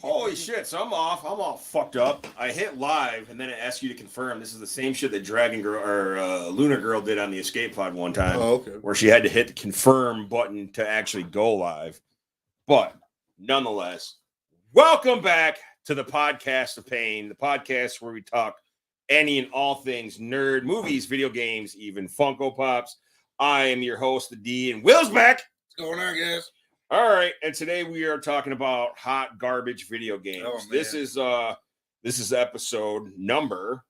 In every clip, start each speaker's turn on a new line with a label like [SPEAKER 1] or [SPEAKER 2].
[SPEAKER 1] Holy shit! So I'm off. I'm all fucked up. I hit live, and then it asks you to confirm. This is the same shit that Dragon Girl or Lunar Girl did on the Escape Pod one time,
[SPEAKER 2] Oh, okay.
[SPEAKER 1] where she had to hit the confirm button to actually go live. But nonetheless, welcome back to the podcast of pain, the podcast where we talk any and all things nerd, movies, video games, even Funko Pops. I am your host, the D, and Will's back.
[SPEAKER 2] What's going on, guys?
[SPEAKER 1] All right, and today we are talking about hot garbage video games.
[SPEAKER 2] Oh, man.
[SPEAKER 1] This is episode number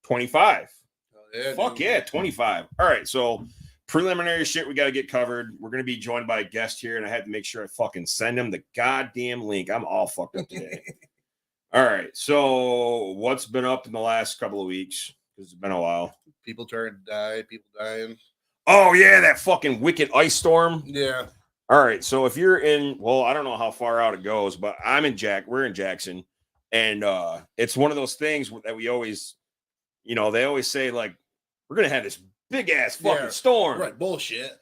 [SPEAKER 1] 25.
[SPEAKER 2] Oh, yeah,
[SPEAKER 1] Fuck
[SPEAKER 2] dude.
[SPEAKER 1] yeah, 25. All right, so preliminary shit we got to get covered. We're going to be joined by a guest here, and I had to make sure I fucking send him the goddamn link. I'm all fucked up today. All right, so what's been up in the last couple of weeks? Because it's been a while.
[SPEAKER 2] People trying to die, people dying.
[SPEAKER 1] Oh, yeah, that fucking wicked ice storm.
[SPEAKER 2] Yeah.
[SPEAKER 1] All right, so if you're in, well, I don't know how far out it goes, but we're in Jackson, and it's one of those things that we always, they always say, like, we're going to have this big-ass fucking storm.
[SPEAKER 2] Right, bullshit.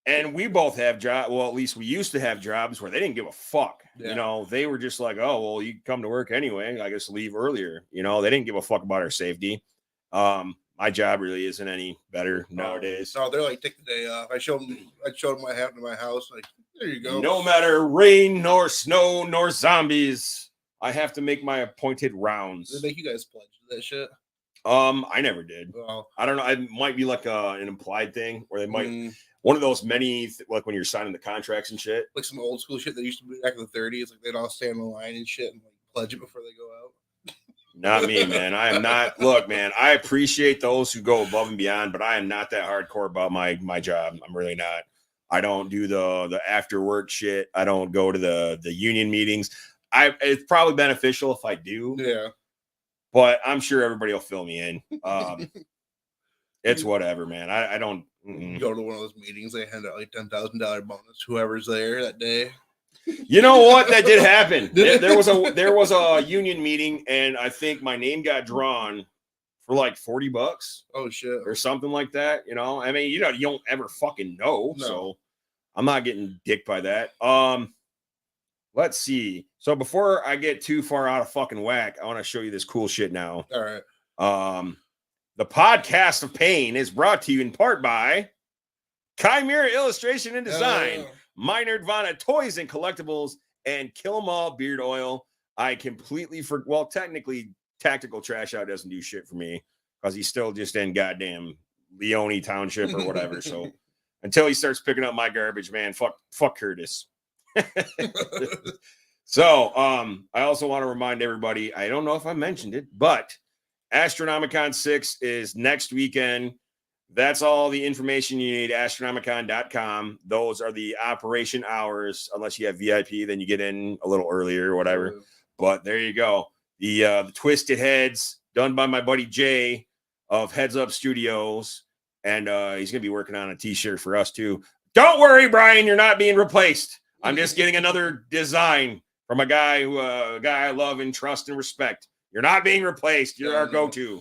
[SPEAKER 1] And we both have jobs, well, at least we used to have jobs where they didn't give a fuck.
[SPEAKER 2] Yeah.
[SPEAKER 1] They were just like, oh, well, you come to work anyway, I guess leave earlier. They didn't give a fuck about our safety. My job really isn't any better nowadays.
[SPEAKER 2] No, they're like, take the day off. I showed them what happened to my house. Like, there you go.
[SPEAKER 1] No matter rain, nor snow, nor zombies, I have to make my appointed rounds.
[SPEAKER 2] Did they make you guys pledge to that shit?
[SPEAKER 1] I never did.
[SPEAKER 2] Well,
[SPEAKER 1] I don't know. It might be like an implied thing, or they might one of those many like when you're signing the contracts and shit.
[SPEAKER 2] Like some old school shit that used to be back in the 30s. Like they'd all stand in the line and shit and like pledge it before they go out.
[SPEAKER 1] Not me, man. I am not. Look, man, I appreciate those who go above and beyond, but I am not that hardcore about my job. I'm really not. I don't do the after work shit. I don't go to the union meetings. It's probably beneficial if I do.
[SPEAKER 2] Yeah.
[SPEAKER 1] But I'm sure everybody will fill me in. It's whatever, man. I don't
[SPEAKER 2] go to one of those meetings. They hand out like $10,000 bonus whoever's there that day.
[SPEAKER 1] You know what? That did happen. There was a union meeting, and I think my name got drawn for like $40.
[SPEAKER 2] Oh shit,
[SPEAKER 1] or something like that. I mean, you don't ever fucking know.
[SPEAKER 2] No.
[SPEAKER 1] So I'm not getting dicked by that. Let's see. So before I get too far out of fucking whack, I want to show you this cool shit now.
[SPEAKER 2] All right.
[SPEAKER 1] The podcast of pain is brought to you in part by Chimera Illustration and Design. My Nerdvana Toys and Collectibles, and Kill 'Em All Beard Oil. I completely technically Tactical Trash Out doesn't do shit for me because he's still just in goddamn Leone Township or whatever. So until he starts picking up my garbage, man, fuck Curtis. So I also want to remind everybody, I don't know if I mentioned it, but Astronomicon 6 is next weekend. That's all the information you need, astronomicon.com. Those are the operation hours. Unless you have VIP, then you get in a little earlier or whatever. But there you go. The Twisted Heads, done by my buddy Jay of Heads Up Studios. And he's going to be working on a t-shirt for us, too. Don't worry, Brian, you're not being replaced. I'm just getting another design from a guy I love and trust and respect. You're not being replaced. You're our go-to.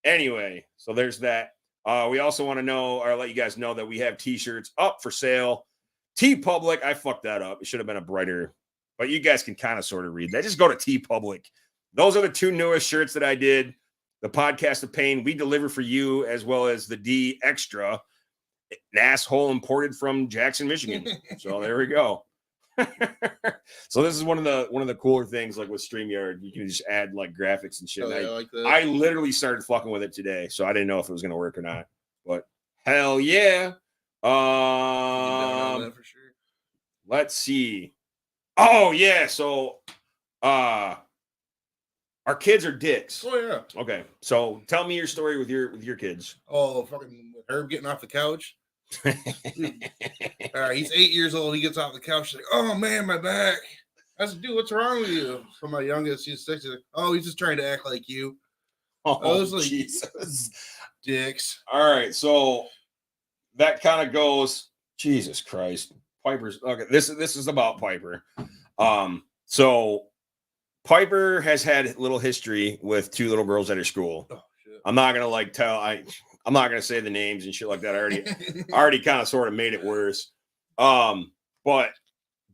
[SPEAKER 1] Anyway, so there's that. We also want to know, or let you guys know, that we have t-shirts up for sale. TeePublic, I fucked that up. It should have been a brighter, but you guys can kind of sort of read that. Just go to TeePublic. Those are the two newest shirts that I did. The Podcast of Pain, we deliver for you, as well as the D Extra, an asshole imported from Jackson, Michigan. So there we go. So this is one of the cooler things, like with StreamYard, you can just add like graphics and shit.
[SPEAKER 2] I like that.
[SPEAKER 1] I literally started fucking with it today, so I didn't know if it was gonna work or not. But hell yeah.
[SPEAKER 2] For sure.
[SPEAKER 1] Let's see. Oh yeah, so our kids are dicks.
[SPEAKER 2] Oh yeah.
[SPEAKER 1] Okay, so tell me your story with your kids.
[SPEAKER 2] Oh, fucking Herb getting off the couch. All right, he's 8 years old. He gets off the couch. He's like, oh man, my back. I said, dude, what's wrong with you? For my youngest, he's 6. He's like, oh, he's just trying to act like you.
[SPEAKER 1] Oh,
[SPEAKER 2] I was like,
[SPEAKER 1] Jesus.
[SPEAKER 2] Dicks.
[SPEAKER 1] All right, so that kind of goes. Jesus Christ, Piper's okay. This is about Piper. So Piper has had a little history with 2 little girls at her school.
[SPEAKER 2] Oh shit.
[SPEAKER 1] I'm not gonna I'm not gonna say the names and shit like that. I already kind of sort of made it worse. But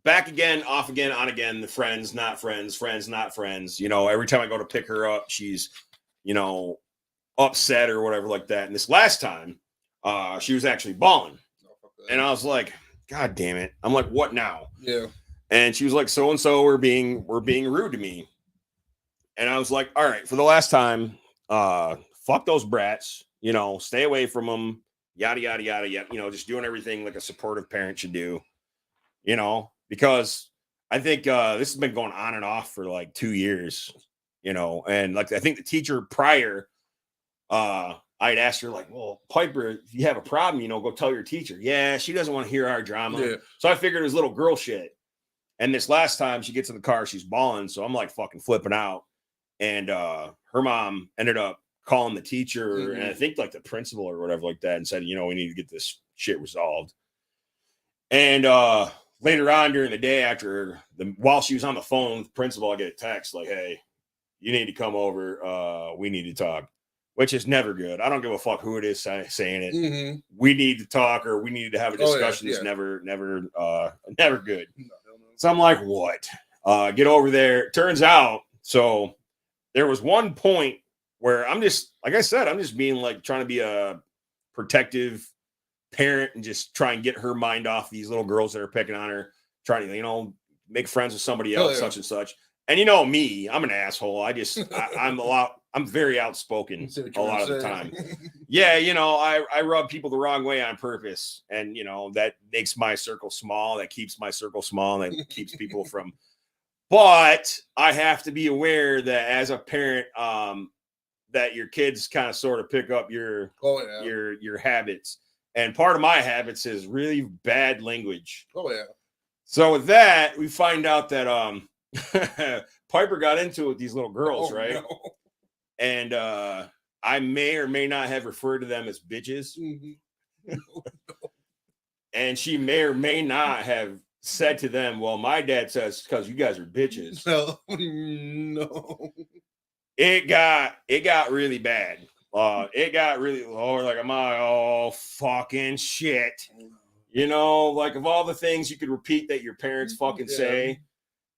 [SPEAKER 1] back again, off again, on again, the friends, not friends, friends, not friends. You know, every time I go to pick her up, she's, you know, upset or whatever like that. And this last time, she was actually bawling. And I was like, God damn it. I'm like, what now?
[SPEAKER 2] Yeah.
[SPEAKER 1] And she was like, so and so were being rude to me. And I was like, all right, for the last time, fuck those brats, you know, stay away from them, yada yada yada yada, you know, just doing everything like a supportive parent should do, you know, because I think this has been going on and off for like 2 years, you know, and like I think the teacher prior, I'd asked her like, well, Piper, if you have a problem, you know, go tell your teacher. Yeah, she doesn't want to hear our drama.
[SPEAKER 2] Yeah.
[SPEAKER 1] So I figured it was little girl shit. And this last time she gets in the car, she's bawling. So I'm like fucking flipping out. And her mom ended up calling the teacher and I think like the principal or whatever like that and said, you know, we need to get this shit resolved. And later on during the day while she was on the phone with the principal, I get a text like, hey, you need to come over. We need to talk, which is never good. I don't give a fuck who it is saying it. We need to talk or we need to have a discussion. It's never good. So I'm like, what? Get over there. Turns out, so there was one point where I'm just, like I said, I'm just being like trying to be a protective parent and just try and get her mind off these little girls that are picking on her, trying to, you know, make friends with somebody else, such and such. And you know me, I'm an asshole. I'm very outspoken a lot of the time. Yeah, you know, I rub people the wrong way on purpose. And, you know, that makes my circle small. That keeps my circle small. And that keeps people from. But I have to be aware that as a parent, that your kids kind of sort of pick up your habits. And part of my habits is really bad language.
[SPEAKER 2] Oh, yeah.
[SPEAKER 1] So with that, we find out that Piper got into it with these little girls, right? No. And I may or may not have referred to them as bitches. And she may or may not have said to them, well, my dad says because you guys are bitches.
[SPEAKER 2] No.
[SPEAKER 1] It got really bad. It got really low. Like, I'm like, oh, fucking shit. You know, like of all the things you could repeat that your parents fucking say.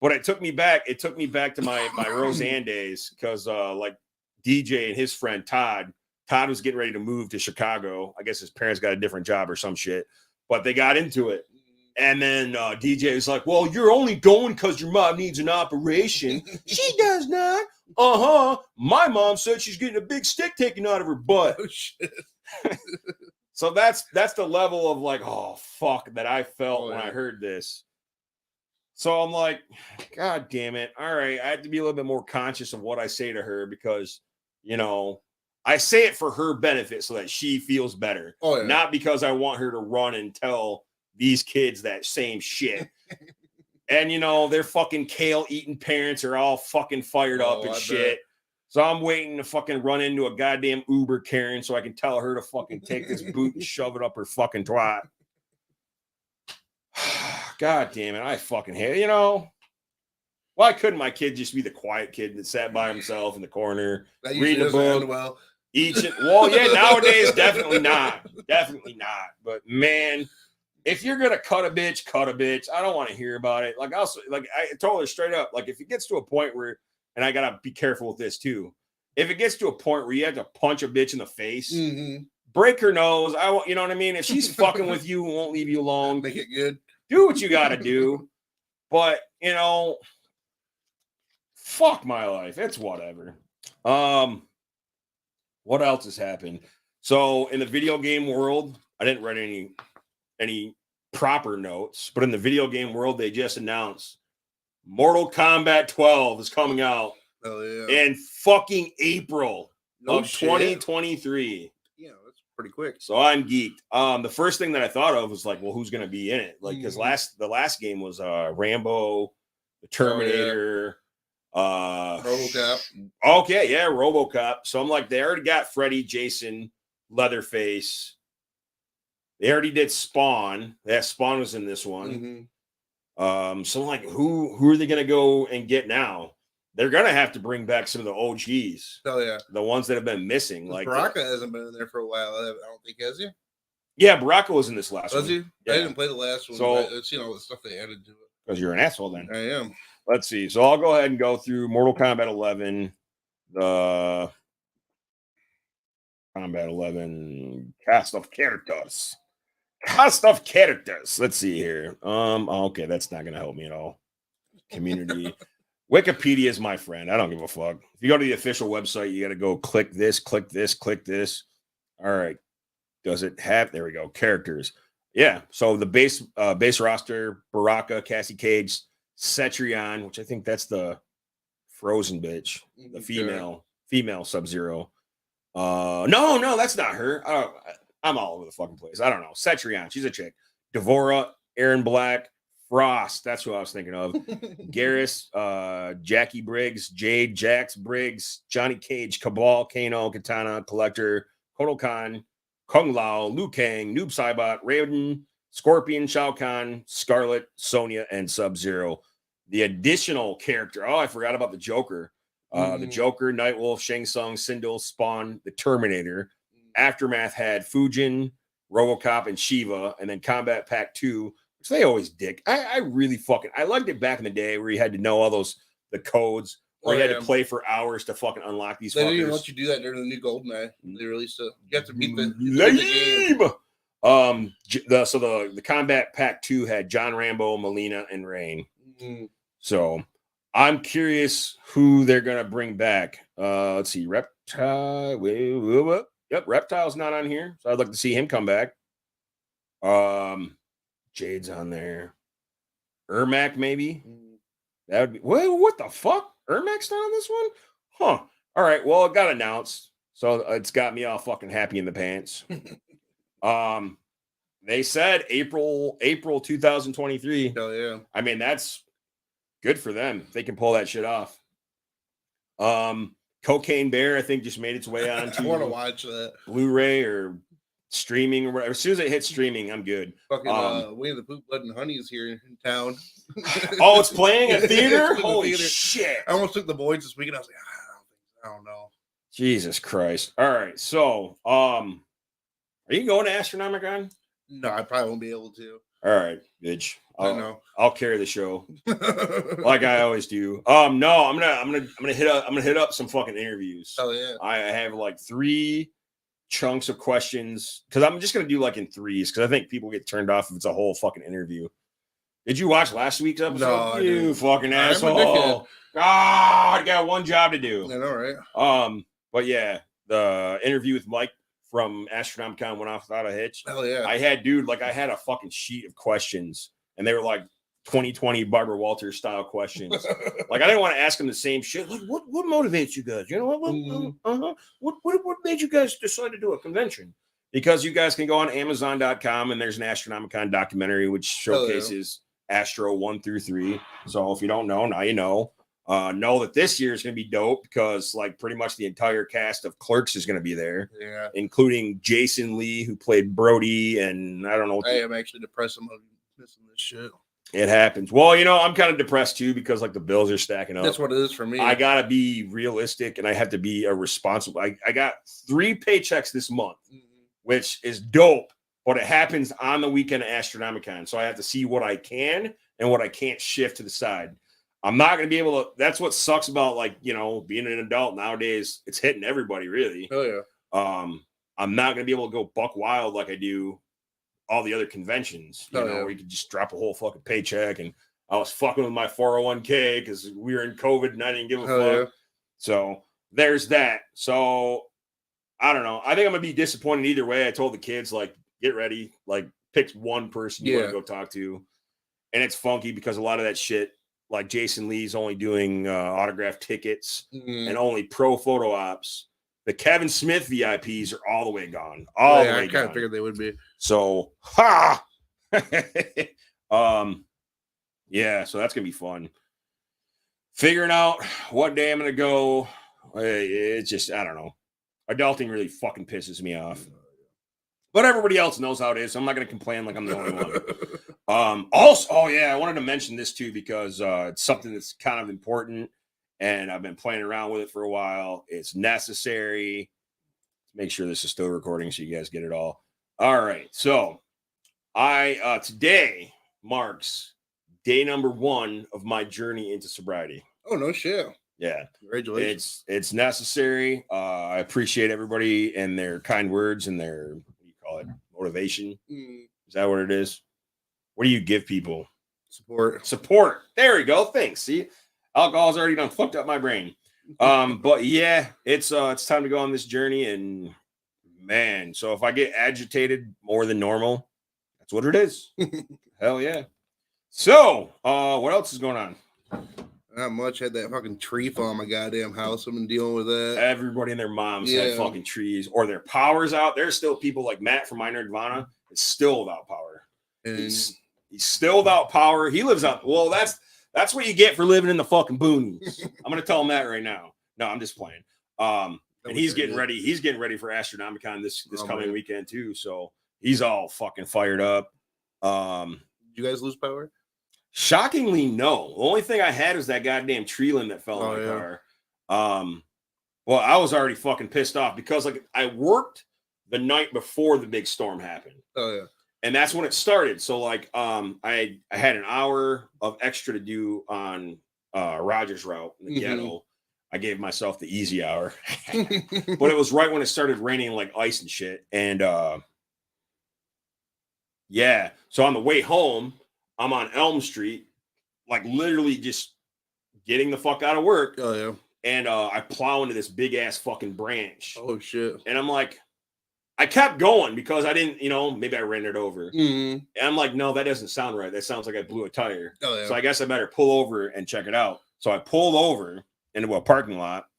[SPEAKER 1] But it took me back to my Roseanne days because like DJ and his friend Todd was getting ready to move to Chicago. I guess his parents got a different job or some shit, but they got into it. And then DJ was like, well, you're only going because your mom needs an operation. She does not. My mom said she's getting a big stick taken out of her butt. Oh, shit. So that's the level of like, oh, fuck, that I felt when I heard this. So I'm like, God damn it. All right. I have to be a little bit more conscious of what I say to her because, you know, I say it for her benefit so that she feels better. Oh, yeah. Not because I want her to run and tell these kids that same shit. And, you know, their fucking kale eating parents are all fucking fired up and shit. So I'm waiting to fucking run into a goddamn Uber Karen so I can tell her to fucking take this boot and shove it up her fucking twat. God damn it. I fucking hate it. You know, why couldn't my kid just be the quiet kid that sat by himself in the corner, reading a book? Well, yeah, nowadays, definitely not. Definitely not. But man, if you're going to cut a bitch, cut a bitch. I don't want to hear about it. Like, also, like, I told her straight up, like, if it gets to a point where, and I got to be careful with this too. If it gets to a point where you have to punch a bitch in the face, break her nose, you know what I mean? If she's fucking with you and won't leave you alone,
[SPEAKER 2] make it good.
[SPEAKER 1] Do what you got to do. But, you know, fuck my life. It's whatever. What else has happened? So in the video game world, I didn't write any proper notes, but in the video game world, they just announced Mortal Kombat 12 is coming out in fucking April of 2023.
[SPEAKER 2] Yeah, that's pretty quick.
[SPEAKER 1] So I'm geeked. The first thing that I thought of was like, well, who's going to be in it? Like, because the last game was Rambo, the Terminator,
[SPEAKER 2] RoboCop.
[SPEAKER 1] Okay, yeah, RoboCop. So I'm like, they already got Freddy, Jason, Leatherface. They already did Spawn. Yeah, Spawn was in this one. So I'm like, who are they gonna go and get now? They're gonna have to bring back some of the OGs.
[SPEAKER 2] Oh yeah,
[SPEAKER 1] the ones that have been missing. Like
[SPEAKER 2] Baraka hasn't been in there for a while. I don't think, has he?
[SPEAKER 1] Yeah, Baraka was in this last one.
[SPEAKER 2] Was he?
[SPEAKER 1] Yeah.
[SPEAKER 2] I didn't play the last one. So it's, you know, the stuff they added to it.
[SPEAKER 1] because you're an asshole then.
[SPEAKER 2] I am.
[SPEAKER 1] Let's see. So I'll go ahead and go through Mortal Kombat 11, the Combat 11 cast of characters. Cast of characters. Let's see here. Okay, that's not gonna help me at all. Community. Wikipedia is my friend. I don't give a fuck. If you go to the official website, you got to go click this, click this, click this. All right. Does it have? There we go. Characters. Yeah. So the base roster: Baraka, Cassie Cage, Cetrion, which I think that's the frozen bitch, the female Sub-Zero. No, that's not her. I'm all over the fucking place. I don't know. Cetrion, she's a chick. Devora, Aaron Black, Frost, that's who I was thinking of. Garrus, Jackie Briggs, Jade, Jax Briggs, Johnny Cage, Cabal, Kano, Katana, Collector, Kotal Khan, Kung Lao, Liu Kang, Noob Saibot, Raiden, Scorpion, Shao Kahn, Scarlet, Sonya, and Sub-Zero. The additional character, I forgot about the Joker. The Joker, Nightwolf, Shang Tsung, Sindel, Spawn, the Terminator. Aftermath had Fujin, RoboCop, and Shiva, and then Combat Pack 2, which they always dick. I really I liked it back in the day where you had to know all the codes, or you had to play for hours to fucking unlock these.
[SPEAKER 2] They
[SPEAKER 1] fuckers.
[SPEAKER 2] didn't even let you do that during the new GoldenEye. They released it. You have to beat the
[SPEAKER 1] game. The Combat Pack 2 had John Rambo, Melina, and Rain. So I'm curious who they're gonna bring back. Let's see, Reptile. Yep, Reptile's not on here, so I'd like to see him come back. Jade's on there. Ermac, maybe. That would be. What the fuck? Ermac's not on this one? Huh. All right. Well, it got announced, so it's got me all fucking happy in the pants. They said April 2023.
[SPEAKER 2] Hell yeah.
[SPEAKER 1] I mean, that's good for them. They can pull that shit off. Cocaine Bear, I think, just made its way onto
[SPEAKER 2] I want to watch that
[SPEAKER 1] Blu-ray or streaming or whatever. As soon as it hits streaming, I'm good.
[SPEAKER 2] Fucking Winnie the Pooh, Blood and Honey is here in town.
[SPEAKER 1] Oh, it's playing at theater? Holy shit.
[SPEAKER 2] I almost took the boys this weekend. I was like, I don't know.
[SPEAKER 1] Jesus Christ. All right. So, are you going to Astronomicon?
[SPEAKER 2] No, I probably won't be able to.
[SPEAKER 1] All right, bitch. I'll carry the show like I always do. No, I'm gonna hit up some fucking interviews.
[SPEAKER 2] Oh yeah.
[SPEAKER 1] I have like 3 chunks of questions because I'm just gonna do like in 3s because I think people get turned off if it's a whole fucking interview. Did you watch last week's episode?
[SPEAKER 2] No,
[SPEAKER 1] you fucking asshole. God, I got one job to do.
[SPEAKER 2] I know, right?
[SPEAKER 1] But yeah, the interview with Mike from Astronomicon went off without a hitch.
[SPEAKER 2] Hell yeah.
[SPEAKER 1] I had a fucking sheet of questions, and they were like 2020 Barbara Walters style questions. Like I didn't want to ask them the same shit. Like, what motivates you guys? You know what made you guys decide to do a convention? Because you guys can go on Amazon.com and there's an Astronomicon documentary which showcases Astro 1 through 3. So if you don't know, now you know. Know that this year is going to be dope because like pretty much the entire cast of Clerks is going to be there, including Jason Lee, who played Brody, and I don't know.
[SPEAKER 2] I am actually depressed. I'm missing this shit.
[SPEAKER 1] It happens. Well, I'm kind of depressed too because like the bills are stacking up.
[SPEAKER 2] That's what it is for me.
[SPEAKER 1] I gotta be realistic and I have to be a responsible. I got 3 paychecks this month, which is dope, but it happens on the weekend of Astronomicon, so I have to see what I can and what I can't shift to the side. I'm not going to be able to. That's what sucks about like, being an adult nowadays. It's hitting everybody really.
[SPEAKER 2] Oh yeah.
[SPEAKER 1] I'm not going to be able to go buck wild like I do all the other conventions, where you could just drop a whole fucking paycheck. And I was fucking with my 401k because we were in COVID and I didn't give a fuck. Yeah. So there's that. So I don't know. I think I'm going to be disappointed either way. I told the kids, like, get ready, like pick one person you want to go talk to. And it's funky because a lot of that shit, like Jason Lee's only doing autograph tickets and only pro photo ops. The Kevin Smith VIPs are all the way gone. All the way gone. I kind of
[SPEAKER 2] figured they would be.
[SPEAKER 1] So, yeah, so that's going to be fun. Figuring out what day I'm going to go. It's just, I don't know. Adulting really fucking pisses me off. But everybody else knows how it is. So I'm not going to complain like I'm the only one. Also, I wanted to mention this too because it's something that's kind of important, and I've been playing around with it for a while. It's necessary. Make sure this is still recording so you guys get it all. All right, so I today marks day number 1 of my journey into sobriety.
[SPEAKER 2] Oh, no shit.
[SPEAKER 1] Yeah.
[SPEAKER 2] Congratulations.
[SPEAKER 1] It's necessary. I appreciate everybody and their kind words and their, what do you call it, motivation. Is that what it is? What do you give people? Support. There we go. Thanks. See, alcohol's already done fucked up my brain. But yeah, it's time to go on this journey, and man, so if I get agitated more than normal, that's what it is. Hell yeah. So, what else is going on?
[SPEAKER 2] Not much. Had that fucking tree fall on my goddamn house. I've been dealing with that.
[SPEAKER 1] Everybody and their moms had fucking trees, or their power's out. There's still people like Matt from Minor Nirvana is still without power. And he's still without power. He lives out. Well, that's what you get for living in the fucking boonies. I'm gonna tell him that right now. No, I'm just playing. And he's getting ready. He's getting ready for Astronomicon this coming weekend too. So he's all fucking fired up.
[SPEAKER 2] Did you guys lose power?
[SPEAKER 1] Shockingly, no. The only thing I had was that goddamn tree limb that fell on my car. Well, I was already fucking pissed off because like I worked the night before the big storm happened.
[SPEAKER 2] Oh yeah.
[SPEAKER 1] And that's when it started. So like I had an hour of extra to do on Rogers route in the ghetto. I gave myself the easy hour. But it was right when it started raining like ice and shit. And yeah. So on the way home, I'm on Elm Street, like literally just getting the fuck out of work.
[SPEAKER 2] Oh yeah.
[SPEAKER 1] And I plow into this big ass fucking branch.
[SPEAKER 2] Oh shit.
[SPEAKER 1] And I'm like, I kept going because I didn't, maybe I ran it over. And I'm like, no, that doesn't sound right. That sounds like I blew a tire.
[SPEAKER 2] Oh, yeah.
[SPEAKER 1] So I guess I better pull over and check it out. So I pulled over into a parking lot.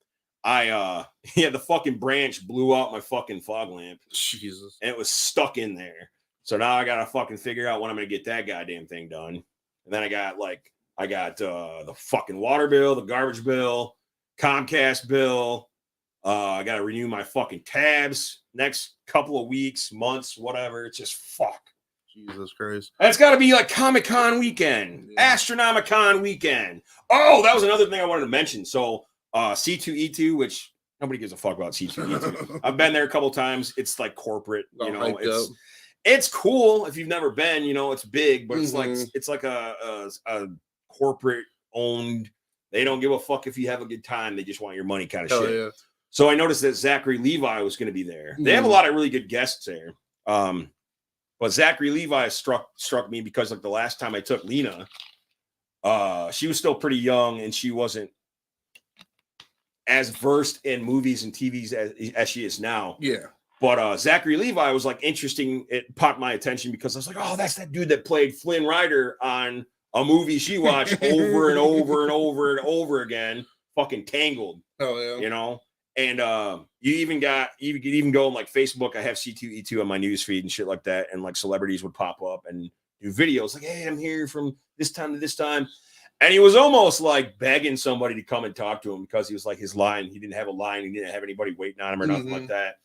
[SPEAKER 1] The fucking branch blew out my fucking fog lamp.
[SPEAKER 2] Jesus.
[SPEAKER 1] And it was stuck in there. So now I gotta fucking figure out when I'm gonna get that goddamn thing done. And then I got the fucking water bill, the garbage bill, Comcast bill. I gotta renew my fucking tabs next couple of weeks, months, whatever. It's just fuck.
[SPEAKER 2] Jesus Christ.
[SPEAKER 1] That's gotta be like Comic-Con weekend, Astronomicon weekend. Oh, that was another thing I wanted to mention. So C2E2, which nobody gives a fuck about C2E2. I've been there a couple times. It's like corporate, it's cool if you've never been, it's big, but it's like a corporate owned. They don't give a fuck if you have a good time. They just want your money kind of shit. Yeah. So I noticed that Zachary Levi was going to be there. They have a lot of really good guests there. But Zachary Levi struck me because like the last time I took Lena, she was still pretty young and she wasn't as versed in movies and TVs as she is now.
[SPEAKER 2] Yeah.
[SPEAKER 1] But Zachary Levi was like interesting. It popped my attention because I was like, oh, that's that dude that played Flynn Rider on a movie she watched over and over and over and over again. Fucking Tangled.
[SPEAKER 2] Oh yeah.
[SPEAKER 1] And you could even go on like Facebook. I have C2E2 on my news feed and shit like that. And like celebrities would pop up and do videos like, hey, I'm here from this time to this time. And he was almost like begging somebody to come and talk to him because he was like his line. He didn't have a line. He didn't have anybody waiting on him or nothing like that.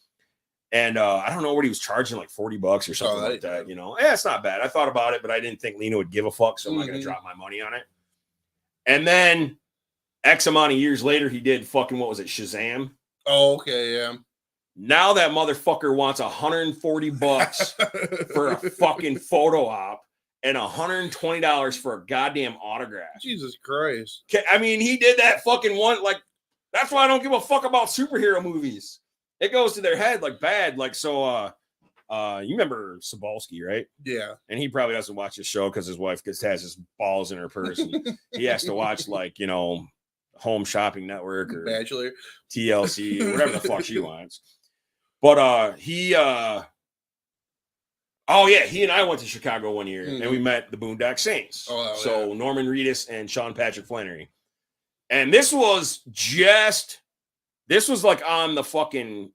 [SPEAKER 1] And I don't know what he was charging, like $40 or something like that. It's not bad. I thought about it, but I didn't think Lena would give a fuck. So I'm not going to drop my money on it. And then X amount of years later, he did fucking, what was it, Shazam?
[SPEAKER 2] Oh, okay, yeah.
[SPEAKER 1] Now that motherfucker wants $140 for a fucking photo op and $120 for a goddamn autograph.
[SPEAKER 2] Jesus Christ.
[SPEAKER 1] I mean, he did that fucking one. Like, that's why I don't give a fuck about superhero movies. It goes to their head like bad. Like, so, you remember Sobalski, right?
[SPEAKER 2] Yeah.
[SPEAKER 1] And he probably doesn't watch this show because his wife has his balls in her purse. And he has to watch, like, Home Shopping Network or
[SPEAKER 2] Bachelor,
[SPEAKER 1] TLC, or whatever the fuck she wants. But he and I went to Chicago one year and we met the Boondock Saints. Norman Reedus and Sean Patrick Flannery. And this was like on the fucking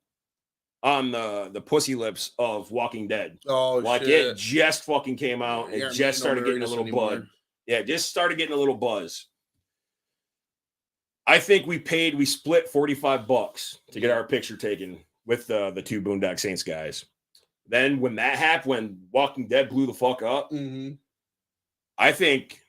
[SPEAKER 1] the pussy lips of Walking Dead.
[SPEAKER 2] Oh,
[SPEAKER 1] like
[SPEAKER 2] shit.
[SPEAKER 1] It just fucking came out. It just started getting a little buzz. Yeah, just started getting a little buzz. I think we split $45 to get our picture taken with the two Boondock Saints guys. Then when that happened, when Walking Dead blew the fuck up, I think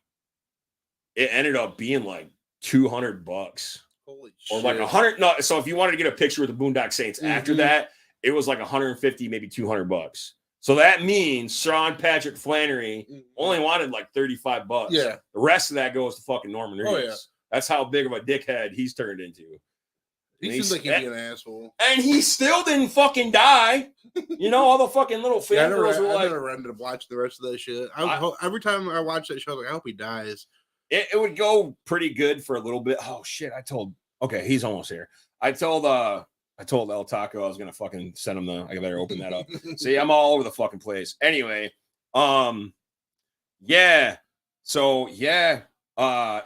[SPEAKER 1] it ended up being like $200.
[SPEAKER 2] Holy
[SPEAKER 1] or
[SPEAKER 2] shit.
[SPEAKER 1] like 100. No, so if you wanted to get a picture with the Boondock Saints after that, it was like 150, maybe $200. So that means Sean Patrick Flannery only wanted like $35.
[SPEAKER 2] Yeah.
[SPEAKER 1] The rest of that goes to fucking Norman Reedus.
[SPEAKER 2] Oh, yeah.
[SPEAKER 1] That's how big of a dickhead he's turned into.
[SPEAKER 2] He seems like he'd be an asshole.
[SPEAKER 1] And he still didn't fucking die. You know, all the fucking little fangirls were like...
[SPEAKER 2] I never ended up watching the rest of that shit. Every time I watch that show, I was like, I hope he dies.
[SPEAKER 1] It would go pretty good for a little bit. Oh, shit. Okay, he's almost here. I told El Taco I was gonna fucking send him I better open that up. See, I'm all over the fucking place. Anyway, yeah. So yeah,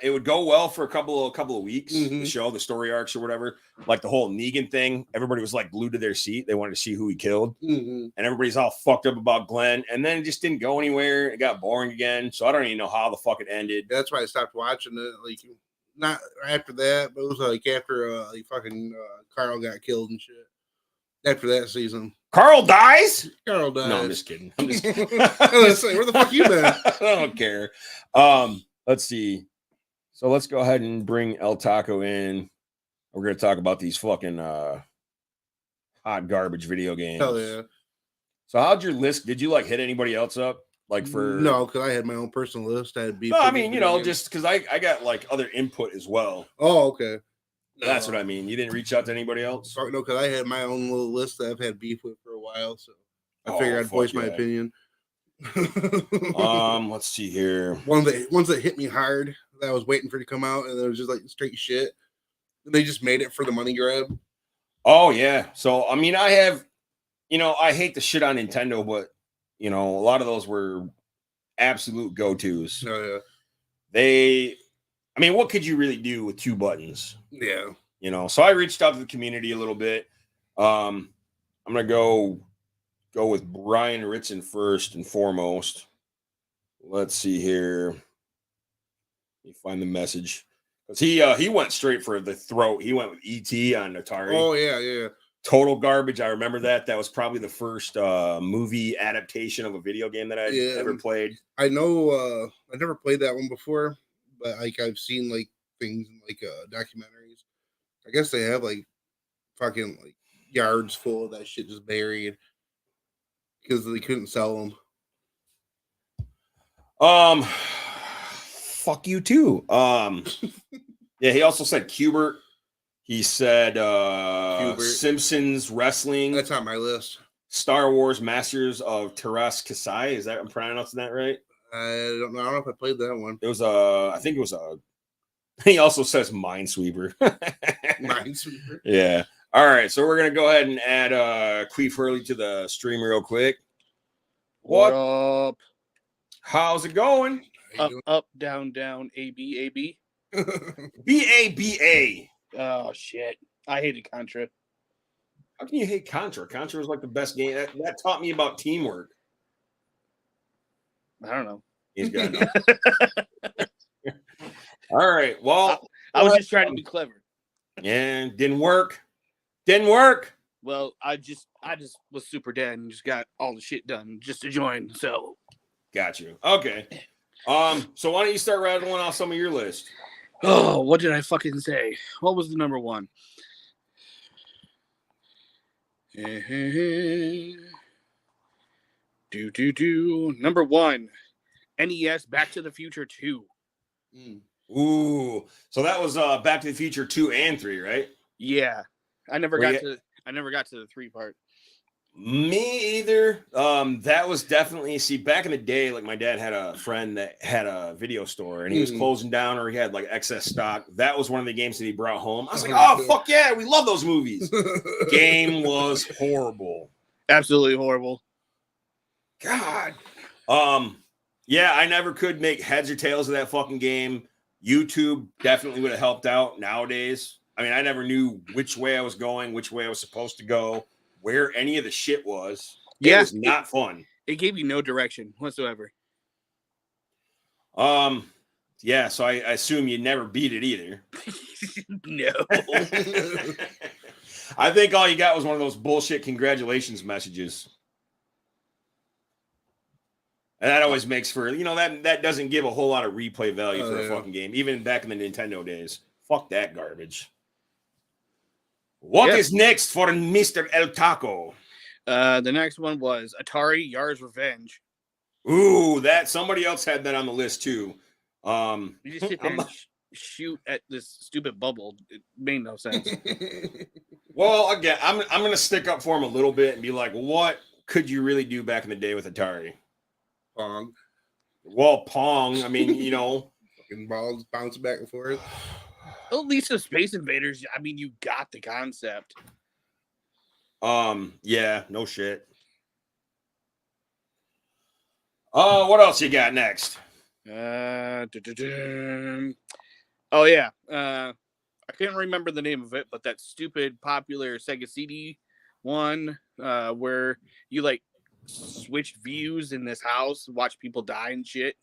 [SPEAKER 1] it would go well for a couple of weeks. The show, the story arcs or whatever, like the whole Negan thing. Everybody was like glued to their seat. They wanted to see who he killed, and everybody's all fucked up about Glenn. And then it just didn't go anywhere. It got boring again. So I don't even know how the fuck it ended.
[SPEAKER 2] That's why I stopped watching it. Like, not after that, but it was like after Carl got killed and shit. After that season,
[SPEAKER 1] Carl dies.
[SPEAKER 2] Carl dies.
[SPEAKER 1] No, I'm just kidding.
[SPEAKER 2] I was gonna say, where the fuck you been?
[SPEAKER 1] I don't care. Let's see. So let's go ahead and bring El Taco in. We're gonna talk about these fucking hot garbage video games.
[SPEAKER 2] Hell yeah.
[SPEAKER 1] So how'd your list? Did you like hit anybody else up? Like for
[SPEAKER 2] no, because I had my own personal list. I had beef.
[SPEAKER 1] No, I mean, just because I got like other input as well.
[SPEAKER 2] Oh, okay.
[SPEAKER 1] That's what I mean. You didn't reach out to anybody else?
[SPEAKER 2] Sorry, no, because I had my own little list that I've had beef with for a while, so I figured I'd voice my opinion.
[SPEAKER 1] Let's see here.
[SPEAKER 2] Ones that hit me hard that I was waiting for to come out, and it was just like straight shit. They just made it for the money grab.
[SPEAKER 1] Oh yeah. So I mean, I have, I hate to shit on Nintendo, but a lot of those were absolute go-tos.
[SPEAKER 2] Oh yeah.
[SPEAKER 1] What could you really do with two buttons?
[SPEAKER 2] Yeah.
[SPEAKER 1] So I reached out to the community a little bit. I'm gonna go with Brian Ritson first and foremost. Let's see here. Let me find the message. Because he went straight for the throat. He went with E.T. on Atari.
[SPEAKER 2] Oh, yeah.
[SPEAKER 1] Total garbage. I remember that. That was probably the first movie adaptation of a video game that I'd ever played.
[SPEAKER 2] I know I never played that one before, but like I've seen like things in like documentaries. I guess they have like fucking like yards full of that shit just buried because they couldn't sell them.
[SPEAKER 1] Fuck you too. Yeah, he also said Cubert. He said Simpsons Wrestling.
[SPEAKER 2] That's on my list.
[SPEAKER 1] Star Wars Masters of Teras Kasai. Is that I'm pronouncing that right?
[SPEAKER 2] I don't know if I played that one.
[SPEAKER 1] It was I think it was he also says Minesweeper.
[SPEAKER 2] Minesweeper.
[SPEAKER 1] Yeah. All right. So we're gonna go ahead and add Queef Hurley to the stream real quick.
[SPEAKER 3] What up?
[SPEAKER 1] How's it going?
[SPEAKER 3] Up, down, A, B, A, B.
[SPEAKER 1] B-A-B-A.
[SPEAKER 3] Oh, shit. I hated Contra.
[SPEAKER 1] How can you hate Contra? Contra was like the best game. That taught me about teamwork.
[SPEAKER 3] I don't know.
[SPEAKER 1] He's got to know. All right. Well,
[SPEAKER 3] I was just trying to be clever.
[SPEAKER 1] Yeah, didn't work. Didn't work.
[SPEAKER 3] Well, I just was super dead and just got all the shit done just to join. So,
[SPEAKER 1] got you. Okay. So why don't you start rattling off some of your list?
[SPEAKER 3] Oh, what did I fucking say? What was the number one? Number one, NES Back to the Future 2.
[SPEAKER 1] Ooh, so that was Back to the Future 2 and 3, right?
[SPEAKER 3] Yeah, I never got to the 3 part.
[SPEAKER 1] Me either. That was definitely back in the day, like my dad had a friend that had a video store and he was closing down or he had like excess stock. That was one of the games that he brought home. I was like, oh fuck yeah, we love those movies. Game was horrible.
[SPEAKER 3] Absolutely horrible.
[SPEAKER 1] God. Yeah, I never could make heads or tails of that fucking game. YouTube definitely would have helped out nowadays. I mean, I never knew which way I was going, which way I was supposed to go, where any of the shit was. It was not fun.
[SPEAKER 3] It gave you no direction whatsoever.
[SPEAKER 1] Yeah, so I assume you never beat it either.
[SPEAKER 3] No.
[SPEAKER 1] I think all you got was one of those bullshit congratulations messages. And that always makes for, that doesn't give a whole lot of replay value for a fucking game, even back in the Nintendo days. Fuck that garbage. What is next for Mr. El Taco?
[SPEAKER 3] The next one was Atari Yar's Revenge.
[SPEAKER 1] Ooh, that somebody else had that on the list too.
[SPEAKER 3] You just sit there
[SPEAKER 1] I'm
[SPEAKER 3] and shoot at this stupid bubble. It made no sense.
[SPEAKER 1] Well, again, I'm gonna stick up for him a little bit and be like, what could you really do back in the day with Atari?
[SPEAKER 2] Pong.
[SPEAKER 1] Well, Pong. I mean,
[SPEAKER 2] Fucking balls bounce back and forth.
[SPEAKER 3] At least the Space Invaders. I mean, you got the concept.
[SPEAKER 1] Yeah, no shit. What else you got next?
[SPEAKER 3] Oh yeah. I can't remember the name of it, but that stupid popular Sega CD one, where you like switch views in this house, watch people die and shit.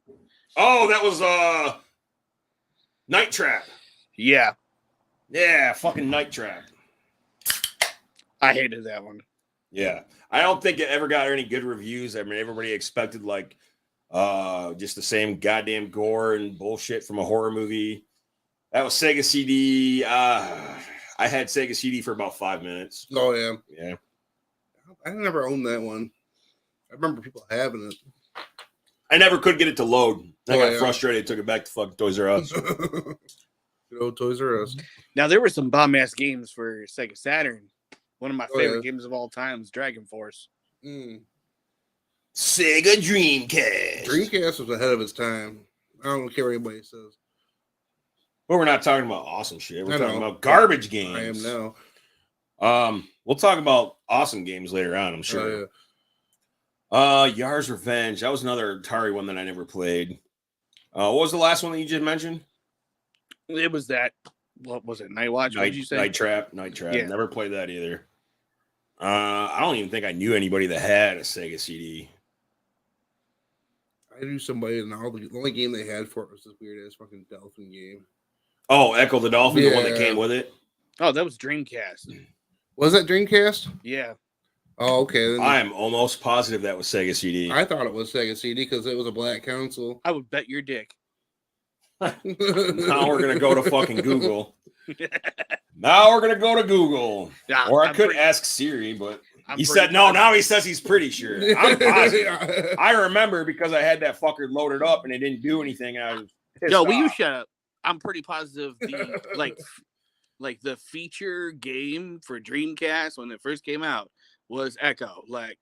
[SPEAKER 1] Oh, that was Night Trap.
[SPEAKER 3] Yeah,
[SPEAKER 1] Fucking Night Trap.
[SPEAKER 3] I hated that one.
[SPEAKER 1] Yeah, I don't think it ever got any good reviews. I mean, everybody expected like just the same goddamn gore and bullshit from a horror movie. That was Sega CD. I had Sega CD for about 5 minutes.
[SPEAKER 2] Oh yeah.
[SPEAKER 1] Yeah.
[SPEAKER 2] I never owned that one. I remember people having it.
[SPEAKER 1] I never could get it to load. I got
[SPEAKER 2] yeah.
[SPEAKER 1] frustrated. Took it back to fucking Toys R Us.
[SPEAKER 2] Good old Toys R Us.
[SPEAKER 3] Now there were some bomb ass games for Sega Saturn. One of my favorite games of all time is Dragon Force.
[SPEAKER 1] Sega Dreamcast.
[SPEAKER 2] Dreamcast was ahead of its time. I don't care what anybody says.
[SPEAKER 1] But we're not talking about awesome shit. We're
[SPEAKER 2] I
[SPEAKER 1] talking
[SPEAKER 2] know.
[SPEAKER 1] about garbage games.
[SPEAKER 2] I am now.
[SPEAKER 1] We'll talk about awesome games later on, I'm sure. Yar's Revenge. That was another Atari one that I never played. What was the last one that you just mentioned?
[SPEAKER 3] It was that. What was it? Night Watch? What did you say?
[SPEAKER 1] Night Trap.
[SPEAKER 3] Yeah.
[SPEAKER 1] Never played that either. I don't even think I knew anybody that had a Sega CD.
[SPEAKER 2] I knew somebody, and the only game they had for it was this weird ass fucking dolphin game.
[SPEAKER 1] Oh, Echo the Dolphin, the one that came with it.
[SPEAKER 3] Oh, that was Dreamcast.
[SPEAKER 2] Was that Dreamcast?
[SPEAKER 3] Yeah.
[SPEAKER 2] Oh, okay. Then
[SPEAKER 1] I am almost positive that was Sega CD.
[SPEAKER 2] I thought it was Sega CD because it was a black console.
[SPEAKER 3] I would bet your dick.
[SPEAKER 1] Now we're gonna go to fucking Google. Now we're gonna go to Google.
[SPEAKER 3] Nah,
[SPEAKER 1] Or I could ask Siri, but
[SPEAKER 3] I'm
[SPEAKER 1] he
[SPEAKER 3] pretty
[SPEAKER 1] said no. Now he says he's pretty sure. I'm positive. I remember because I had that fucker loaded up and it didn't do anything. And I was pissed
[SPEAKER 3] Yo, will you
[SPEAKER 1] off.
[SPEAKER 3] shut up? I'm pretty positive the like the feature game for Dreamcast when it first came out was Echo. Like,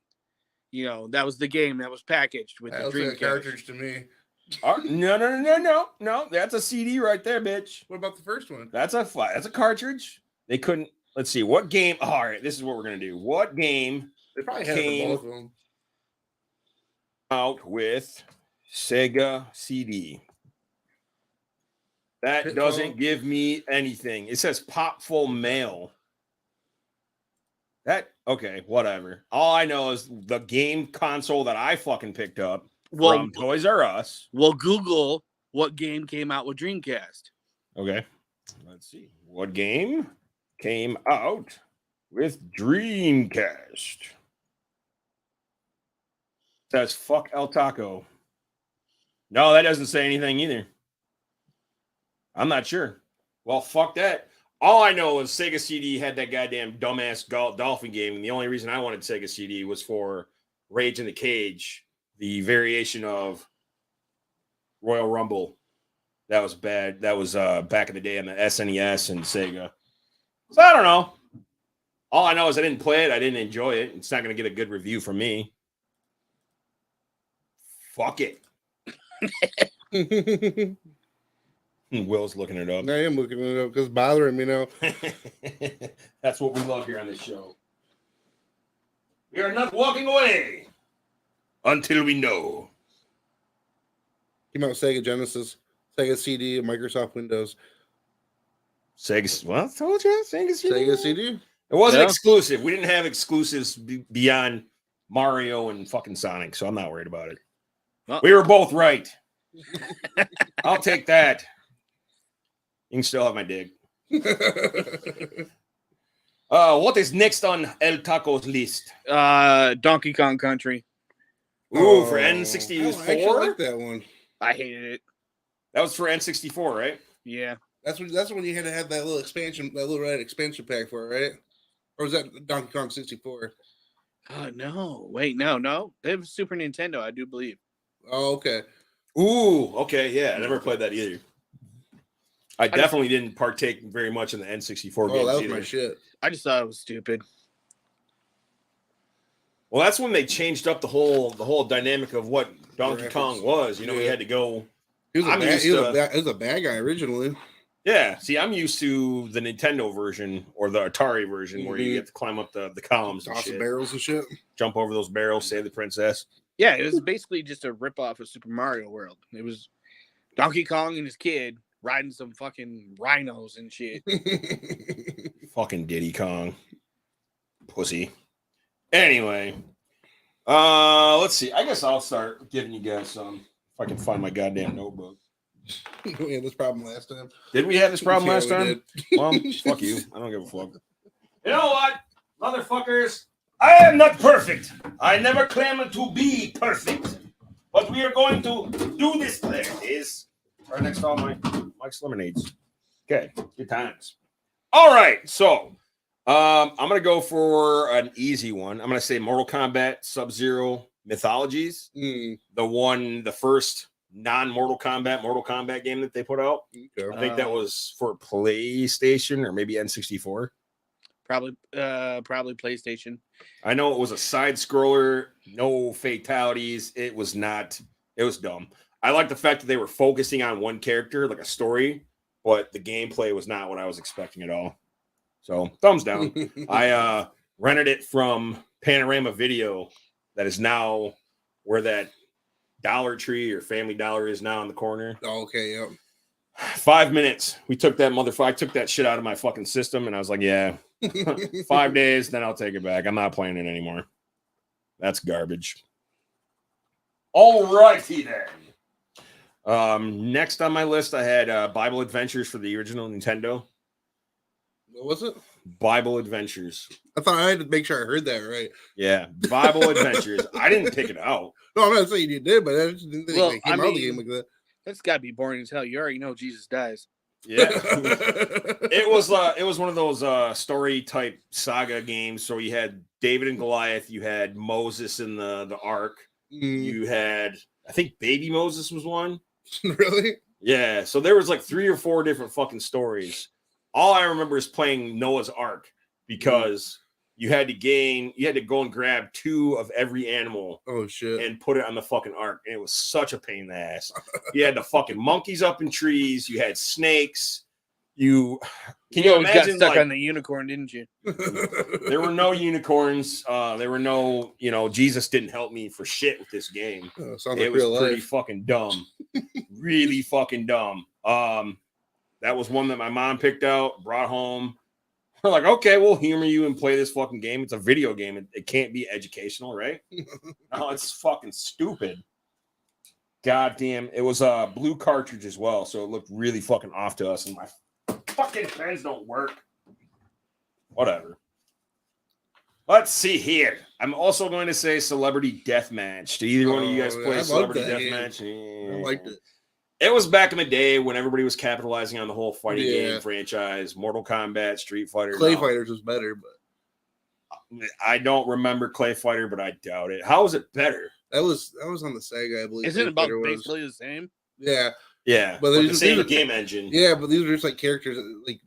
[SPEAKER 3] that was the game that was packaged with
[SPEAKER 2] That
[SPEAKER 3] the
[SPEAKER 2] was like
[SPEAKER 3] Dreamcast.
[SPEAKER 2] a cartridge to me.
[SPEAKER 1] No. That's a CD right there, bitch.
[SPEAKER 2] What about the first one?
[SPEAKER 1] That's a cartridge. They couldn't. Let's see what game. All right, this is what we're gonna do. What game
[SPEAKER 2] They probably had it for both of them.
[SPEAKER 1] out with Sega CD? That
[SPEAKER 2] Pitfall.
[SPEAKER 1] doesn't give me anything. It says Popful Mail. Okay, whatever. All I know is the game console that I fucking picked up from Toys R Us.
[SPEAKER 3] Well, Google what game came out with Dreamcast.
[SPEAKER 1] Okay, let's see. What game came out with Dreamcast? Says fuck El Taco. No, that doesn't say anything either. I'm not sure. Well, fuck that. All I know is Sega CD had that goddamn dumbass dolphin game, and the only reason I wanted Sega CD was for Rage in the Cage, the variation of Royal Rumble. That was bad. That was back in the day on the SNES and Sega. So I don't know. All I know is I didn't play it. I didn't enjoy it. It's not going to get a good review from me. Fuck it. Will's looking it up.
[SPEAKER 2] I am looking it up because it's bothering me now.
[SPEAKER 1] That's what we love here on this show. We are not walking away until we know.
[SPEAKER 2] Came out with Sega Genesis, Sega CD, and Microsoft Windows.
[SPEAKER 1] Sega, well, I told you, Sega CD.
[SPEAKER 2] Sega CD?
[SPEAKER 1] It wasn't exclusive. We didn't have exclusives beyond Mario and fucking Sonic, so I'm not worried about it.
[SPEAKER 3] Well,
[SPEAKER 1] we were both right. I'll take that. You can still have my dig. What is next on El Taco's list?
[SPEAKER 3] Donkey Kong Country.
[SPEAKER 1] Ooh, for N64?
[SPEAKER 2] I actually like that one.
[SPEAKER 3] I hated it.
[SPEAKER 1] That was for N64, right?
[SPEAKER 3] Yeah.
[SPEAKER 2] That's when you had to have that little expansion, that little red expansion pack for it, right? Or was that Donkey Kong 64?
[SPEAKER 3] No, wait, no. It was Super Nintendo, I do believe.
[SPEAKER 2] Oh, okay.
[SPEAKER 1] Ooh, okay, yeah. I never played that either. I definitely didn't partake very much in the N64
[SPEAKER 2] Oh,
[SPEAKER 1] games
[SPEAKER 2] that was
[SPEAKER 1] either.
[SPEAKER 2] my shit.
[SPEAKER 3] I just thought it was stupid.
[SPEAKER 1] Well, that's when they changed up the whole dynamic of what Donkey Kong was. You know, he had to go.
[SPEAKER 2] He was a bad guy originally.
[SPEAKER 1] Yeah, see, I'm used to the Nintendo version or the Atari version where you get to climb up the columns and
[SPEAKER 2] Toss the
[SPEAKER 1] shit.
[SPEAKER 2] barrels and shit.
[SPEAKER 1] Jump over those barrels, save the princess.
[SPEAKER 3] Yeah, it was basically just a ripoff of Super Mario World. It was Donkey Kong and his kid riding some fucking rhinos and shit.
[SPEAKER 1] Fucking Diddy Kong. Pussy. Anyway. Let's see. I guess I'll start giving you guys some. If I can find my goddamn notebook.
[SPEAKER 2] We had this problem last time.
[SPEAKER 1] Did we have this problem
[SPEAKER 2] Yeah,
[SPEAKER 1] last
[SPEAKER 2] we
[SPEAKER 1] time?
[SPEAKER 2] did.
[SPEAKER 1] Well, fuck you. I don't give a fuck. You know what, motherfuckers? I am not perfect. I never claimed to be perfect. But we are going to do this. There it is. Right next to all my Mike's lemonades. Okay, good times. All right, so I'm gonna go for an easy one. I'm gonna say Mortal Kombat Sub-Zero Mythologies. The first non-Mortal Kombat game that they put out.
[SPEAKER 2] Okay.
[SPEAKER 1] I think that was for PlayStation or maybe N64.
[SPEAKER 3] Probably PlayStation.
[SPEAKER 1] I know it was a side scroller, no fatalities. It was dumb. I like the fact that they were focusing on one character, like a story, but the gameplay was not what I was expecting at all. So thumbs down. I rented it from Panorama Video, that is now where that Dollar Tree or Family Dollar is now in the corner.
[SPEAKER 2] Oh, okay, yeah.
[SPEAKER 1] 5 minutes. We took that motherfucker. I took that shit out of my fucking system, and I was like, yeah, 5 days, then I'll take it back. I'm not playing it anymore. That's garbage. All righty then. Next on my list, I had Bible Adventures for the original Nintendo.
[SPEAKER 2] What was it?
[SPEAKER 1] Bible Adventures.
[SPEAKER 2] I thought I had to make sure I heard that right.
[SPEAKER 1] Yeah, Bible Adventures. I didn't pick it out.
[SPEAKER 2] No, I'm not saying you did, but I just didn't think they came out of the game like that.
[SPEAKER 3] That's got to be boring as hell. You already know Jesus dies.
[SPEAKER 1] Yeah, it was one of those story type saga games. So you had David and Goliath, you had Moses in the ark, you had, I think, Baby Moses was one.
[SPEAKER 2] Really?
[SPEAKER 1] Yeah. So there was like 3 or 4 different fucking stories. All I remember is playing Noah's Ark because you had to go and grab 2 of every animal.
[SPEAKER 2] Oh shit!
[SPEAKER 1] And put it on the fucking ark. And it was such a pain in the ass. You had the fucking monkeys up in trees. You had snakes. Can you imagine?
[SPEAKER 3] Got stuck on the unicorn, didn't you?
[SPEAKER 1] There were no unicorns. There were no, Jesus didn't help me for shit with this game. It was pretty fucking dumb. Really fucking dumb. That was one that my mom picked out, brought home. We're like, okay, we'll humor you and play this fucking game. It's a video game. It can't be educational, right? No, it's fucking stupid. Goddamn. It was a blue cartridge as well, so it looked really fucking off to us, and my fucking pens don't work. Whatever. Let's see here. I'm also going to say Celebrity Deathmatch. Did either one of you guys play Celebrity Deathmatch?
[SPEAKER 2] Yeah. I liked it.
[SPEAKER 1] It was back in the day when everybody was capitalizing on the whole fighting game franchise, Mortal Kombat, Street Fighter.
[SPEAKER 2] Clay Fighters was better, but
[SPEAKER 1] I don't remember Clay Fighter, but I doubt it. How is it better?
[SPEAKER 2] That was on the Sega, I believe.
[SPEAKER 3] Isn't it about basically the same?
[SPEAKER 2] Yeah.
[SPEAKER 1] Yeah, but the same game engine.
[SPEAKER 2] Yeah, but these were just like characters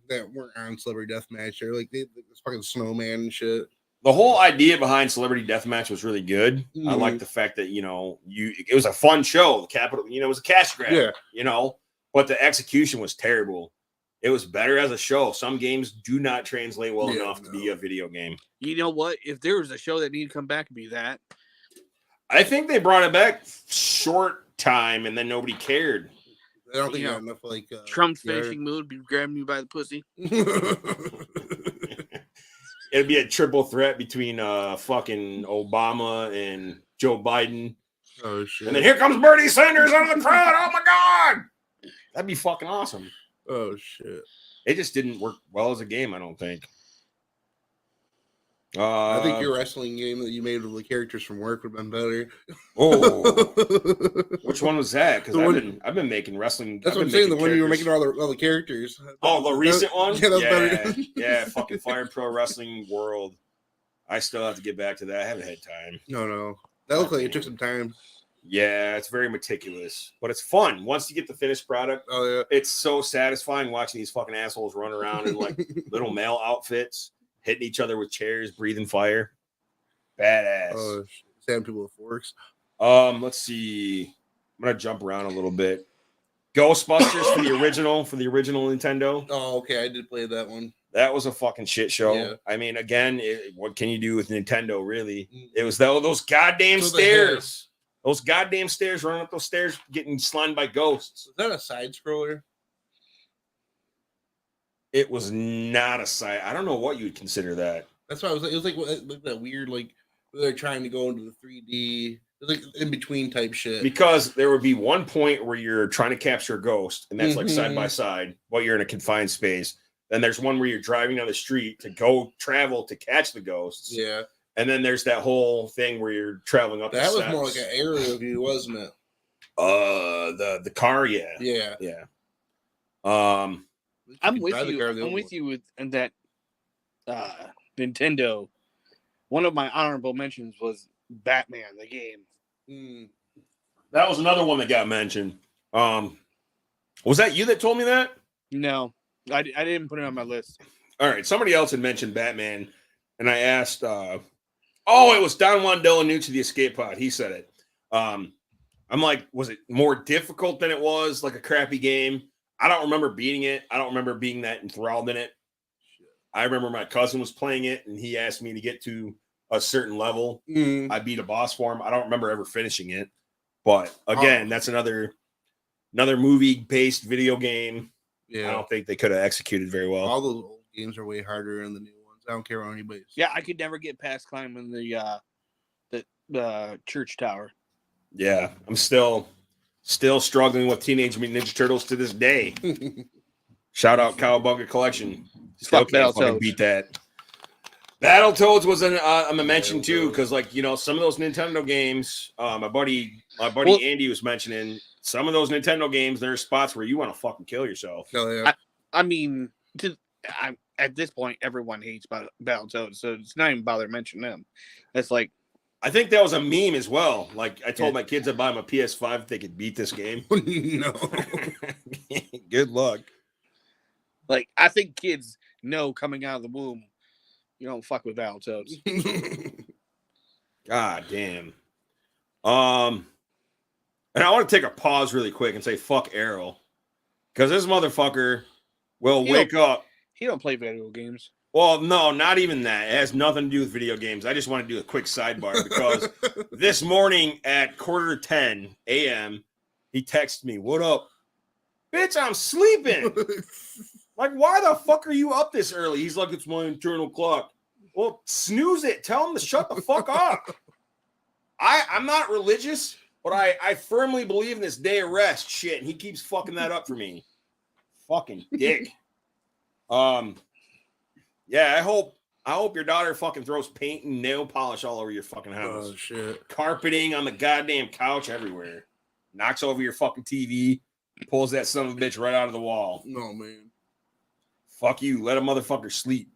[SPEAKER 2] that weren't on Celebrity Deathmatch. They're like this fucking snowman and shit.
[SPEAKER 1] The whole idea behind Celebrity Deathmatch was really good. I like the fact that it was a fun show. The capital, it was a cash grab. Yeah. But the execution was terrible. It was better as a show. Some games do not translate well enough to be a video game.
[SPEAKER 3] You know what? If there was a show that needed to come back, it'd be that.
[SPEAKER 1] I think they brought it back short time, and then nobody cared.
[SPEAKER 2] I don't think you got enough
[SPEAKER 3] Trump's finishing mood be grabbing you by the pussy.
[SPEAKER 1] It'd be a triple threat between fucking Obama and Joe Biden.
[SPEAKER 2] Oh shit!
[SPEAKER 1] And then here comes Bernie Sanders out of the crowd. Oh my god, that'd be fucking awesome.
[SPEAKER 2] Oh shit!
[SPEAKER 1] It just didn't work well as a game, I don't think.
[SPEAKER 2] I think your wrestling game that you made with the characters from work would have been better.
[SPEAKER 1] Oh, which one was that? Because I've been making wrestling.
[SPEAKER 2] That's what I'm saying. The one you were making all the characters.
[SPEAKER 1] Oh, the recent one.
[SPEAKER 2] Yeah, that was better.
[SPEAKER 1] Yeah, fucking Fire Pro Wrestling World. I still have to get back to that. I haven't had time.
[SPEAKER 2] No. That looked like it took some time.
[SPEAKER 1] Yeah, it's very meticulous, but it's fun. Once you get the finished product, it's so satisfying watching these fucking assholes run around in like little male outfits, hitting each other with chairs, breathing fire. Badass.
[SPEAKER 2] Stabbing people with forks.
[SPEAKER 1] Let's see. I'm gonna jump around a little bit. Ghostbusters for the original Nintendo.
[SPEAKER 2] Oh, okay. I did play that one.
[SPEAKER 1] That was a fucking shit show.
[SPEAKER 2] Yeah.
[SPEAKER 1] I mean, again, what can you do with Nintendo, really? It was those goddamn stairs. Those goddamn stairs, running up those stairs, getting slimed by ghosts.
[SPEAKER 2] Was that a side scroller?
[SPEAKER 1] It was not a side. I don't know what you would consider that.
[SPEAKER 2] That's why I was like, it was like that weird, like they're trying to go into the 3D. It was like in between type shit.
[SPEAKER 1] Because there would be one point where you're trying to capture a ghost, and that's like side by side while you're in a confined space. Then there's one where you're driving down the street to go travel to catch the ghosts.
[SPEAKER 2] Yeah.
[SPEAKER 1] And then there's that whole thing where you're traveling up.
[SPEAKER 2] That was more like an aerial view, wasn't it?
[SPEAKER 1] The car, yeah.
[SPEAKER 2] Yeah.
[SPEAKER 3] I'm with you. I'm with you with that Nintendo. One of my honorable mentions was Batman, the game.
[SPEAKER 1] That was another one that got mentioned. Was that you that told me that?
[SPEAKER 3] No, I didn't put it on my list.
[SPEAKER 1] All right, somebody else had mentioned Batman, and I asked. It was Don Juan Delanucci, the Escape Pod. He said it. I'm like, was it more difficult than it was? Like a crappy game? I don't remember beating it. I don't remember being that enthralled in it. I remember my cousin was playing it, and he asked me to get to a certain level. I beat a boss for him. I don't remember ever finishing it. But again, that's another movie-based video game. Yeah, I don't think they could have executed very well.
[SPEAKER 2] All those old games are way harder than the new ones. I don't care what anybody says.
[SPEAKER 3] Yeah, I could never get past climbing the church tower.
[SPEAKER 1] Yeah, I'm still struggling with Teenage Mutant Ninja Turtles to this day. Shout out Cowabunga Collection. Still can't fucking beat that. Battletoads was on the mention too, because some of those Nintendo games, my buddy Andy was mentioning some of those Nintendo games. There are spots where you want to fucking kill yourself.
[SPEAKER 2] Hell yeah.
[SPEAKER 3] I mean, at this point, everyone hates Battletoads, so it's not even bother mentioning them. It's like,
[SPEAKER 1] I think that was a meme as well. Like I told my kids I'd buy them a PS5 if they could beat this game.
[SPEAKER 2] No.
[SPEAKER 1] Good luck.
[SPEAKER 3] Like I think kids know coming out of the womb, you don't fuck with Battletoads.
[SPEAKER 1] God damn. And I want to take a pause really quick and say fuck Errol. Because this motherfucker will wake up.
[SPEAKER 3] He don't play video games.
[SPEAKER 1] Well, no, not even that. It has nothing to do with video games. I just want to do a quick sidebar because this morning at 9:45 a.m., he texted me, "What up? Bitch, I'm sleeping." Like, why the fuck are you up this early? He's like, "It's my internal clock." Well, snooze it. Tell him to shut the fuck up. I'm not religious, but I firmly believe in this day of rest shit, and he keeps fucking that up for me. Fucking dick. Yeah, I hope your daughter fucking throws paint and nail polish all over your fucking house.
[SPEAKER 2] Oh shit.
[SPEAKER 1] Carpeting on the goddamn couch everywhere. Knocks over your fucking TV, pulls that son of a bitch right out of the wall.
[SPEAKER 2] No, man.
[SPEAKER 1] Fuck you. Let a motherfucker sleep.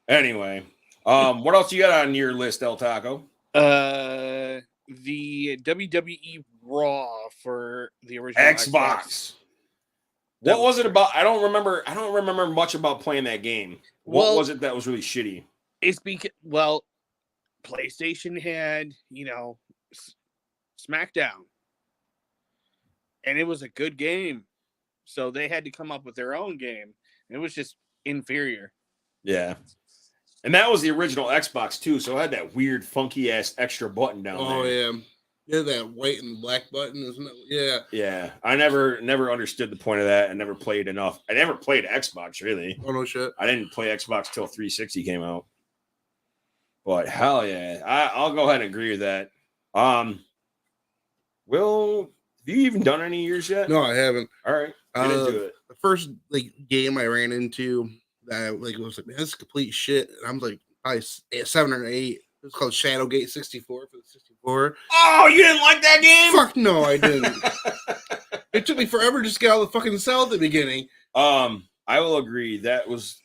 [SPEAKER 1] Anyway, what else you got on your list, El Taco?
[SPEAKER 3] The WWE Raw for the original
[SPEAKER 1] Xbox. What was it about? I don't remember much about playing that game. What was it that was really shitty?
[SPEAKER 3] It's because PlayStation had, SmackDown. And it was a good game. So they had to come up with their own game. It was just inferior.
[SPEAKER 1] Yeah. And that was the original Xbox too, so it had that weird funky ass extra button down there.
[SPEAKER 2] Oh yeah. Yeah, that white and black button, isn't it? Yeah.
[SPEAKER 1] Yeah. I never understood the point of that and never played enough. I never played Xbox, really.
[SPEAKER 2] Oh, no shit.
[SPEAKER 1] I didn't play Xbox till 360 came out. But hell yeah. I'll go ahead and agree with that. Will, have you even done any years yet?
[SPEAKER 2] No, I haven't.
[SPEAKER 1] All right. Get into it.
[SPEAKER 2] The first game I ran into that was like, man, this is complete shit. And I'm like, probably 7 or 8. It was called Shadowgate 64 for the 64.
[SPEAKER 1] Oh, you didn't like that game?
[SPEAKER 2] Fuck no, I didn't. It took me forever to just get out of the fucking cell at the beginning.
[SPEAKER 1] I will agree. That was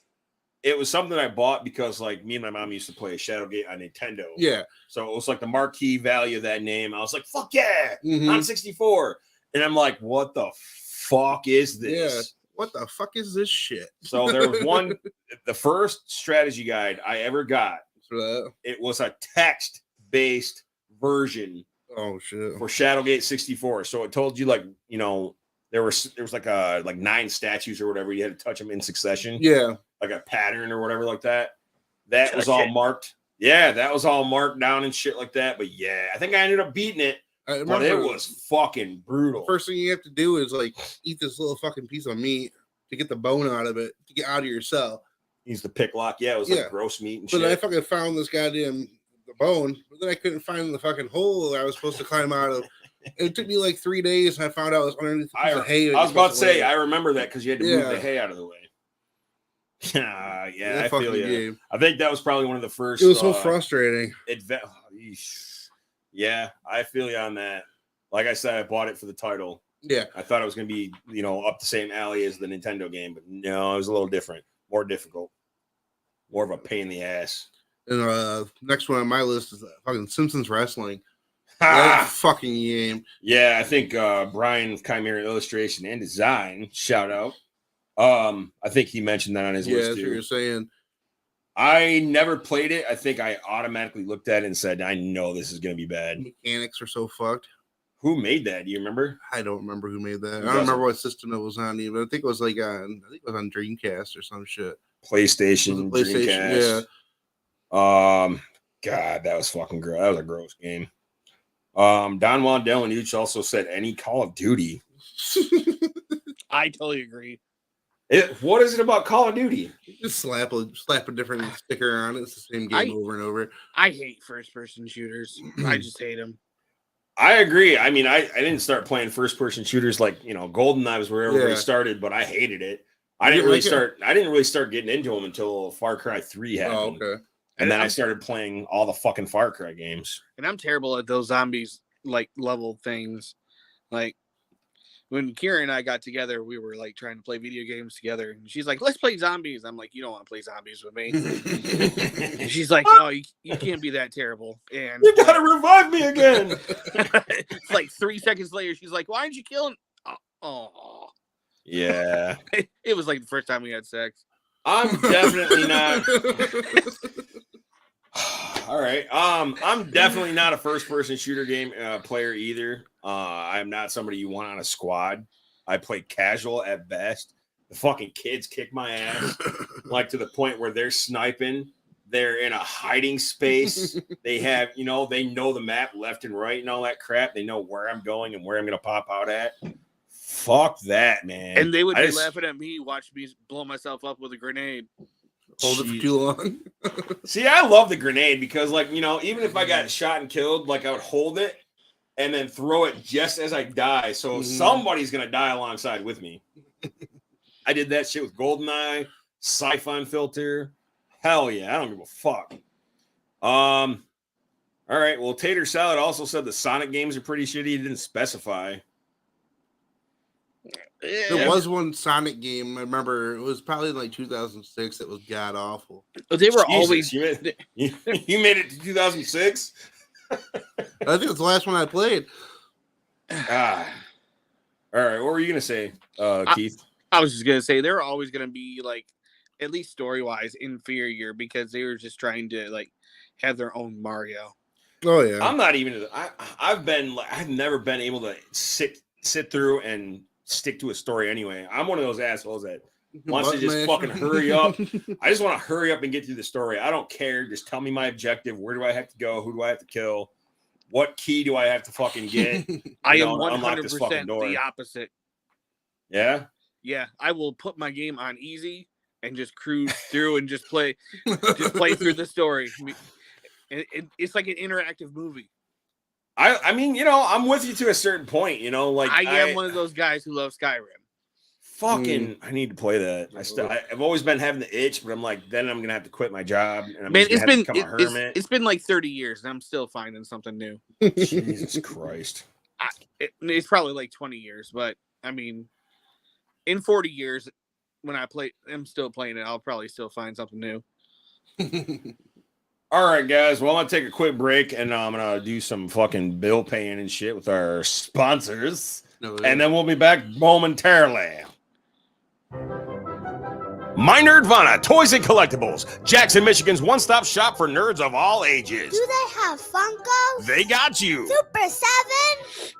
[SPEAKER 1] it was something I bought because like me and my mom used to play Shadowgate on Nintendo.
[SPEAKER 2] Yeah.
[SPEAKER 1] So it was like the marquee value of that name. I was like, fuck yeah,
[SPEAKER 2] Mhm.
[SPEAKER 1] on 64. And I'm like, what the fuck is this?
[SPEAKER 2] Yeah. What the fuck is this shit?
[SPEAKER 1] So there was one, the first strategy guide I ever got.
[SPEAKER 2] For that.
[SPEAKER 1] It was a text-based version
[SPEAKER 2] Oh shit.
[SPEAKER 1] for Shadowgate 64. So it told you like, you know, there was like 9 statues or whatever. You had to touch them in succession.
[SPEAKER 2] Yeah.
[SPEAKER 1] Like a pattern or whatever like that. That was all marked. Yeah, that was all marked down and shit like that. But yeah, I think I ended up beating it. But it was fucking brutal.
[SPEAKER 2] First thing you have to do is like eat this little fucking piece of meat to get the bone out of it, to get out of your cell.
[SPEAKER 1] He's the pick lock. Yeah, it was like gross meat and shit.
[SPEAKER 2] But I fucking found this goddamn the bone, but then I couldn't find the fucking hole I was supposed to climb out of. It took me like 3 days, and I found out it was underneath the piece of hay.
[SPEAKER 1] I was about to say, I remember that because you had to move the hay out of the way. Yeah, I feel you.
[SPEAKER 2] Game.
[SPEAKER 1] I think that was probably one of the first.
[SPEAKER 2] It was so frustrating.
[SPEAKER 1] Yeah, I feel you on that. Like I said, I bought it for the title.
[SPEAKER 2] Yeah.
[SPEAKER 1] I thought it was going to be, you know, up the same alley as the Nintendo game, but no, it was a little different, more difficult, more of a pain in the ass.
[SPEAKER 2] And next one on my list is fucking Simpsons Wrestling. That fucking game.
[SPEAKER 1] Yeah, I think Brian Chimera illustration and design, shout out. I think he mentioned that on his list
[SPEAKER 2] that's
[SPEAKER 1] too.
[SPEAKER 2] what you're saying.
[SPEAKER 1] I never played it. I think I automatically looked at it and said, I know this is going to be bad.
[SPEAKER 2] Mechanics are so fucked.
[SPEAKER 1] Who made that? Do you remember?
[SPEAKER 2] I don't remember who made that. I don't remember what system it was on even. I think it was like on Dreamcast or some shit.
[SPEAKER 1] PlayStation, Dreamcast.
[SPEAKER 2] Yeah.
[SPEAKER 1] God, that was fucking gross. That was a gross game. Don Wandell and Uch also said any Call of Duty.
[SPEAKER 3] I totally agree.
[SPEAKER 1] What is it about Call of Duty?
[SPEAKER 2] You just slap a different sticker on it. It's the same game over and over.
[SPEAKER 3] I hate first-person shooters. I just hate them.
[SPEAKER 1] I agree. I mean, I didn't start playing first-person shooters like, you know, GoldenEye was where everybody started, but I hated it. I didn't really start getting into them until Far Cry 3 happened.
[SPEAKER 2] Oh, okay.
[SPEAKER 1] And then I started playing all the fucking Far Cry games.
[SPEAKER 3] And I'm terrible at those zombies like level things. Like when Kira and I got together, we were like trying to play video games together. And she's like, let's play zombies. I'm like, you don't want to play zombies with me. And she's like, no, you can't be that terrible. And
[SPEAKER 1] you gotta revive me again.
[SPEAKER 3] It's like 3 seconds later, she's like, why aren't you killing? Oh.
[SPEAKER 1] Yeah.
[SPEAKER 3] It was like the first time we had sex.
[SPEAKER 1] I'm definitely not. All right. I'm definitely not a first-person shooter game player either. I'm not somebody you want on a squad. I play casual at best. The fucking kids kick my ass, like to the point where they're sniping. They're in a hiding space. They have, you know, they know the map left and right and all that crap. They know where I'm going and where I'm going to pop out at. Fuck that, man.
[SPEAKER 3] And they would be laughing at me, watch me blow myself up with a grenade.
[SPEAKER 2] Hold it for too long.
[SPEAKER 1] See, I love the grenade because, like, you know, even if I got shot and killed, like, I would hold it and then throw it just as I die. So somebody's going to die alongside with me. I did that shit with GoldenEye, Siphon Filter. Hell yeah, I don't give a fuck. All right, well, Tater Salad also said the Sonic games are pretty shitty. He didn't specify.
[SPEAKER 2] There was one Sonic game. I remember it was probably like 2006. It was god awful.
[SPEAKER 3] They were
[SPEAKER 1] always. You made it to 2006.
[SPEAKER 2] I think it's the last one I played.
[SPEAKER 1] All right. What were you gonna say, Keith?
[SPEAKER 3] I was just gonna say they're always gonna be like, at least story wise, inferior because they were just trying to like have their own Mario.
[SPEAKER 2] Oh yeah.
[SPEAKER 1] I'm not even. I've never been able to sit through and stick to a story anyway. I'm one of those assholes that wants to just fucking hurry up. I just want to hurry up and get through the story. I don't care. Just tell me my objective. Where do I have to go? Who do I have to kill? What key do I have to fucking get?
[SPEAKER 3] I am 100% the opposite.
[SPEAKER 1] Yeah?
[SPEAKER 3] Yeah. I will put my game on easy and just cruise through and just play through the story. It's like an interactive movie.
[SPEAKER 1] I mean, you know, I'm with you to a certain point, you know, like
[SPEAKER 3] I am one of those guys who loves Skyrim.
[SPEAKER 1] Fucking, I need to play that. I've always been having the itch, but I'm like, then I'm gonna have to quit my job, and I'm just gonna become a hermit.
[SPEAKER 3] It's been like 30 years, and I'm still finding something new.
[SPEAKER 1] Jesus Christ!
[SPEAKER 3] It's probably like 20 years, but I mean, in 40 years, when I'm still playing it, I'll probably still find something new.
[SPEAKER 1] All right, guys. Well, I'm gonna take a quick break, and I'm gonna do some fucking bill paying and shit with our sponsors, and then we'll be back momentarily. My Nerdvana, toys and collectibles. Jackson, Michigan's one-stop shop for nerds of all ages.
[SPEAKER 4] Do they have Funkos?
[SPEAKER 1] They got you.
[SPEAKER 4] Super 7?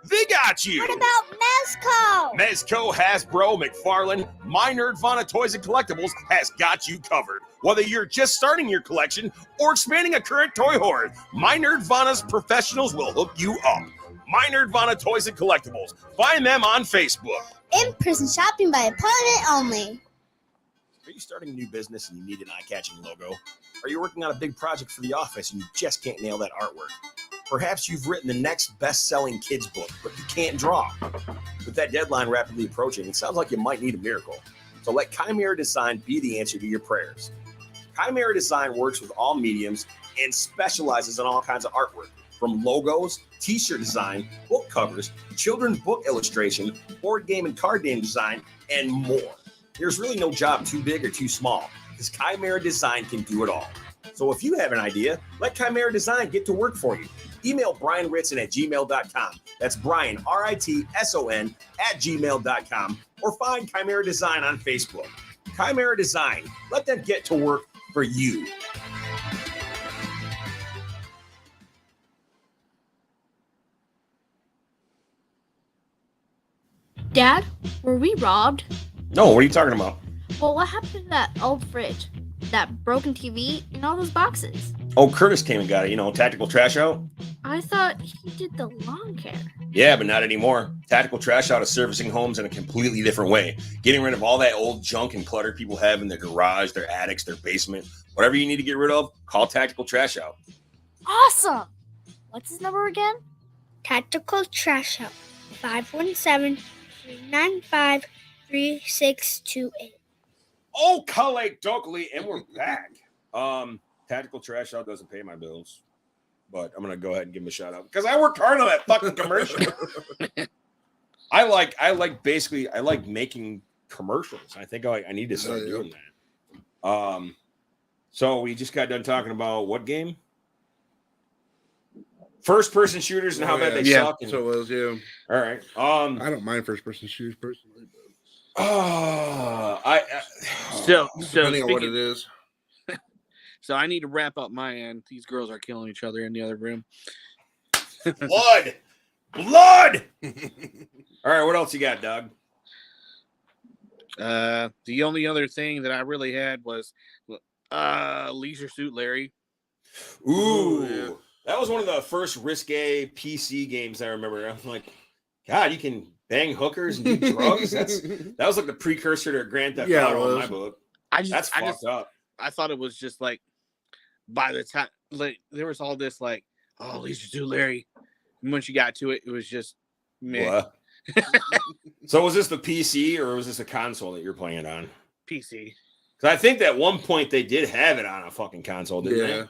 [SPEAKER 1] They got you.
[SPEAKER 4] What about Mezco?
[SPEAKER 1] Mezco, Hasbro, McFarlane, My Nerdvana Toys and Collectibles has got you covered. Whether you're just starting your collection or expanding a current toy hoard, My Nerdvana's professionals will hook you up. My Nerdvana Toys and Collectibles. Find them on Facebook.
[SPEAKER 4] In-person shopping by appointment only.
[SPEAKER 1] Are you starting a new business and you need an eye-catching logo? Are you working on a big project for the office and you just can't nail that artwork? Perhaps you've written the next best-selling kids book, but you can't draw. With that deadline rapidly approaching, it sounds like you might need a miracle. So let Chimera Design be the answer to your prayers. Chimera Design works with all mediums and specializes in all kinds of artwork, from logos, t-shirt design, book covers, children's book illustration, board game and card game design, and more. There's really no job too big or too small, because Chimera Design can do it all. So if you have an idea, let Chimera Design get to work for you. Email Brian Ritson at gmail.com. That's Brian, Ritson, at gmail.com. Or find Chimera Design on Facebook. Chimera Design, let them get to work for you.
[SPEAKER 5] Dad, were we robbed?
[SPEAKER 1] No, what are you talking about?
[SPEAKER 5] Well, what happened to that old fridge, that broken TV, and all those boxes?
[SPEAKER 1] Oh, Curtis came and got it, tactical trash out.
[SPEAKER 5] I thought he did the lawn care.
[SPEAKER 1] Yeah, but not anymore. Tactical Trash Out is servicing homes in a completely different way. Getting rid of all that old junk and clutter people have in their garage, their attics, their basement. Whatever you need to get rid of, call Tactical Trash Out.
[SPEAKER 5] Awesome! What's his number again?
[SPEAKER 4] Tactical Trash Out. 517-395-3628.
[SPEAKER 1] Oh, Kale Dokely, and we're back. Tactical Trash Out doesn't pay my bills, but I'm gonna go ahead and give him a shout out because I worked hard on that fucking commercial. I like making commercials. I think I need to start doing that. So we just got done talking about what game? First person shooters and how bad they suck. And,
[SPEAKER 2] so it was, yeah.
[SPEAKER 1] All right.
[SPEAKER 2] I don't mind first person shooters personally, but depending on what it is.
[SPEAKER 3] So I need to wrap up my end. These girls are killing each other in the other room.
[SPEAKER 1] Blood. All right, what else you got, Doug?
[SPEAKER 3] The only other thing that I really had was Leisure Suit Larry.
[SPEAKER 1] Ooh, yeah. That was one of the first risque PC games I remember. I'm like, God, you can bang hookers and do drugs. That was like the precursor to Grand Theft Auto in my book. That's fucked up.
[SPEAKER 3] I thought it was just like, by the time there was all this like, oh, Leisure Suit Larry, and once you got to it, it was just meh.
[SPEAKER 1] What? So was this the PC or was this a console that you're playing it on?
[SPEAKER 3] PC.
[SPEAKER 1] Because I think that at one point they did have it on a fucking console, didn't they?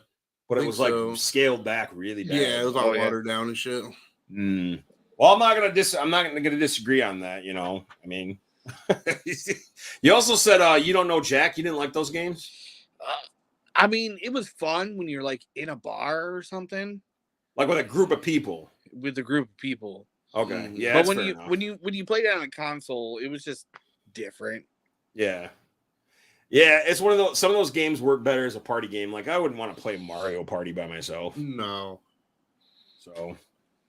[SPEAKER 1] But it was like scaled back really bad.
[SPEAKER 2] Yeah, it was all watered down and shit.
[SPEAKER 1] Well, I'm not gonna disagree on that. I mean, you also said you don't know Jack. You didn't like those games.
[SPEAKER 3] I mean, it was fun when you're like in a bar or something,
[SPEAKER 1] like with a group of people.
[SPEAKER 3] With a group of people.
[SPEAKER 1] Okay, yeah.
[SPEAKER 3] But when you played it on a console, it was just different.
[SPEAKER 1] Yeah. Yeah, it's one of those. Some of those games work better as a party game. Like I wouldn't want to play Mario Party by myself.
[SPEAKER 2] No.
[SPEAKER 1] So,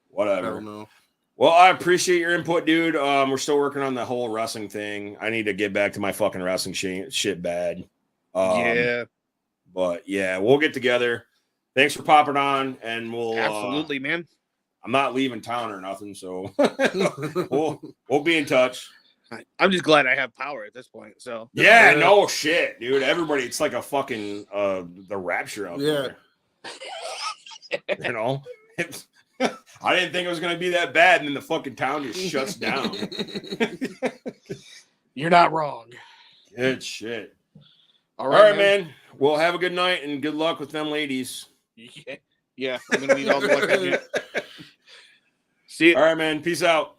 [SPEAKER 1] whatever.
[SPEAKER 2] I don't know.
[SPEAKER 1] Well, I appreciate your input, dude. We're still working on the whole wrestling thing. I need to get back to my fucking wrestling shit bad.
[SPEAKER 3] Yeah.
[SPEAKER 1] But yeah, we'll get together. Thanks for popping on, and we'll
[SPEAKER 3] absolutely, man.
[SPEAKER 1] I'm not leaving town or nothing, so we'll be in touch.
[SPEAKER 3] I'm just glad I have power at this point. So
[SPEAKER 1] yeah, no shit, dude. Everybody, it's like a fucking the rapture out there. I didn't think it was gonna be that bad, and then the fucking town just shuts down.
[SPEAKER 3] You're not wrong.
[SPEAKER 1] Good shit. All right, man. Well, have a good night and good luck with them ladies.
[SPEAKER 3] Yeah, I'm gonna need all the luck I get. See you.
[SPEAKER 1] All right, man. Peace out.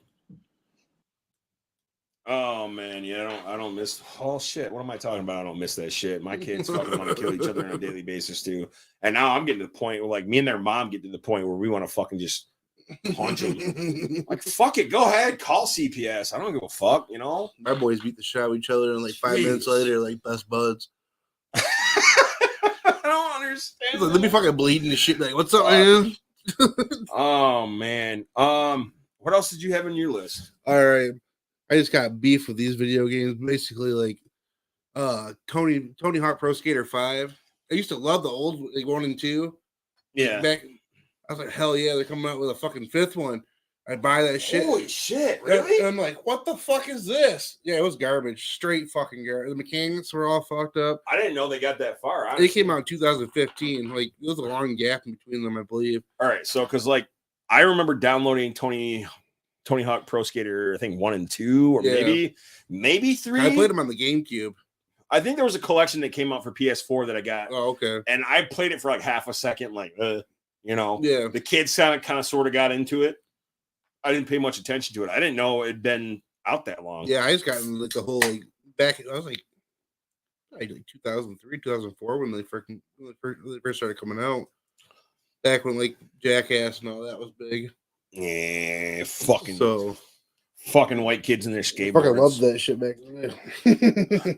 [SPEAKER 1] Oh man, yeah, I don't miss. Oh shit, what am I talking about? I don't miss that shit. My kids fucking want to kill each other on a daily basis too, and now I'm getting to the point where like me and their mom get to the point where we want to fucking just punch them. Like fuck it, go ahead, call CPS. I don't give a fuck, you know.
[SPEAKER 2] My boys beat the shit out of each other, and like 5 minutes
[SPEAKER 1] Jeez.
[SPEAKER 2] later, like best buds.
[SPEAKER 1] I don't understand.
[SPEAKER 2] Like, they'll be fucking bleeding the shit. Like, what's up, man?
[SPEAKER 1] Oh man. What else did you have on your list?
[SPEAKER 2] All right, I just got beef with these video games. Basically, like, Tony Hawk Pro Skater 5. I used to love the old like 1 and 2.
[SPEAKER 1] Yeah.
[SPEAKER 2] Back, I was like, hell yeah, they're coming out with a fucking 5th one. I'd buy that shit.
[SPEAKER 1] Holy shit,
[SPEAKER 2] And
[SPEAKER 1] really?
[SPEAKER 2] I'm like, what the fuck is this? Yeah, it was garbage. Straight fucking garbage. The mechanics were all fucked up.
[SPEAKER 1] I didn't know they got that far. Honestly.
[SPEAKER 2] It came out in 2015. Like, there was a long gap in between them, I believe.
[SPEAKER 1] All right, so because like I remember downloading Tony Hawk Pro Skater, I think 1 and 2, or
[SPEAKER 2] Yeah.
[SPEAKER 1] maybe 3.
[SPEAKER 2] I played them on the GameCube.
[SPEAKER 1] I think there was a collection that came out for PS4 that I got,
[SPEAKER 2] Oh, okay.
[SPEAKER 1] and I played it for like half a second, like you know,
[SPEAKER 2] Yeah.
[SPEAKER 1] the kids kind of sort of got into it. I didn't pay much attention to it. I didn't know it'd been out that long.
[SPEAKER 2] Yeah, I just got in like the whole like back. I was like 2003, 2004 when they first started coming out. Back when like Jackass and all that was big.
[SPEAKER 1] Yeah, fucking white kids in their skateboards.
[SPEAKER 2] Fucking loved that shit back then.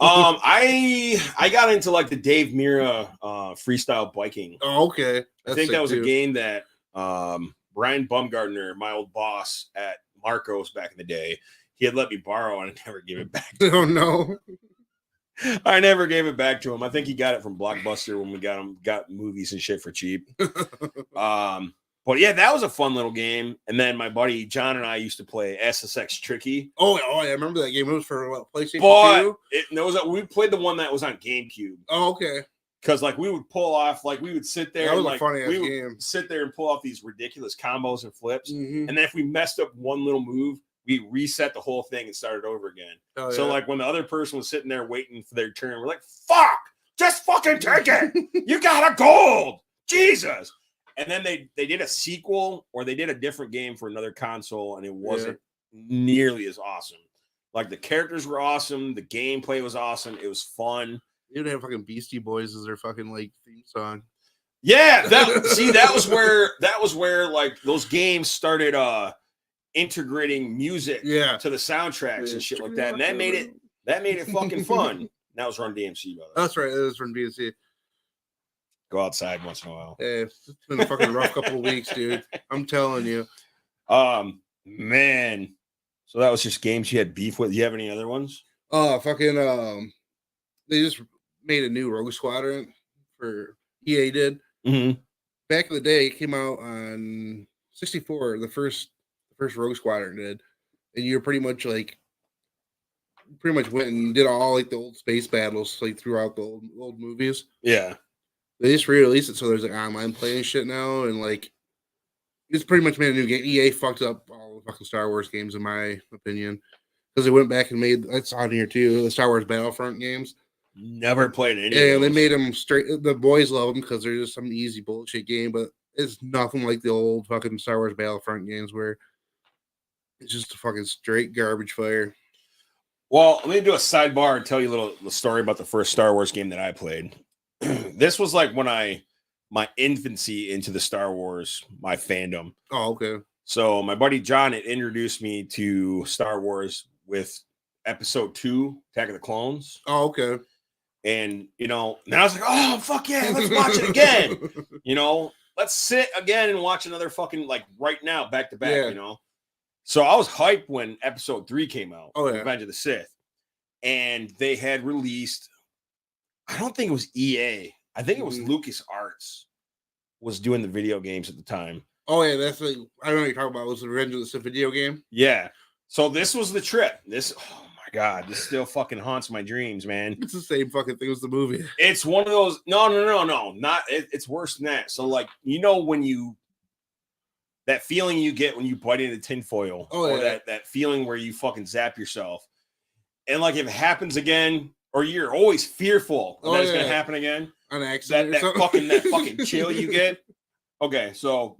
[SPEAKER 1] I got into like the Dave Mira freestyle biking.
[SPEAKER 2] Oh, okay.
[SPEAKER 1] I think that was a game that Brian Bumgardner, my old boss at Marco's back in the day, he had let me borrow, and I never gave it back.
[SPEAKER 2] Oh no.
[SPEAKER 1] I never gave it back to him. I think he got it from Blockbuster when we got movies and shit for cheap. But yeah, that was a fun little game. And then my buddy John and I used to play SSX Tricky.
[SPEAKER 2] Oh, I remember that game. It was for what, PlayStation 2?
[SPEAKER 1] We played the one that was on GameCube.
[SPEAKER 2] Oh, okay.
[SPEAKER 1] Because like we would pull off, like we would sit there,
[SPEAKER 2] That was
[SPEAKER 1] and,
[SPEAKER 2] a
[SPEAKER 1] like
[SPEAKER 2] funny ass
[SPEAKER 1] we would
[SPEAKER 2] game.
[SPEAKER 1] sit there and pull off these ridiculous combos and flips.
[SPEAKER 2] Mhm.
[SPEAKER 1] And then if we messed up one little move, we reset the whole thing and started over again.
[SPEAKER 2] Oh,
[SPEAKER 1] So
[SPEAKER 2] yeah.
[SPEAKER 1] like when the other person was sitting there waiting for their turn, we're like, "Fuck, just fucking take it. You got a gold, Jesus." And then they did a sequel, or they did a different game for another console, and it wasn't nearly as awesome. Like the characters were awesome, the gameplay was awesome, it was fun.
[SPEAKER 2] They would have fucking Beastie Boys as their fucking like theme song.
[SPEAKER 1] Yeah, that was where like those games started integrating music to the soundtracks and shit like that, and that made it fucking fun. That was Run DMC, brother.
[SPEAKER 2] That's right. It was from DMC.
[SPEAKER 1] Go outside once in a while.
[SPEAKER 2] Hey, it's been a fucking rough couple of weeks, dude. I'm telling you.
[SPEAKER 1] Man. So that was just games you had beef with. Do you have any other ones?
[SPEAKER 2] They just made a new Rogue Squadron for EA did.
[SPEAKER 1] Mm-hmm.
[SPEAKER 2] Back in the day, it came out on 64. The first Rogue Squadron did, and you were pretty much went and did all like the old space battles like throughout the old movies.
[SPEAKER 1] Yeah.
[SPEAKER 2] They just re-released it, so there's like online play and shit now, and like it's pretty much made a new game. EA fucked up all the fucking Star Wars games, in my opinion, because they went back and made that's on here too. The Star Wars Battlefront games.
[SPEAKER 1] Never played any.
[SPEAKER 2] Yeah, they made them straight. The boys love them because they're just some easy bullshit game, but it's nothing like the old fucking Star Wars Battlefront games where it's just a fucking straight garbage fire.
[SPEAKER 1] Well, let me do a sidebar and tell you a little story about the first Star Wars game that I played. This was like when my infancy into the Star Wars, my fandom.
[SPEAKER 2] Oh, okay.
[SPEAKER 1] So my buddy John had introduced me to Star Wars with Episode 2, Attack of the Clones.
[SPEAKER 2] Oh, okay.
[SPEAKER 1] And then I was like, "Oh, fuck yeah, let's watch it again." Let's sit again and watch another fucking like right now, back to back. So I was hyped when Episode 3 came out.
[SPEAKER 2] Oh yeah,
[SPEAKER 1] Revenge of the Sith, and they had released. I don't think it was EA. I think it was LucasArts was doing the video games at the time.
[SPEAKER 2] Oh yeah, that's like I don't know what you're talking about. It was the Revenge of the Sith video game?
[SPEAKER 1] Yeah. So this was the trip. Oh my god, this still fucking haunts my dreams, man.
[SPEAKER 2] It's the same fucking thing as the movie.
[SPEAKER 1] It's one of those. No. Not. It's worse than that. So like when that feeling you get when you bite into tinfoil, or that feeling where you fucking zap yourself, and like if it happens again. Or you're always fearful that it's gonna happen again.
[SPEAKER 2] An accident.
[SPEAKER 1] That fucking chill you get. Okay, so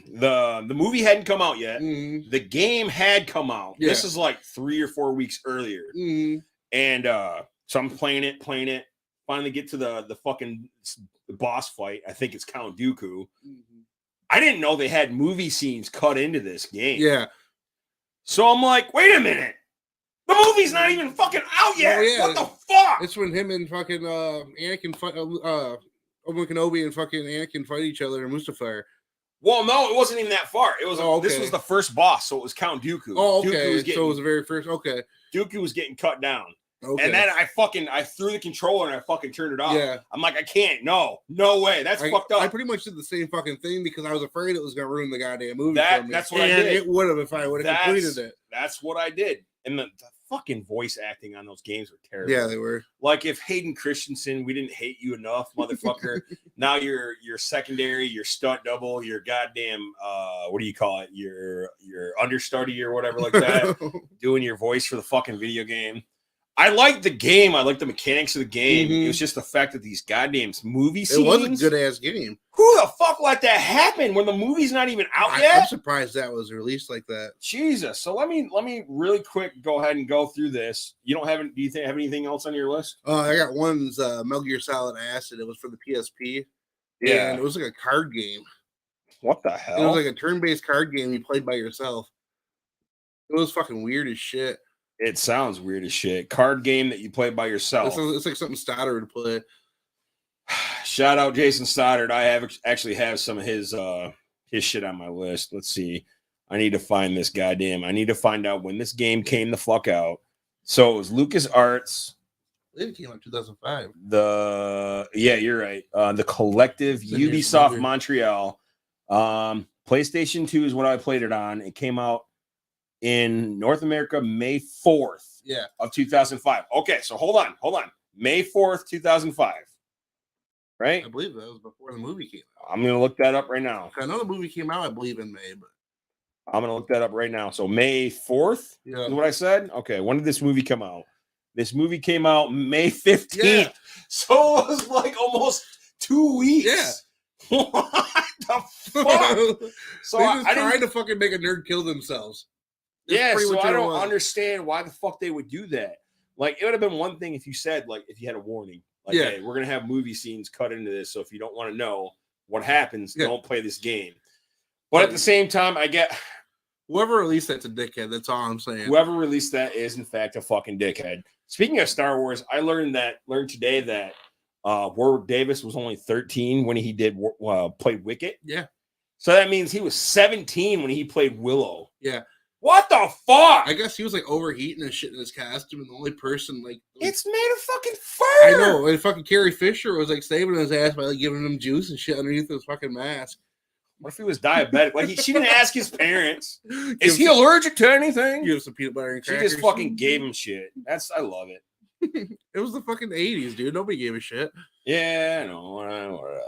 [SPEAKER 1] the movie hadn't come out yet.
[SPEAKER 2] Mhm.
[SPEAKER 1] The game had come out.
[SPEAKER 2] Yeah.
[SPEAKER 1] This is like 3 or 4 weeks earlier.
[SPEAKER 2] Mhm.
[SPEAKER 1] And so I'm playing it. Finally get to the fucking boss fight. I think it's Count Dooku.
[SPEAKER 2] Mhm.
[SPEAKER 1] I didn't know they had movie scenes cut into this game.
[SPEAKER 2] Yeah.
[SPEAKER 1] So I'm like, wait a minute. The movie's not even fucking out yet.
[SPEAKER 2] Oh, yeah.
[SPEAKER 1] What the fuck?
[SPEAKER 2] It's when him and fucking Anakin fight, Obi-Wan Kenobi and fucking Anakin fight each other in Mustafar.
[SPEAKER 1] Well, no, it wasn't even that far. It was This
[SPEAKER 2] okay.
[SPEAKER 1] was the first boss, so it was Count Dooku.
[SPEAKER 2] Oh,
[SPEAKER 1] Dooku
[SPEAKER 2] okay.
[SPEAKER 1] was getting,
[SPEAKER 2] So it was the very first. Okay.
[SPEAKER 1] Dooku was getting cut down.
[SPEAKER 2] Okay.
[SPEAKER 1] And then I threw the controller and I fucking turned it off.
[SPEAKER 2] Yeah.
[SPEAKER 1] I'm like, I can't. No way. That's fucked up.
[SPEAKER 2] I pretty much did the same fucking thing because I was afraid it was going to ruin the goddamn movie for me.
[SPEAKER 1] That's what I
[SPEAKER 2] And
[SPEAKER 1] did.
[SPEAKER 2] it would have if I would have completed it.
[SPEAKER 1] That's what I did. And the fucking voice acting on those games were terrible.
[SPEAKER 2] Yeah, they were.
[SPEAKER 1] Like if Hayden Christensen, we didn't hate you enough, motherfucker. Now you're secondary, your stunt double, your goddamn what do you call it? Your understudy or whatever like that. Doing your voice for the fucking video game. I liked the game. I liked the mechanics of the game.
[SPEAKER 2] Mhm.
[SPEAKER 1] It was just the fact that these goddamn movie scenes.
[SPEAKER 2] It was a good ass game.
[SPEAKER 1] Who the fuck let that happen when the movie's not even out yet?
[SPEAKER 2] I'm surprised that was released like that.
[SPEAKER 1] Jesus. So let me really quick go ahead and go through this. You don't have do you have anything else on your list?
[SPEAKER 2] I got one's Metal Gear Solid Acid. It was for the PSP.
[SPEAKER 1] Yeah.
[SPEAKER 2] And it was like a card game.
[SPEAKER 1] What the
[SPEAKER 2] It
[SPEAKER 1] hell?
[SPEAKER 2] was like a turn-based card game you played by yourself. It was fucking weird as shit.
[SPEAKER 1] It sounds weird as shit. Card game that you play by yourself.
[SPEAKER 2] It's like something Stoddard would play.
[SPEAKER 1] Shout out Jason Stoddard. I actually have some of his shit on my list. Let's see. I need to find this goddamn. I need to find out when this game came the fuck out. So it was LucasArts.
[SPEAKER 2] I believe it came out in 2005.
[SPEAKER 1] You're right. The Collective,
[SPEAKER 2] Then here's
[SPEAKER 1] Ubisoft
[SPEAKER 2] another-
[SPEAKER 1] Montreal. PlayStation 2 is what I played it on. It came out in North America May 4th
[SPEAKER 2] Yeah.
[SPEAKER 1] of 2005. Okay, so hold on. May 4th, 2005. Right?
[SPEAKER 2] I believe that was before the movie came out.
[SPEAKER 1] I'm gonna look that up right now.
[SPEAKER 2] I know the movie came out, I believe, in May, but
[SPEAKER 1] I'm gonna look that up right now. So May 4th
[SPEAKER 2] yeah.
[SPEAKER 1] is what I said. Okay, when did this movie come out? This movie came out May 15th.
[SPEAKER 2] Yeah.
[SPEAKER 1] So it was like almost 2 weeks.
[SPEAKER 2] Yeah.
[SPEAKER 1] What the fuck? So
[SPEAKER 2] They
[SPEAKER 1] I
[SPEAKER 2] just
[SPEAKER 1] didn't.
[SPEAKER 2] tried to fucking make a nerd kill themselves. That's
[SPEAKER 1] Yeah,
[SPEAKER 2] pretty
[SPEAKER 1] so
[SPEAKER 2] much
[SPEAKER 1] I
[SPEAKER 2] what it
[SPEAKER 1] don't
[SPEAKER 2] was.
[SPEAKER 1] understand why the fuck they would do that. Like, it would have been one thing if you said, like, if you had a warning, like,
[SPEAKER 2] Yeah.
[SPEAKER 1] hey, we're gonna have movie scenes cut into this, so if you don't want to know what happens,
[SPEAKER 2] Yeah.
[SPEAKER 1] don't play this game. But at the same time, I get
[SPEAKER 2] Whoever released that's a dickhead. That's all I'm saying.
[SPEAKER 1] whoever released that is in fact a fucking dickhead. Speaking of Star Wars, I learned today that Warwick Davis was only 13 when he did play Wicket.
[SPEAKER 2] Yeah.
[SPEAKER 1] So that means he was 17 when he played Willow.
[SPEAKER 2] Yeah.
[SPEAKER 1] What the fuck?
[SPEAKER 2] I guess he was like overheating and shit in his costume, and the only person like
[SPEAKER 1] It's made of fucking fur.
[SPEAKER 2] I know, and fucking Carrie Fisher was like saving his ass by like giving him juice and shit underneath his fucking mask.
[SPEAKER 1] What if he was diabetic? Like she didn't ask his parents. Is he allergic to anything?
[SPEAKER 2] Give him some peanut butter and
[SPEAKER 1] She
[SPEAKER 2] crackers.
[SPEAKER 1] just fucking gave him shit. I love it.
[SPEAKER 2] It was the fucking 80s, dude. Nobody gave a shit.
[SPEAKER 1] Yeah, I know. Whatever.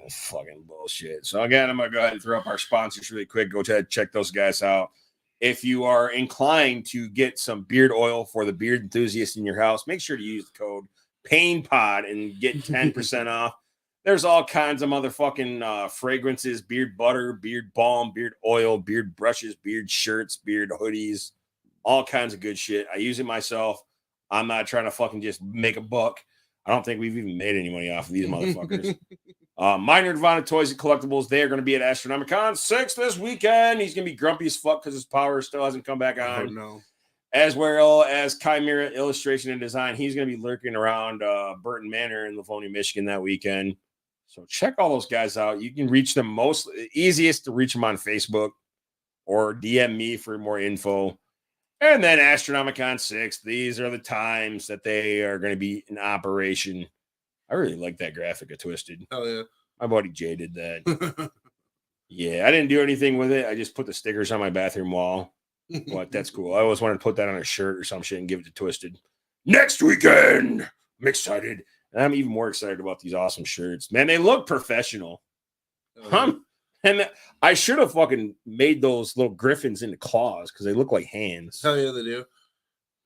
[SPEAKER 1] It's fucking bullshit. So again, I'm gonna go ahead and throw up our sponsors really quick. Go ahead and check those guys out. If you are inclined to get some beard oil for the beard enthusiast in your house, make sure to use the code PAINPOD and get 10% off. There's all kinds of motherfucking fragrances, beard butter, beard balm, beard oil, beard brushes, beard shirts, beard hoodies, all kinds of good shit. I use it myself. I'm not trying to fucking just make a buck. I don't think we've even made any money off of these motherfuckers. My Nirvana Toys and Collectibles, they are going to be at Astronomicon 6 this weekend. He's going to be grumpy as fuck because his power still hasn't come back
[SPEAKER 2] Oh
[SPEAKER 1] on.
[SPEAKER 2] no.
[SPEAKER 1] As well as Chimera Illustration and Design. He's going to be lurking around Burton Manor in Livonia, Michigan that weekend. So check all those guys out. You can reach them easiest to reach them on Facebook or DM me for more info. And then Astronomicon 6. These are the times that they are going to be in operation. I really like that graphic of Twisted.
[SPEAKER 2] Oh yeah.
[SPEAKER 1] My buddy Jay did that. Yeah, I didn't do anything with it. I just put the stickers on my bathroom wall. But that's cool. I always wanted to put that on a shirt or some shit and give it to Twisted. Next weekend. I'm excited. And I'm even more excited about these awesome shirts. Man, they look professional. And I should have fucking made those little griffins into claws because they look like hands.
[SPEAKER 2] Hell yeah, they do.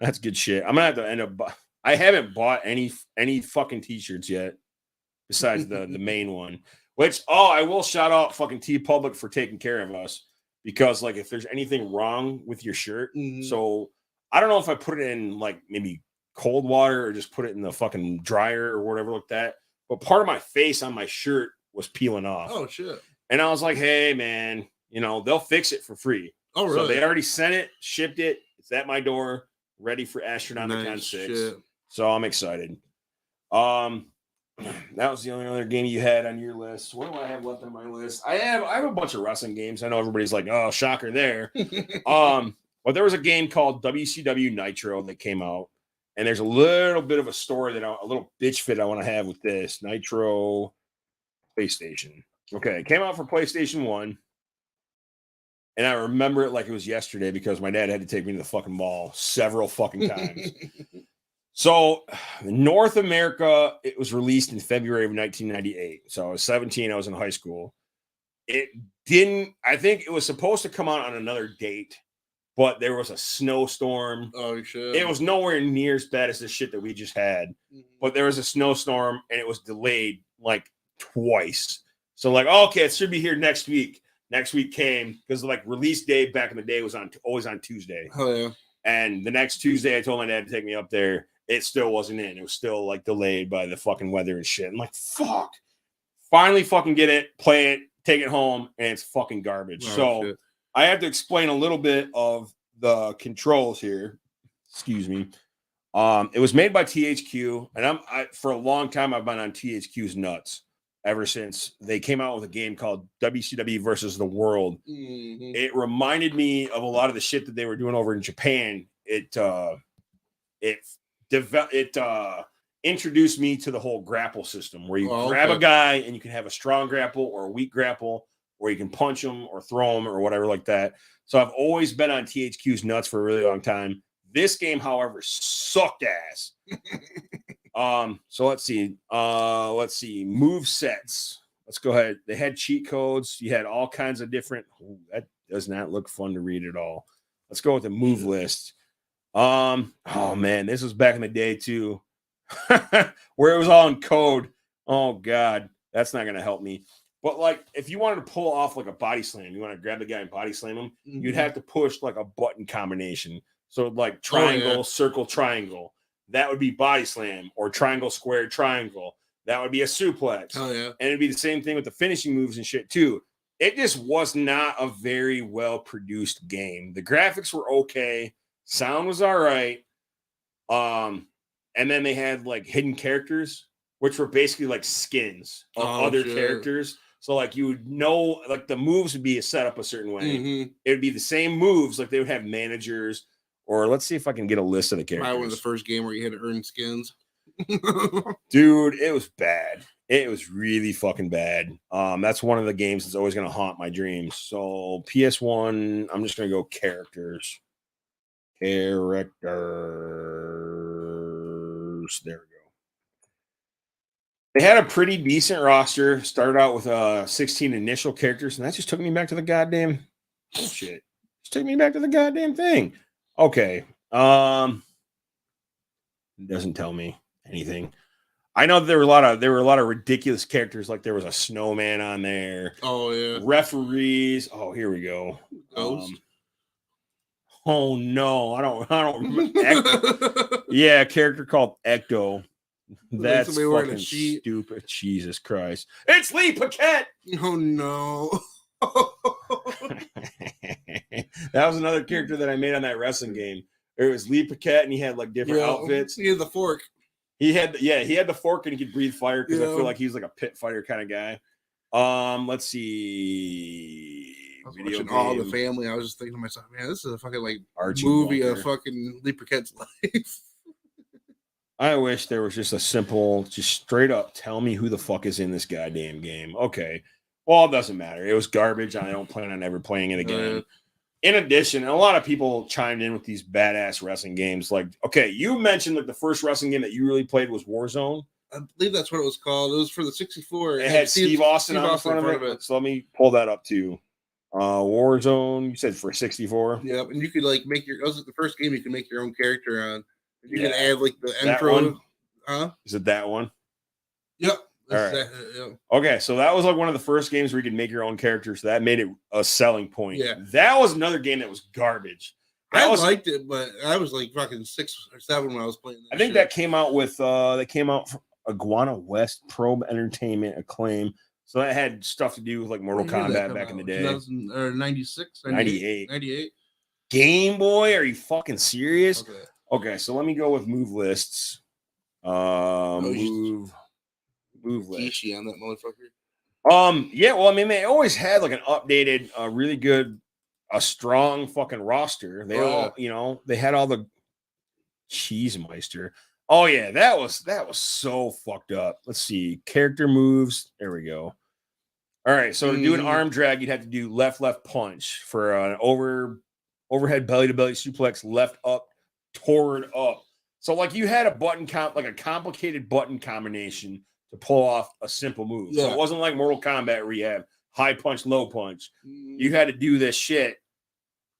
[SPEAKER 1] That's good shit. I'm gonna have to end up. I haven't bought any fucking t-shirts yet, besides the main one, Which, I will shout out fucking T Public for taking care of us because, like, if there's anything wrong with your shirt, so I don't know if I put it in like maybe cold water or just put it in the fucking dryer or whatever like that. But part of my face on my shirt was peeling off.
[SPEAKER 2] Oh shit!
[SPEAKER 1] And I was like, hey man, they'll fix it for free.
[SPEAKER 2] Oh really?
[SPEAKER 1] So they already sent it, shipped it. It's at my door, ready for Astronomicon
[SPEAKER 2] Nice
[SPEAKER 1] 6.
[SPEAKER 2] shit.
[SPEAKER 1] So I'm excited. That was the only other game you had on your list. What do I have left on my list? I have a bunch of wrestling games. I know everybody's like, oh, shocker there. But there was a game called WCW Nitro that came out, and there's a little bit of a story a little bitch fit I want to have with this Nitro PlayStation. Okay, it came out for PlayStation 1. And I remember it like it was yesterday because my dad had to take me to the fucking mall several fucking times. So, North America, it was released in February of 1998. So, I was 17. I was in high school. I think it was supposed to come out on another date, but there was a snowstorm.
[SPEAKER 2] Oh, shit.
[SPEAKER 1] It was nowhere near as bad as the shit that we just had. But there was a snowstorm, and it was delayed like twice. So, like, okay, it should be here next week. Next week came because, like, release day back in the day was always on Tuesday.
[SPEAKER 2] Oh, yeah.
[SPEAKER 1] And the next Tuesday, I told my dad to take me up there. It still wasn't in. It was still like delayed by the fucking weather and shit. I'm like, fuck. Finally fucking get it, play it, take it home, and it's fucking garbage.
[SPEAKER 2] Oh,
[SPEAKER 1] so
[SPEAKER 2] shit.
[SPEAKER 1] I have to explain a little bit of the controls here. Excuse me. It was made by THQ, and for a long time I've been on THQ's nuts ever since they came out with a game called WCW versus the World. It reminded me of a lot of the shit that they were doing over in Japan. It introduced me to the whole grapple system where you grab a guy and you can have a strong grapple or a weak grapple, or you can punch him or throw him or whatever like that. So I've always been on THQ's nuts for a really long time. This game, however, sucked ass. So let's see. Move sets. Let's go ahead. They had cheat codes. You had all kinds of different. That does not look fun to read at all. Let's go with the move list. Oh man, this was back in the day too, where it was all in code. Oh god, that's not gonna help me. But like, if you wanted to pull off like a body slam, you want to grab the guy and body slam him, you'd have to push like a button combination. So like triangle, circle, triangle. That would be body slam, or triangle, square, triangle. That would be a suplex.
[SPEAKER 2] Oh yeah,
[SPEAKER 1] and it'd be the same thing with the finishing moves and shit too. It just was not a very well produced game. The graphics were okay. Sound was all right. And then they had like hidden characters, which were basically like skins of other characters. So like you would know, like the moves would be set up a certain way. It would be the same moves. Like they would have managers, or let's see if I can get a list of the characters.
[SPEAKER 2] Probably one of the first game where you had to earn skins.
[SPEAKER 1] Dude, it was bad. It was really fucking bad. That's one of the games that's always going to haunt my dreams. So PS1, I'm just going to go characters. There we go. They had a pretty decent roster. Started out with 16 initial characters, and that just took me back to the goddamn shit. Just took me back to the goddamn thing. Okay. It doesn't tell me anything. I know that there were a lot of ridiculous characters, like there was a snowman on there.
[SPEAKER 2] Oh yeah.
[SPEAKER 1] Referees. Oh, here we go. Oh no, I don't remember. Yeah, a character called Ecto. That's fucking stupid. Jesus Christ. It's Lee Paquette.
[SPEAKER 2] Oh no.
[SPEAKER 1] That was another character that I made on that wrestling game. It was Lee Paquette, and he had like different outfits.
[SPEAKER 2] He had the fork.
[SPEAKER 1] He had the fork, and he could breathe fire because I feel like he's like a pit fighter kind of guy. Let's see.
[SPEAKER 2] Watching All the Family, I was just thinking to myself, man, this is a fucking like Archie movie Bunker. Of fucking Lee Paquette's life.
[SPEAKER 1] I wish there was just a simple, just straight up tell me who the fuck is in this goddamn game. Okay. Well, it doesn't matter. It was garbage, and I don't plan on ever playing it again. In addition, a lot of people chimed in with these badass wrestling games. Like, okay, you mentioned like the first wrestling game that you really played was Warzone.
[SPEAKER 2] I believe that's what it was called. It was for the 64.
[SPEAKER 1] It had Steve Austin on the front of it. So let me pull that up too. Warzone, you said for 64.
[SPEAKER 2] Yep, and you could like make your. That was the first game you could make your own character on. You can add like the intro.
[SPEAKER 1] Is it that one?
[SPEAKER 2] Yep.
[SPEAKER 1] All right.
[SPEAKER 2] Yeah.
[SPEAKER 1] Okay, so that was like one of the first games where you could make your own characters. So that made it a selling point.
[SPEAKER 2] Yeah.
[SPEAKER 1] That was another game that was garbage. That
[SPEAKER 2] I
[SPEAKER 1] was,
[SPEAKER 2] liked it, but I was like fucking 6 or 7 when I was playing.
[SPEAKER 1] I think that came out with from Iguana West Probe Entertainment Acclaim. So that had stuff to do with like Mortal Kombat back in the day.
[SPEAKER 2] 2000 or 96,
[SPEAKER 1] 98.
[SPEAKER 2] 98.
[SPEAKER 1] Game Boy? Are you fucking serious?
[SPEAKER 2] Okay.
[SPEAKER 1] Okay, so let me go with move lists. Move list.
[SPEAKER 2] Kishi on that motherfucker.
[SPEAKER 1] Yeah, well, I mean, they always had like an updated, really good, a strong fucking roster. They all, you know, they had all the Cheesemeister. Oh yeah, that was so fucked up. Let's see, character moves. There we go. All right, so to do an arm drag, you'd have to do left punch for an overhead belly to belly suplex, left up, toward up. So like you had a like a complicated button combination to pull off a simple move.
[SPEAKER 2] Yeah.
[SPEAKER 1] So it wasn't like Mortal Kombat where you have high punch, low punch. You had to do this shit.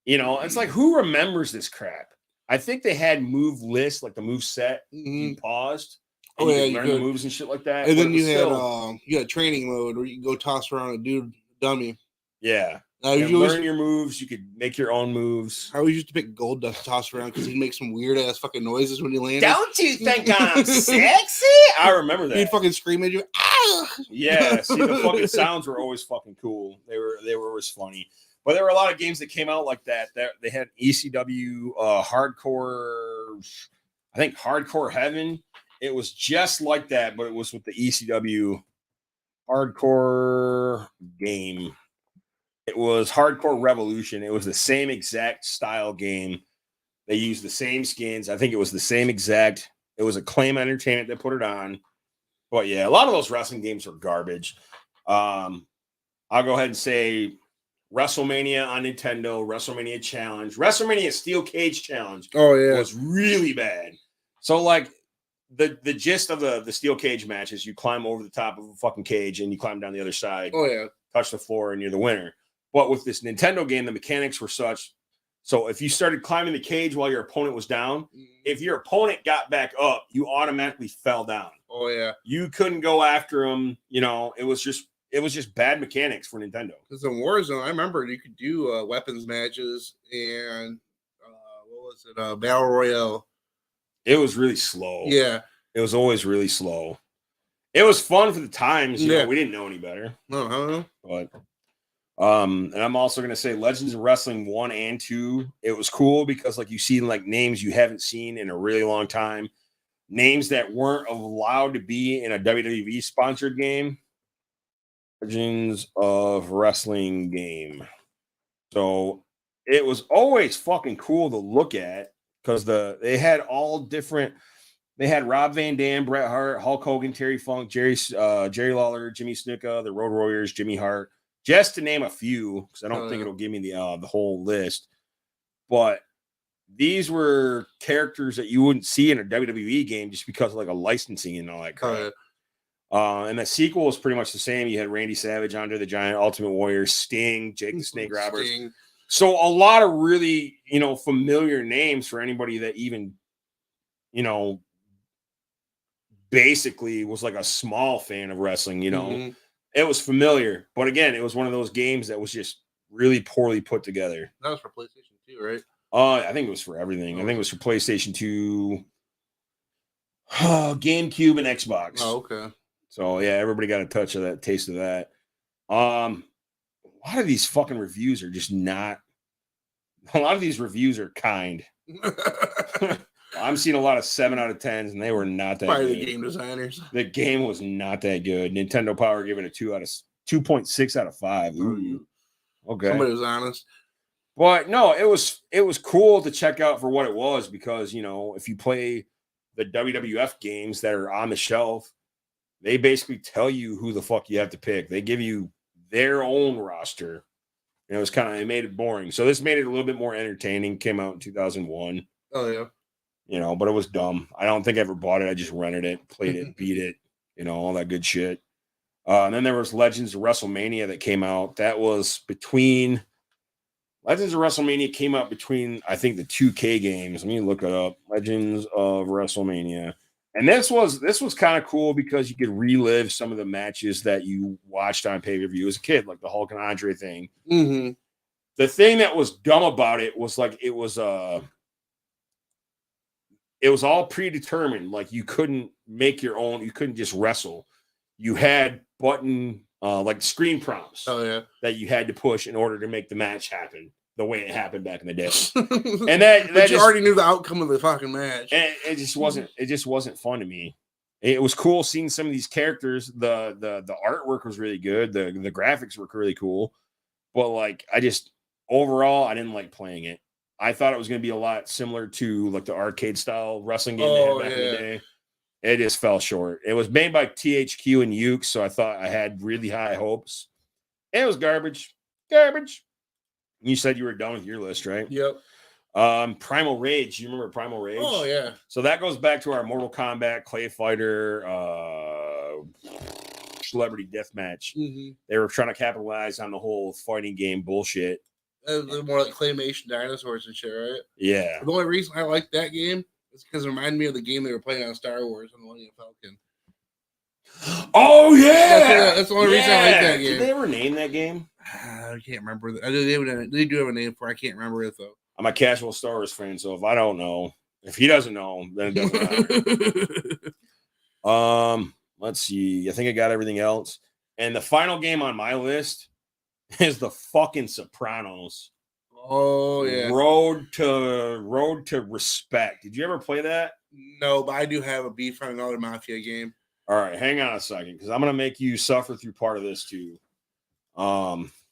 [SPEAKER 1] You know, it's like, who remembers this crap? I think they had move lists, like the move set. You paused. And you could learn the moves and shit like that.
[SPEAKER 2] And then you had training mode where you can go toss around a dude dummy.
[SPEAKER 1] Yeah. You learn your moves. You could make your own moves.
[SPEAKER 2] I always used to pick Gold Dust to toss around because he'd make some weird ass fucking noises when he landed.
[SPEAKER 1] Don't you think I'm sexy? I remember that.
[SPEAKER 2] He'd fucking scream at you. Ah!
[SPEAKER 1] Yeah, see, the fucking sounds were always fucking cool. They were always funny. But there were a lot of games that came out like that. They had ECW hardcore, I think Hardcore Heaven. It was just like that, but it was with the ECW hardcore game. It was Hardcore Revolution. It was the same exact style game. They used the same skins. I think it was the same exact. It was Acclaim Entertainment that put it on. But yeah, a lot of those wrestling games are garbage. I'll go ahead and say WrestleMania on Nintendo, WrestleMania Challenge, WrestleMania Steel Cage Challenge.
[SPEAKER 2] Oh yeah,
[SPEAKER 1] was really bad. So like the gist of the steel cage match is you climb over the top of a fucking cage and you climb down the other side.
[SPEAKER 2] Oh yeah,
[SPEAKER 1] touch the floor and you're the winner. But with this Nintendo game, the mechanics were such. So if you started climbing the cage while your opponent was down, if your opponent got back up, you automatically fell down.
[SPEAKER 2] Oh yeah,
[SPEAKER 1] you couldn't go after him. You know, it was just bad mechanics for Nintendo.
[SPEAKER 2] Because in Warzone, I remember you could do weapons matches and what was it? Battle Royale.
[SPEAKER 1] It was really slow.
[SPEAKER 2] Yeah,
[SPEAKER 1] it was always really slow. It was fun for the times. You know, we didn't know any better.
[SPEAKER 2] No, I don't know.
[SPEAKER 1] But and I'm also gonna say Legends of Wrestling 1 and 2. It was cool because like you see like names you haven't seen in a really long time, names that weren't allowed to be in a WWE sponsored game. Legends of Wrestling game. So it was always fucking cool to look at because they had all different. They had Rob Van Dam, Bret Hart, Hulk Hogan, Terry Funk, Jerry Lawler, Jimmy Snuka, the Road Warriors, Jimmy Hart, just to name a few. Because I don't think it'll give me the whole list. But these were characters that you wouldn't see in a WWE game just because of like a licensing and all that crap. And the sequel was pretty much the same. You had Randy Savage, Andre the Giant, Ultimate Warrior, Sting, Jake the Snake Roberts. So a lot of really, familiar names for anybody that even, basically was like a small fan of wrestling, It was familiar. But again, it was one of those games that was just really poorly put together.
[SPEAKER 2] That was for PlayStation 2, right?
[SPEAKER 1] I think it was for everything. I think it was for PlayStation 2, GameCube, and Xbox.
[SPEAKER 2] Oh, okay.
[SPEAKER 1] So yeah, everybody got a taste of that. A lot of these fucking reviews are just not. A lot of these reviews are kind. I'm seeing a lot of 7 out of 10s, and they were not that
[SPEAKER 2] Probably
[SPEAKER 1] good.
[SPEAKER 2] The game designers.
[SPEAKER 1] The game was not that good. Nintendo Power giving it 2.6 out of 5. Ooh. Okay.
[SPEAKER 2] Somebody was honest.
[SPEAKER 1] But no, it was cool to check out for what it was because if you play the WWF games that are on the shelf, they basically tell you who the fuck you have to pick. They give you their own roster. And it made it boring. So this made it a little bit more entertaining. Came out in 2001.
[SPEAKER 2] Oh yeah.
[SPEAKER 1] But it was dumb. I don't think I ever bought it. I just rented it, played it, beat it, all that good shit. And then there was Legends of WrestleMania that came out. That was between Legends of WrestleMania came out between, I think, the 2K games. Let me look it up. Legends of WrestleMania. And this was kind of cool because you could relive some of the matches that you watched on pay-per-view as a kid, like the Hulk and Andre thing.
[SPEAKER 2] Mm-hmm.
[SPEAKER 1] The thing that was dumb about it was like it was all predetermined. Like you couldn't make your own, you couldn't just wrestle. You had button like screen prompts
[SPEAKER 2] Oh yeah.
[SPEAKER 1] that you had to push in order to make the match happen the way it happened back in the day. And that
[SPEAKER 2] But you
[SPEAKER 1] just,
[SPEAKER 2] already knew the outcome of the fucking match.
[SPEAKER 1] and it just wasn't fun to me. It was cool seeing some of these characters. The artwork was really good. The graphics were really cool. But like overall I didn't like playing it. I thought it was going to be a lot similar to like the arcade style wrestling game they had back in the day. It just fell short. It was made by THQ and Uke, so I thought I had really high hopes. And it was garbage. Garbage. You said you were done with your list, right?
[SPEAKER 2] Yep.
[SPEAKER 1] Primal Rage. You remember Primal Rage?
[SPEAKER 2] Oh yeah.
[SPEAKER 1] So that goes back to our Mortal Kombat, Clay Fighter, Celebrity Deathmatch.
[SPEAKER 2] Mm-hmm.
[SPEAKER 1] They were trying to capitalize on the whole fighting game bullshit.
[SPEAKER 2] They're more like claymation dinosaurs and shit, right?
[SPEAKER 1] Yeah.
[SPEAKER 2] The only reason I like that game is because it reminded me of the game they were playing on Star Wars on the Millennium Falcon.
[SPEAKER 1] Oh yeah,
[SPEAKER 2] that's the only reason I like that game.
[SPEAKER 1] Did they ever name that game?
[SPEAKER 2] I can't remember. They do have a name for it. I can't remember it though.
[SPEAKER 1] I'm a casual Star Wars fan, so if I don't know, if he doesn't know, then it doesn't matter. Let's see. I think I got everything else. And the final game on my list is the fucking Sopranos.
[SPEAKER 2] Oh yeah.
[SPEAKER 1] Road to Respect. Did you ever play that?
[SPEAKER 2] No, but I do have a beef on another Mafia game.
[SPEAKER 1] All right, hang on a second, because I'm gonna make you suffer through part of this too.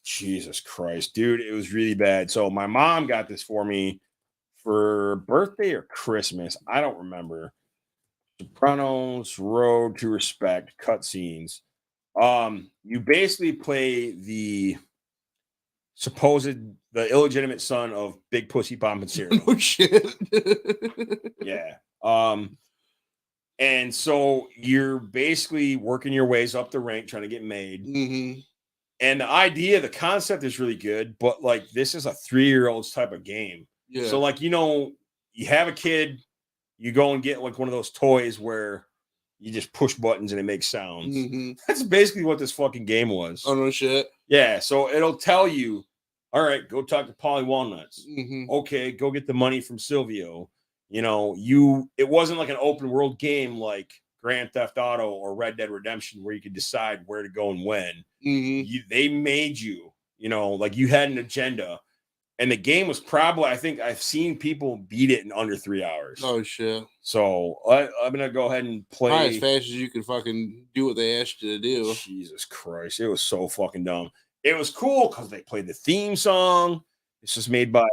[SPEAKER 1] Jesus Christ, dude, it was really bad. So my mom got this for me for birthday or Christmas. I don't remember. Sopranos Road to Respect cutscenes. You basically play the illegitimate son of Big Pussy Pompensero.
[SPEAKER 2] No shit.
[SPEAKER 1] Yeah. And so you're basically working your ways up the rank, trying to get made.
[SPEAKER 2] Mm-hmm.
[SPEAKER 1] And the concept is really good, but like this is a 3-year-old's type of game.
[SPEAKER 2] Yeah.
[SPEAKER 1] So like, you have a kid, you go and get like one of those toys where you just push buttons and it makes sounds.
[SPEAKER 2] Mm-hmm.
[SPEAKER 1] That's basically what this fucking game was.
[SPEAKER 2] Oh no shit.
[SPEAKER 1] Yeah. So it'll tell you, all right, go talk to Polly Walnuts.
[SPEAKER 2] Mm-hmm.
[SPEAKER 1] Okay, go get the money from Silvio. It wasn't like an open world game like Grand Theft Auto or Red Dead Redemption where you could decide where to go and when.
[SPEAKER 2] Mm-hmm.
[SPEAKER 1] They made you, like you had an agenda. And the game was I think I've seen people beat it in under 3 hours.
[SPEAKER 2] Oh shit.
[SPEAKER 1] So I'm going to go ahead and play.
[SPEAKER 2] Not as fast as you can fucking do what they asked you to do.
[SPEAKER 1] Jesus Christ. It was so fucking dumb. It was cool because they played the theme song. This was made by.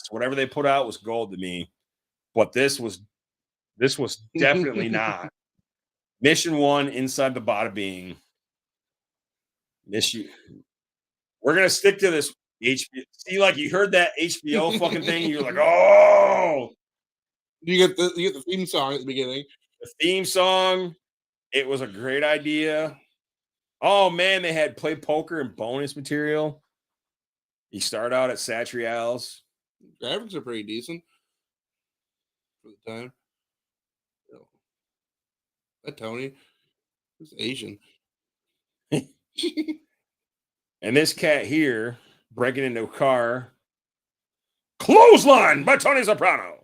[SPEAKER 1] Whatever they put out was gold to me, but this was definitely not. Mission 1 inside the Bada Bing. We're gonna stick to this HBO. See, like you heard that HBO fucking thing, you're like, oh,
[SPEAKER 2] You get the theme song at the beginning.
[SPEAKER 1] the theme song. It was a great idea. Oh man, they had play poker and bonus material. You start out at Satrial's.
[SPEAKER 2] Graphics are pretty decent for the time. That Tony is Asian.
[SPEAKER 1] And this cat here breaking into a car. Clothesline by Tony Soprano.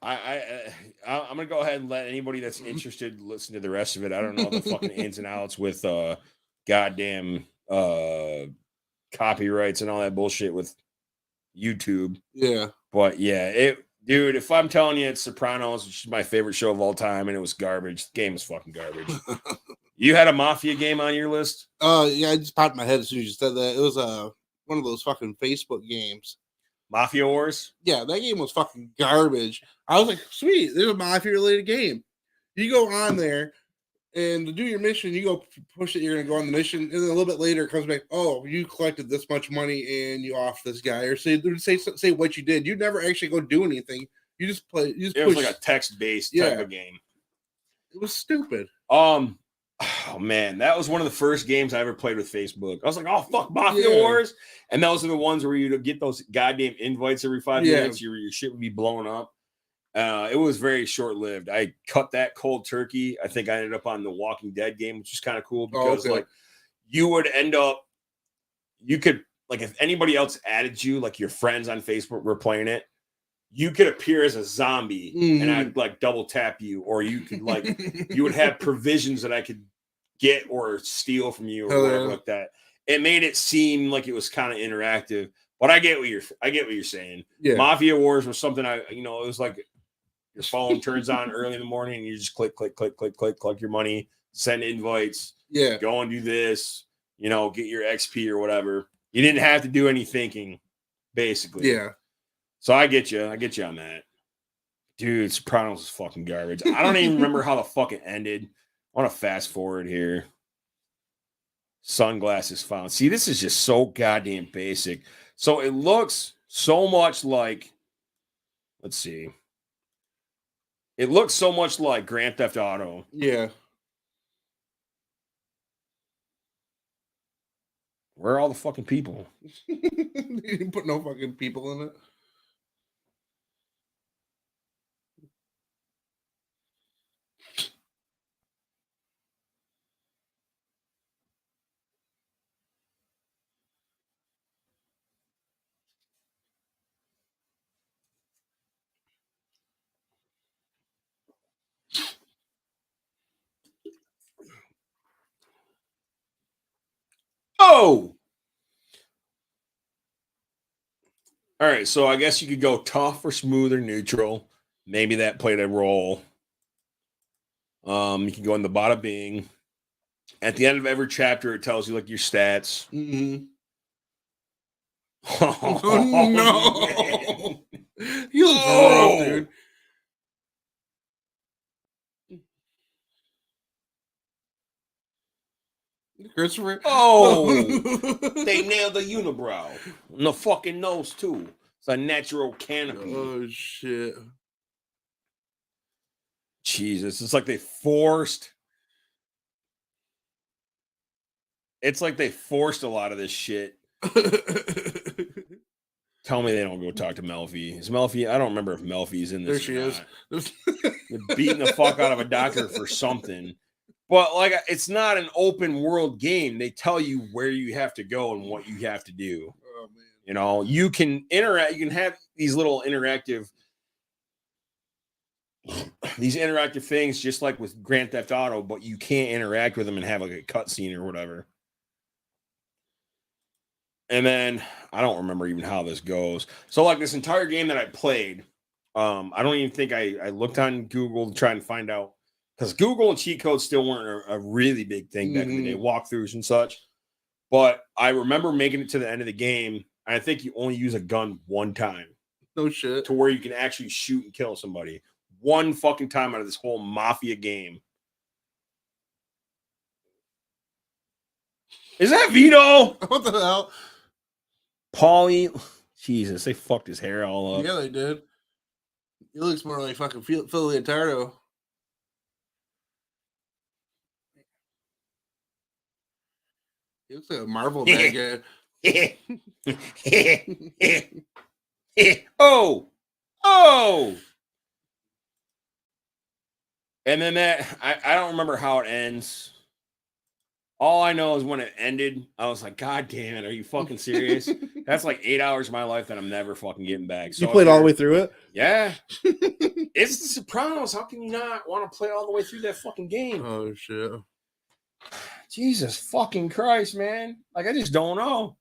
[SPEAKER 1] I'm gonna go ahead and let anybody that's interested listen to the rest of it. I don't know the fucking ins and outs with goddamn copyrights and all that bullshit with YouTube.
[SPEAKER 2] Yeah.
[SPEAKER 1] But yeah, dude, if I'm telling you it's Sopranos, which is my favorite show of all time, and it was garbage, the game was fucking garbage. You had a Mafia game on your list?
[SPEAKER 2] Yeah, it just popped in my head as soon as you said that. It was one of those fucking Facebook games.
[SPEAKER 1] Mafia Wars?
[SPEAKER 2] Yeah, that game was fucking garbage. I was like, sweet, there's a Mafia related game. You go on there, And to do your mission, you go push it. You're gonna go on the mission, and then a little bit later, it comes back. Oh, you collected this much money, and you off this guy, or say what you did. You never actually go do anything. You just play. You just
[SPEAKER 1] It
[SPEAKER 2] push.
[SPEAKER 1] was like a text-based type of game.
[SPEAKER 2] It was stupid.
[SPEAKER 1] Oh man, that was one of the first games I ever played with Facebook. I was like, oh fuck, Mafia Wars, and those are the ones where you get those goddamn invites every 5 minutes. Your shit would be blowing up. It was very short-lived. I cut that cold turkey. I think I ended up on the Walking Dead game, which is kind of cool because like you would end up, you could like if anybody else added you, like your friends on Facebook were playing it, you could appear as a zombie and I'd like double tap you, or you could like you would have provisions that I could get or steal from you or whatever like that. It made it seem like it was kind of interactive, but I get what you're saying. Yeah. Mafia Wars was something it was like your phone turns on early in the morning and you just click your money, send invites, go and do this, get your XP or whatever. You didn't have to do any thinking, basically. Yeah. So I get you on that. Dude, Sopranos is fucking garbage. I don't even remember how the fuck it ended. I want to fast forward here. Sunglasses found. See, this is just so goddamn basic. So it looks so much like, let's see. It looks so much like Grand Theft Auto. Yeah. Where are all the fucking people?
[SPEAKER 2] You didn't put no fucking people in it.
[SPEAKER 1] Oh! All right, so I guess you could go tough or smooth or neutral. Maybe that played a role. You can go in the bada bing. At the end of every chapter, it tells you like your stats.
[SPEAKER 2] Mm-hmm. Oh no! You look rough, dude. Christopher.
[SPEAKER 1] Oh, they nailed the unibrow. And the fucking nose, too. It's a natural canopy.
[SPEAKER 2] Oh, shit.
[SPEAKER 1] Jesus. It's like they forced. It's like they forced a lot of this shit. Tell me they don't go talk to Melfi. Is Melfi? I don't remember if Melfi's in this.
[SPEAKER 2] There she is.
[SPEAKER 1] They're beating the fuck out of a doctor for something. But like, it's not an open world game. They tell you where you have to go and what you have to do. Oh, man. You can interact. You can have these little interactive things, just like with Grand Theft Auto, but you can't interact with them and have like a cutscene or whatever. And then I don't remember even how this goes. So like this entire game that I played, I don't even think I looked on Google to try and find out. Because Google and cheat codes still weren't a really big thing back in the day, walkthroughs and such. But I remember making it to the end of the game. And I think you only use a gun one time.
[SPEAKER 2] No shit.
[SPEAKER 1] To where you can actually shoot and kill somebody. One fucking time out of this whole Mafia game. Is that Vito?
[SPEAKER 2] What the hell?
[SPEAKER 1] Paulie. Jesus, they fucked his hair all up.
[SPEAKER 2] Yeah, they did. He looks more like fucking Phil Leotardo. He looks like a Marvel bad guy.
[SPEAKER 1] Oh! And then I don't remember how it ends. All I know is when it ended, I was like, God damn it, are you fucking serious? That's like 8 hours of my life that I'm never fucking getting back. So
[SPEAKER 6] you played all the way through it?
[SPEAKER 1] Yeah. It's The Sopranos. How can you not want to play all the way through that fucking game?
[SPEAKER 2] Oh, shit.
[SPEAKER 1] Jesus fucking Christ, man. Like, I just don't know.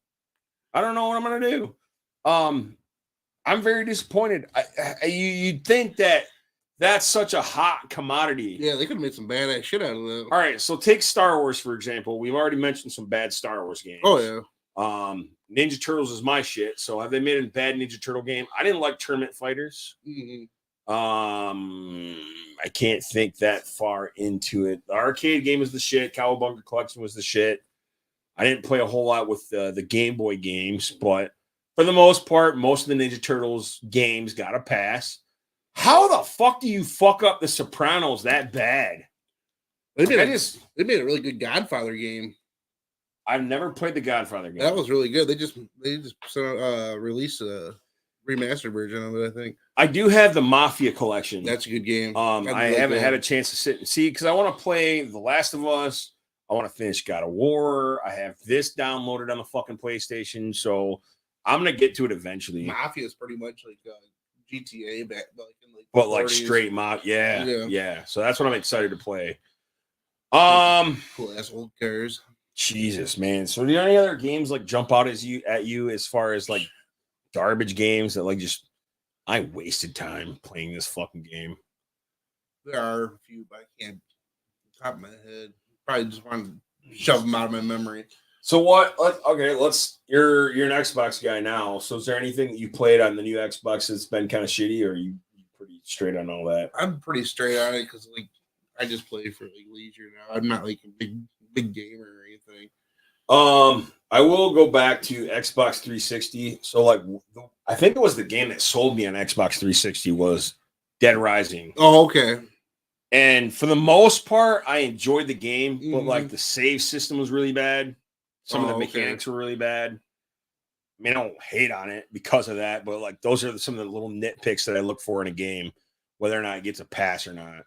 [SPEAKER 1] I don't know what I'm going to do. I'm very disappointed. You'd think that that's such a hot commodity.
[SPEAKER 2] Yeah, they could have made some badass shit out of that.
[SPEAKER 1] All right, so take Star Wars, for example. We've already mentioned some bad Star Wars games.
[SPEAKER 2] Oh, yeah.
[SPEAKER 1] Ninja Turtles is my shit. So have they made a bad Ninja Turtle game? I didn't like Tournament Fighters.
[SPEAKER 2] Mm-hmm.
[SPEAKER 1] I can't think that far into it. The arcade game was the shit. Cowabunga Collection was the shit. I didn't play a whole lot with the Game Boy games, but for the most part, most of the Ninja Turtles games got a pass. How the fuck do you fuck up the Sopranos that bad?
[SPEAKER 2] They
[SPEAKER 1] Like,
[SPEAKER 2] made a really good Godfather game.
[SPEAKER 1] I've never played the Godfather game.
[SPEAKER 2] That was really good. They just released a remastered version of it, I think.
[SPEAKER 1] I do have the Mafia collection.
[SPEAKER 2] That's a good game.
[SPEAKER 1] I haven't had a chance to sit and see because I want to play The Last of Us. I want to finish God of War. I have this downloaded on the fucking PlayStation, so I'm gonna get to it eventually.
[SPEAKER 2] Mafia is pretty much like GTA back,
[SPEAKER 1] but like straight Mafia, yeah. So that's what I'm excited to play.
[SPEAKER 2] Cool ass old cars.
[SPEAKER 1] Jesus, man. So, do any other games like jump out at you as far as like garbage games that like just I wasted time playing this fucking game?
[SPEAKER 2] There are a few, but I can't top of my head. Probably just want to shove them out of my memory.
[SPEAKER 1] So what? You're an Xbox guy now. So is there anything that you played on the new Xbox that's been kind of shitty, or are you pretty straight on all that?
[SPEAKER 2] I'm pretty straight on it because like I just play for like leisure now. I'm not like a big gamer or anything.
[SPEAKER 1] I will go back to Xbox 360. So like, I think it was the game that sold me on Xbox 360 was Dead Rising.
[SPEAKER 2] Oh, okay.
[SPEAKER 1] And for the most part, I enjoyed the game, but like the save system was really bad. Some of the mechanics were really bad. I mean, I don't hate on it because of that, but like those are some of the little nitpicks that I look for in a game, whether or not it gets a pass or not.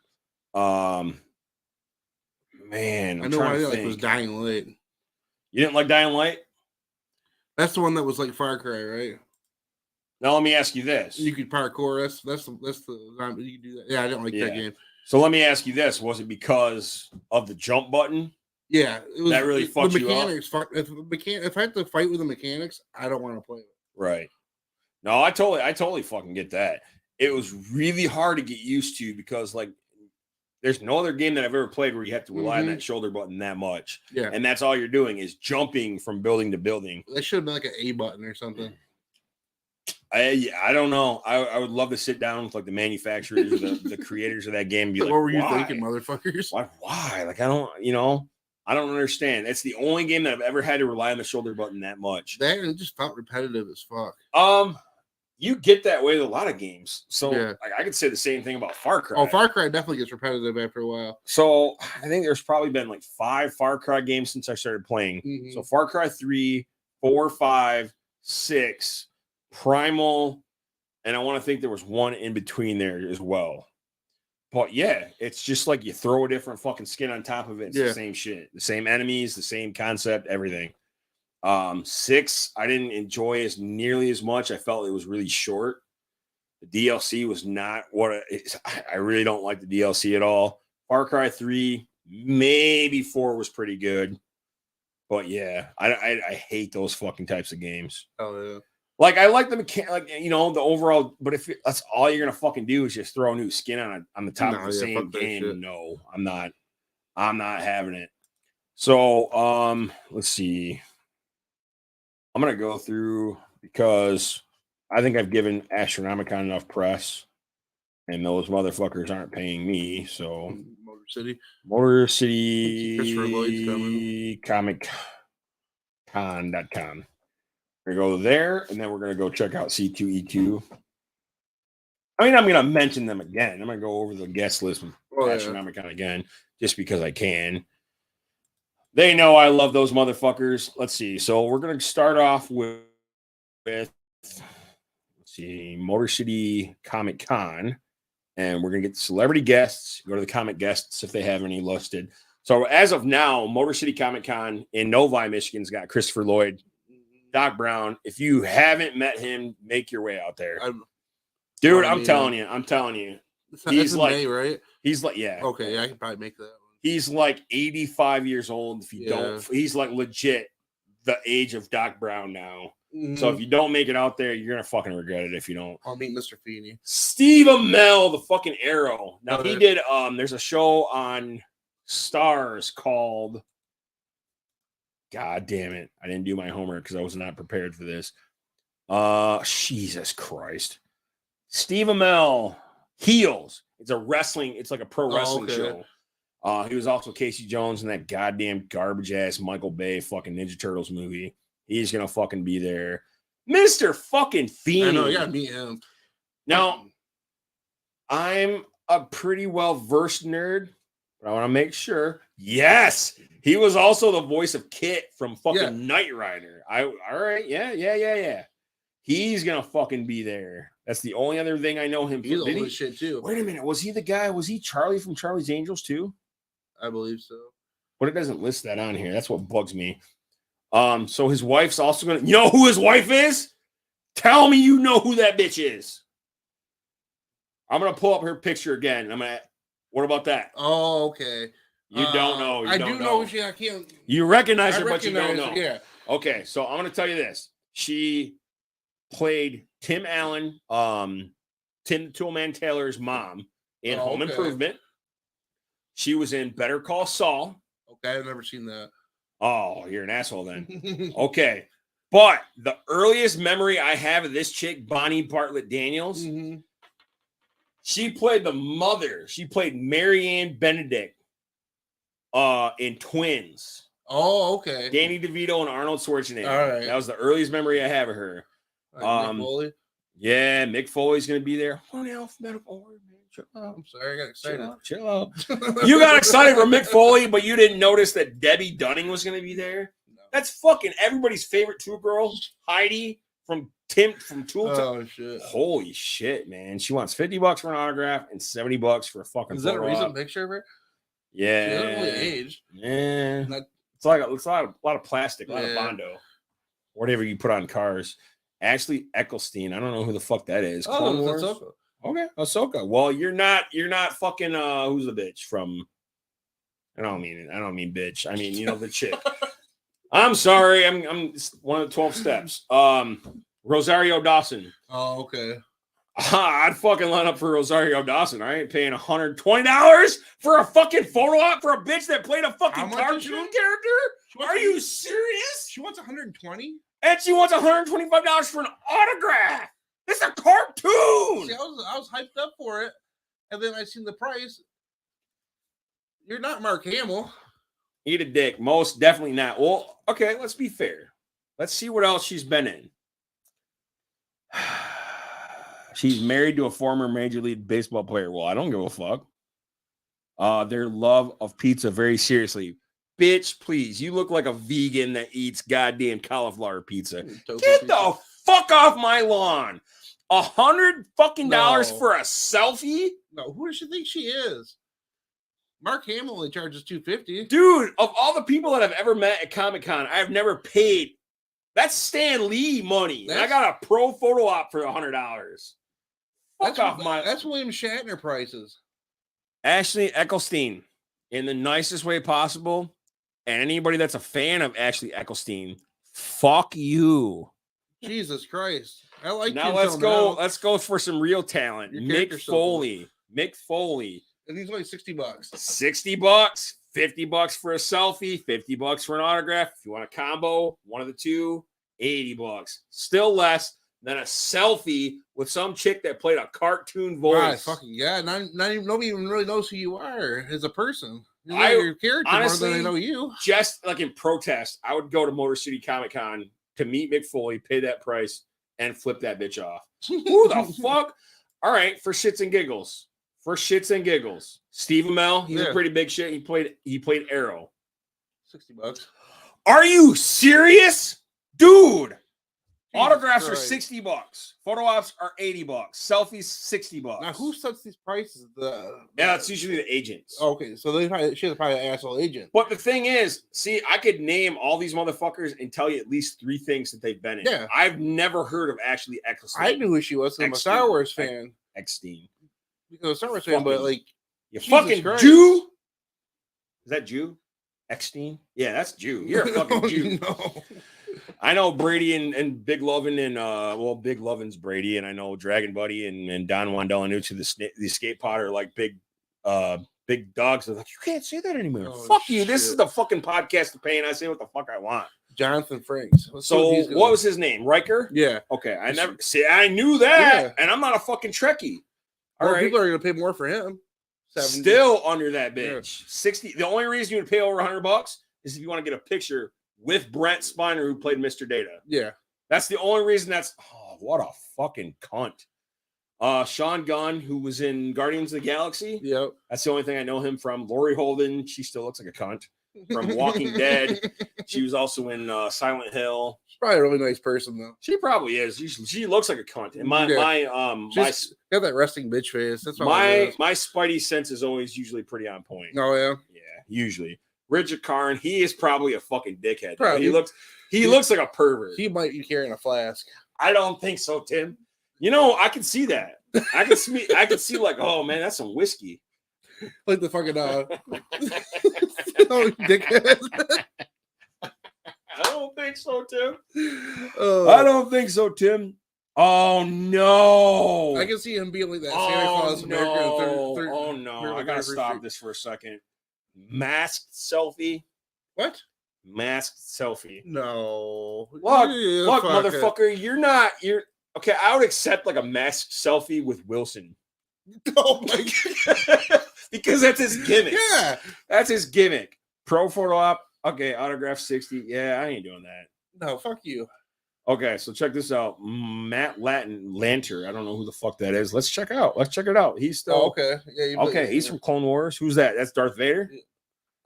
[SPEAKER 1] Man,
[SPEAKER 2] I know I like was Dying Light.
[SPEAKER 1] You didn't like Dying Light?
[SPEAKER 2] That's the one that was like Far Cry, right?
[SPEAKER 1] Now let me ask you this:
[SPEAKER 2] you could parkour. That's the you can do that. Yeah, I didn't like that game.
[SPEAKER 1] So let me ask you this: was it because of the jump button?
[SPEAKER 2] Yeah, it was,
[SPEAKER 1] that really fucked you up.
[SPEAKER 2] If I have to fight with the mechanics, I don't want to play it.
[SPEAKER 1] Right. No, I totally fucking get that. It was really hard to get used to because like there's no other game that I've ever played where you have to rely on that shoulder button that much.
[SPEAKER 2] Yeah.
[SPEAKER 1] And that's all you're doing is jumping from building to building.
[SPEAKER 2] That should have been like an A button or something.
[SPEAKER 1] I don't know. I would love to sit down with like the manufacturers or the creators of that game and be like,
[SPEAKER 2] what were you thinking, motherfuckers?
[SPEAKER 1] Why? Like, I don't understand. It's the only game that I've ever had to rely on the shoulder button that much.
[SPEAKER 2] That it just felt repetitive as fuck.
[SPEAKER 1] You get that way with a lot of games. So like, I could say the same thing about Far Cry.
[SPEAKER 2] Oh, Far Cry definitely gets repetitive after a while.
[SPEAKER 1] So I think there's probably been like 5 Far Cry games since I started playing. So Far Cry 3, 4, 5, 6, Primal, and I want to think there was one in between there as well. But yeah, it's just like you throw a different fucking skin on top of it. It's the same shit. The same enemies, the same concept, everything. 6, I didn't enjoy as nearly as much. I felt it was really short. The DLC was not what it is. I really don't like the DLC at all. Far Cry 3, maybe 4 was pretty good. But yeah, I hate those fucking types of games.
[SPEAKER 2] Oh yeah.
[SPEAKER 1] Like I like the mechanic, the overall. But if that's all you're gonna fucking do is just throw a new skin on the top of the same game, no, I'm not having it. So let's see. I'm gonna go through because I think I've given Astronomicon enough press, and those motherfuckers aren't paying me. So Motor City,
[SPEAKER 2] Christopher Lloyd's coming.
[SPEAKER 1] ComicCon.com. We're going to go there, and then we're going to go check out C2E2. I mean, I'm going to mention them again. I'm going to go over the guest list with Astronomicon again, just because I can. They know I love those motherfuckers. Let's see. So we're going to start off with let's see, Motor City Comic Con, and we're going to get celebrity guests. Go to the comic guests if they have any listed. So as of now, Motor City Comic Con in Novi, Michigan's got Christopher Lloyd, Doc Brown. If you haven't met him, make your way out there. Dude, I'm telling you. He's like, May, right? He's like, yeah.
[SPEAKER 2] Okay, yeah, I can probably make that one.
[SPEAKER 1] He's like 85 years old. If you don't, he's like legit the age of Doc Brown now. So if you don't make it out there, you're going to fucking regret it if you don't.
[SPEAKER 2] I'll meet Mr. Feeney.
[SPEAKER 1] Steve Amell, the fucking Arrow. Now he did, there's a show on Stars called, God damn it. I didn't do my homework because I was not prepared for this. Jesus Christ. Steve Amell Heels. It's a wrestling. It's like a pro wrestling
[SPEAKER 2] okay.
[SPEAKER 1] show. He was also Casey Jones in that goddamn garbage ass Michael Bay fucking Ninja Turtles movie. He's gonna fucking be there. Mr. fucking Fiend.
[SPEAKER 2] I know, you gotta meet him.
[SPEAKER 1] Now, I'm a pretty well versed nerd, but I want to make sure. Yes, he was also the voice of Kit from fucking Knight Rider. All right, yeah. He's gonna fucking be there. That's the only other thing I know him
[SPEAKER 2] He's
[SPEAKER 1] for. Did
[SPEAKER 2] old
[SPEAKER 1] he?
[SPEAKER 2] as shit too.
[SPEAKER 1] Wait a minute, was he the guy? Was he Charlie from Charlie's Angels too?
[SPEAKER 2] I believe so.
[SPEAKER 1] But it doesn't list that on here. That's what bugs me. So his wife's also gonna. You know who his wife is? Tell me you know who that bitch is. I'm gonna pull up her picture again. What about that?
[SPEAKER 2] Oh, okay.
[SPEAKER 1] You don't know.
[SPEAKER 2] I do know she. I can't.
[SPEAKER 1] You recognize her, but
[SPEAKER 2] recognize
[SPEAKER 1] you don't know.
[SPEAKER 2] her, yeah.
[SPEAKER 1] Okay, so I'm gonna tell you this. She played Tim Allen, Tim Toolman Taylor's mom in Home Improvement. She was in Better Call Saul.
[SPEAKER 2] Okay, I've never seen that.
[SPEAKER 1] Oh, you're an asshole then. Okay. But the earliest memory I have of this chick, Bonnie Bartlett Daniels, she played the mother. She played Marianne Benedict in Twins.
[SPEAKER 2] Oh, okay.
[SPEAKER 1] Danny DeVito and Arnold Schwarzenegger.
[SPEAKER 2] All right.
[SPEAKER 1] That was the earliest memory I have of her.
[SPEAKER 2] Mick Foley.
[SPEAKER 1] Yeah, Mick Foley's going to be there. Oh, the alphabetical order, man. Chill out.
[SPEAKER 2] I'm sorry, I got excited.
[SPEAKER 1] Chill out. You got excited for Mick Foley, but you didn't notice that Debbie Dunning was going to be there?
[SPEAKER 2] No.
[SPEAKER 1] That's fucking everybody's favorite Tool girl, Heidi from Tool.
[SPEAKER 2] Oh, shit.
[SPEAKER 1] Holy shit, man. She wants $50 for an autograph and $70 for a fucking
[SPEAKER 2] Is that a
[SPEAKER 1] photo
[SPEAKER 2] recent
[SPEAKER 1] op.
[SPEAKER 2] picture of her?
[SPEAKER 1] Yeah.
[SPEAKER 2] She doesn't really age.
[SPEAKER 1] Yeah.
[SPEAKER 2] Not-
[SPEAKER 1] It's like a lot of plastic, a lot of
[SPEAKER 2] Yeah.
[SPEAKER 1] Bondo. Whatever you put on cars. Ashley Eccleston. I don't know who the fuck that is. Clone
[SPEAKER 2] Oh,
[SPEAKER 1] Wars?
[SPEAKER 2] that's Ahsoka.
[SPEAKER 1] Okay, Ahsoka. Well, you're not fucking who's the bitch from I don't mean bitch. I mean, the chick. I'm sorry. I'm one of the 12 steps. Rosario Dawson.
[SPEAKER 2] Oh, okay.
[SPEAKER 1] I'd fucking line up for Rosario Dawson. I ain't paying $120 for a fucking photo op for a bitch that played a fucking
[SPEAKER 2] How much is
[SPEAKER 1] cartoon
[SPEAKER 2] she?
[SPEAKER 1] character. Are you serious?
[SPEAKER 2] She wants 120.
[SPEAKER 1] And she wants $125 for an autograph. It's a cartoon.
[SPEAKER 2] See, I was hyped up for it, and then I seen the price. You're not Mark Hamill.
[SPEAKER 1] Eat a dick. Most definitely not. Well, okay, let's be fair. Let's see what else she's been in. She's married to a former Major League Baseball player. Well, I don't give a fuck. Their love of pizza very seriously. Bitch, please. You look like a vegan that eats goddamn cauliflower pizza. Get the fuck off my lawn. $100 fucking for a selfie?
[SPEAKER 2] No, who does she think she is? Mark Hamill only charges $250.
[SPEAKER 1] Dude, of all the people that I've ever met at Comic-Con, I've never paid. That's Stan Lee money. And I got a pro photo op for $100.
[SPEAKER 2] That's William Shatner prices.
[SPEAKER 1] Ashley Eccleston, in the nicest way possible. And anybody that's a fan of Ashley Eccleston, fuck you.
[SPEAKER 2] Jesus Christ. I like
[SPEAKER 1] now let's go. Let's go for some real talent. Mick Foley. Mick Foley.
[SPEAKER 2] And he's only $60.
[SPEAKER 1] $60, $50 for a selfie, $50 for an autograph. If you want a combo, one of the two, $80. Still less than a selfie with some chick that played a cartoon voice.
[SPEAKER 2] Right, fucking yeah. Nobody even really knows who you are as a person. You know your character honestly, more than they know you.
[SPEAKER 1] Just like in protest, I would go to Motor City Comic Con to meet Mick Foley, pay that price, and flip that bitch off. Who the fuck? All right, for shits and giggles. Steve Amell, he's a pretty big shit. He played Arrow.
[SPEAKER 2] $60.
[SPEAKER 1] Are you serious? Dude.
[SPEAKER 2] Jesus
[SPEAKER 1] Autographs
[SPEAKER 2] Christ.
[SPEAKER 1] are $60. Photo ops are $80. Selfies $60.
[SPEAKER 2] Now who sets these prices?
[SPEAKER 1] Yeah, it's usually the agents.
[SPEAKER 2] Okay, so she's probably an asshole agent.
[SPEAKER 1] But the thing is, see, I could name all these motherfuckers and tell you at least 3 things that they've been in.
[SPEAKER 2] Yeah.
[SPEAKER 1] I've never heard of Ashley Eccleston.
[SPEAKER 2] I knew who she was. I'm a Star Wars fan.
[SPEAKER 1] Eckstein.
[SPEAKER 2] Because I'm a Star Wars fan, but like
[SPEAKER 1] you
[SPEAKER 2] Jesus
[SPEAKER 1] fucking
[SPEAKER 2] Christ.
[SPEAKER 1] Jew. Is that Jew? Eckstein? Yeah, that's Jew. You're a fucking Jew.
[SPEAKER 2] No.
[SPEAKER 1] I know Brady and Big Lovin' and Big Lovin's Brady, and I know Dragon Buddy and Don Juan Delanucci, the escape pod are like big dogs. They're like, you can't say that anymore.
[SPEAKER 2] Oh,
[SPEAKER 1] fuck you.
[SPEAKER 2] shit.
[SPEAKER 1] This is the fucking podcast to pay, and I say what the fuck I want.
[SPEAKER 2] Jonathan Frakes.
[SPEAKER 1] What was his name? Riker?
[SPEAKER 2] Yeah.
[SPEAKER 1] Okay. I knew that, and I'm not a fucking Trekkie. All
[SPEAKER 2] Well,
[SPEAKER 1] right.
[SPEAKER 2] people are going to pay more for him. 70.
[SPEAKER 1] Still under that
[SPEAKER 2] Yeah.
[SPEAKER 1] bitch. 60. The only reason you would pay over $100 is if you want to get a picture with Brent Spiner, who played Mr. Data.
[SPEAKER 2] Yeah.
[SPEAKER 1] That's the only reason. Oh, what a fucking cunt. Sean Gunn, who was in Guardians of the Galaxy.
[SPEAKER 2] Yep.
[SPEAKER 1] That's the only thing I know him from. Lori Holden, she still looks like a cunt. From Walking Dead. She was also in Silent Hill.
[SPEAKER 2] She's probably a really nice person, though.
[SPEAKER 1] She probably is. She looks like a cunt. And
[SPEAKER 2] She's got that resting bitch face. That's
[SPEAKER 1] my spidey sense is always usually pretty on point.
[SPEAKER 2] Oh, yeah.
[SPEAKER 1] Yeah, usually. Richard Karn, he is probably a fucking dickhead.
[SPEAKER 2] Probably.
[SPEAKER 1] He looks like a pervert.
[SPEAKER 2] He might be carrying a flask.
[SPEAKER 1] I don't think so, Tim. You know, I can see that. I can see like, oh man, that's some whiskey.
[SPEAKER 2] Like the fucking oh, dickhead.
[SPEAKER 1] I don't think so, Tim.
[SPEAKER 2] Oh.
[SPEAKER 1] I don't think so, Tim. Oh no!
[SPEAKER 2] I can see him being like that Santa Claus America.
[SPEAKER 1] Oh no! I gotta stop this for a second. Masked selfie.
[SPEAKER 2] What?
[SPEAKER 1] Masked selfie.
[SPEAKER 2] No.
[SPEAKER 1] Look,
[SPEAKER 2] Yeah, fuck
[SPEAKER 1] motherfucker. You're okay. I would accept like a masked selfie with Wilson.
[SPEAKER 2] it. Oh my god.
[SPEAKER 1] Because that's his gimmick.
[SPEAKER 2] Yeah.
[SPEAKER 1] That's his gimmick. Pro photo op. Okay, autograph 60. Yeah, I ain't doing that.
[SPEAKER 2] No, fuck you.
[SPEAKER 1] Okay, so check this out. Matt Lanter. I don't know who the fuck that is. Let's check it out. He's still
[SPEAKER 2] Oh, okay. Yeah.
[SPEAKER 1] okay. He's from Clone Wars. Who's that? That's Darth Vader.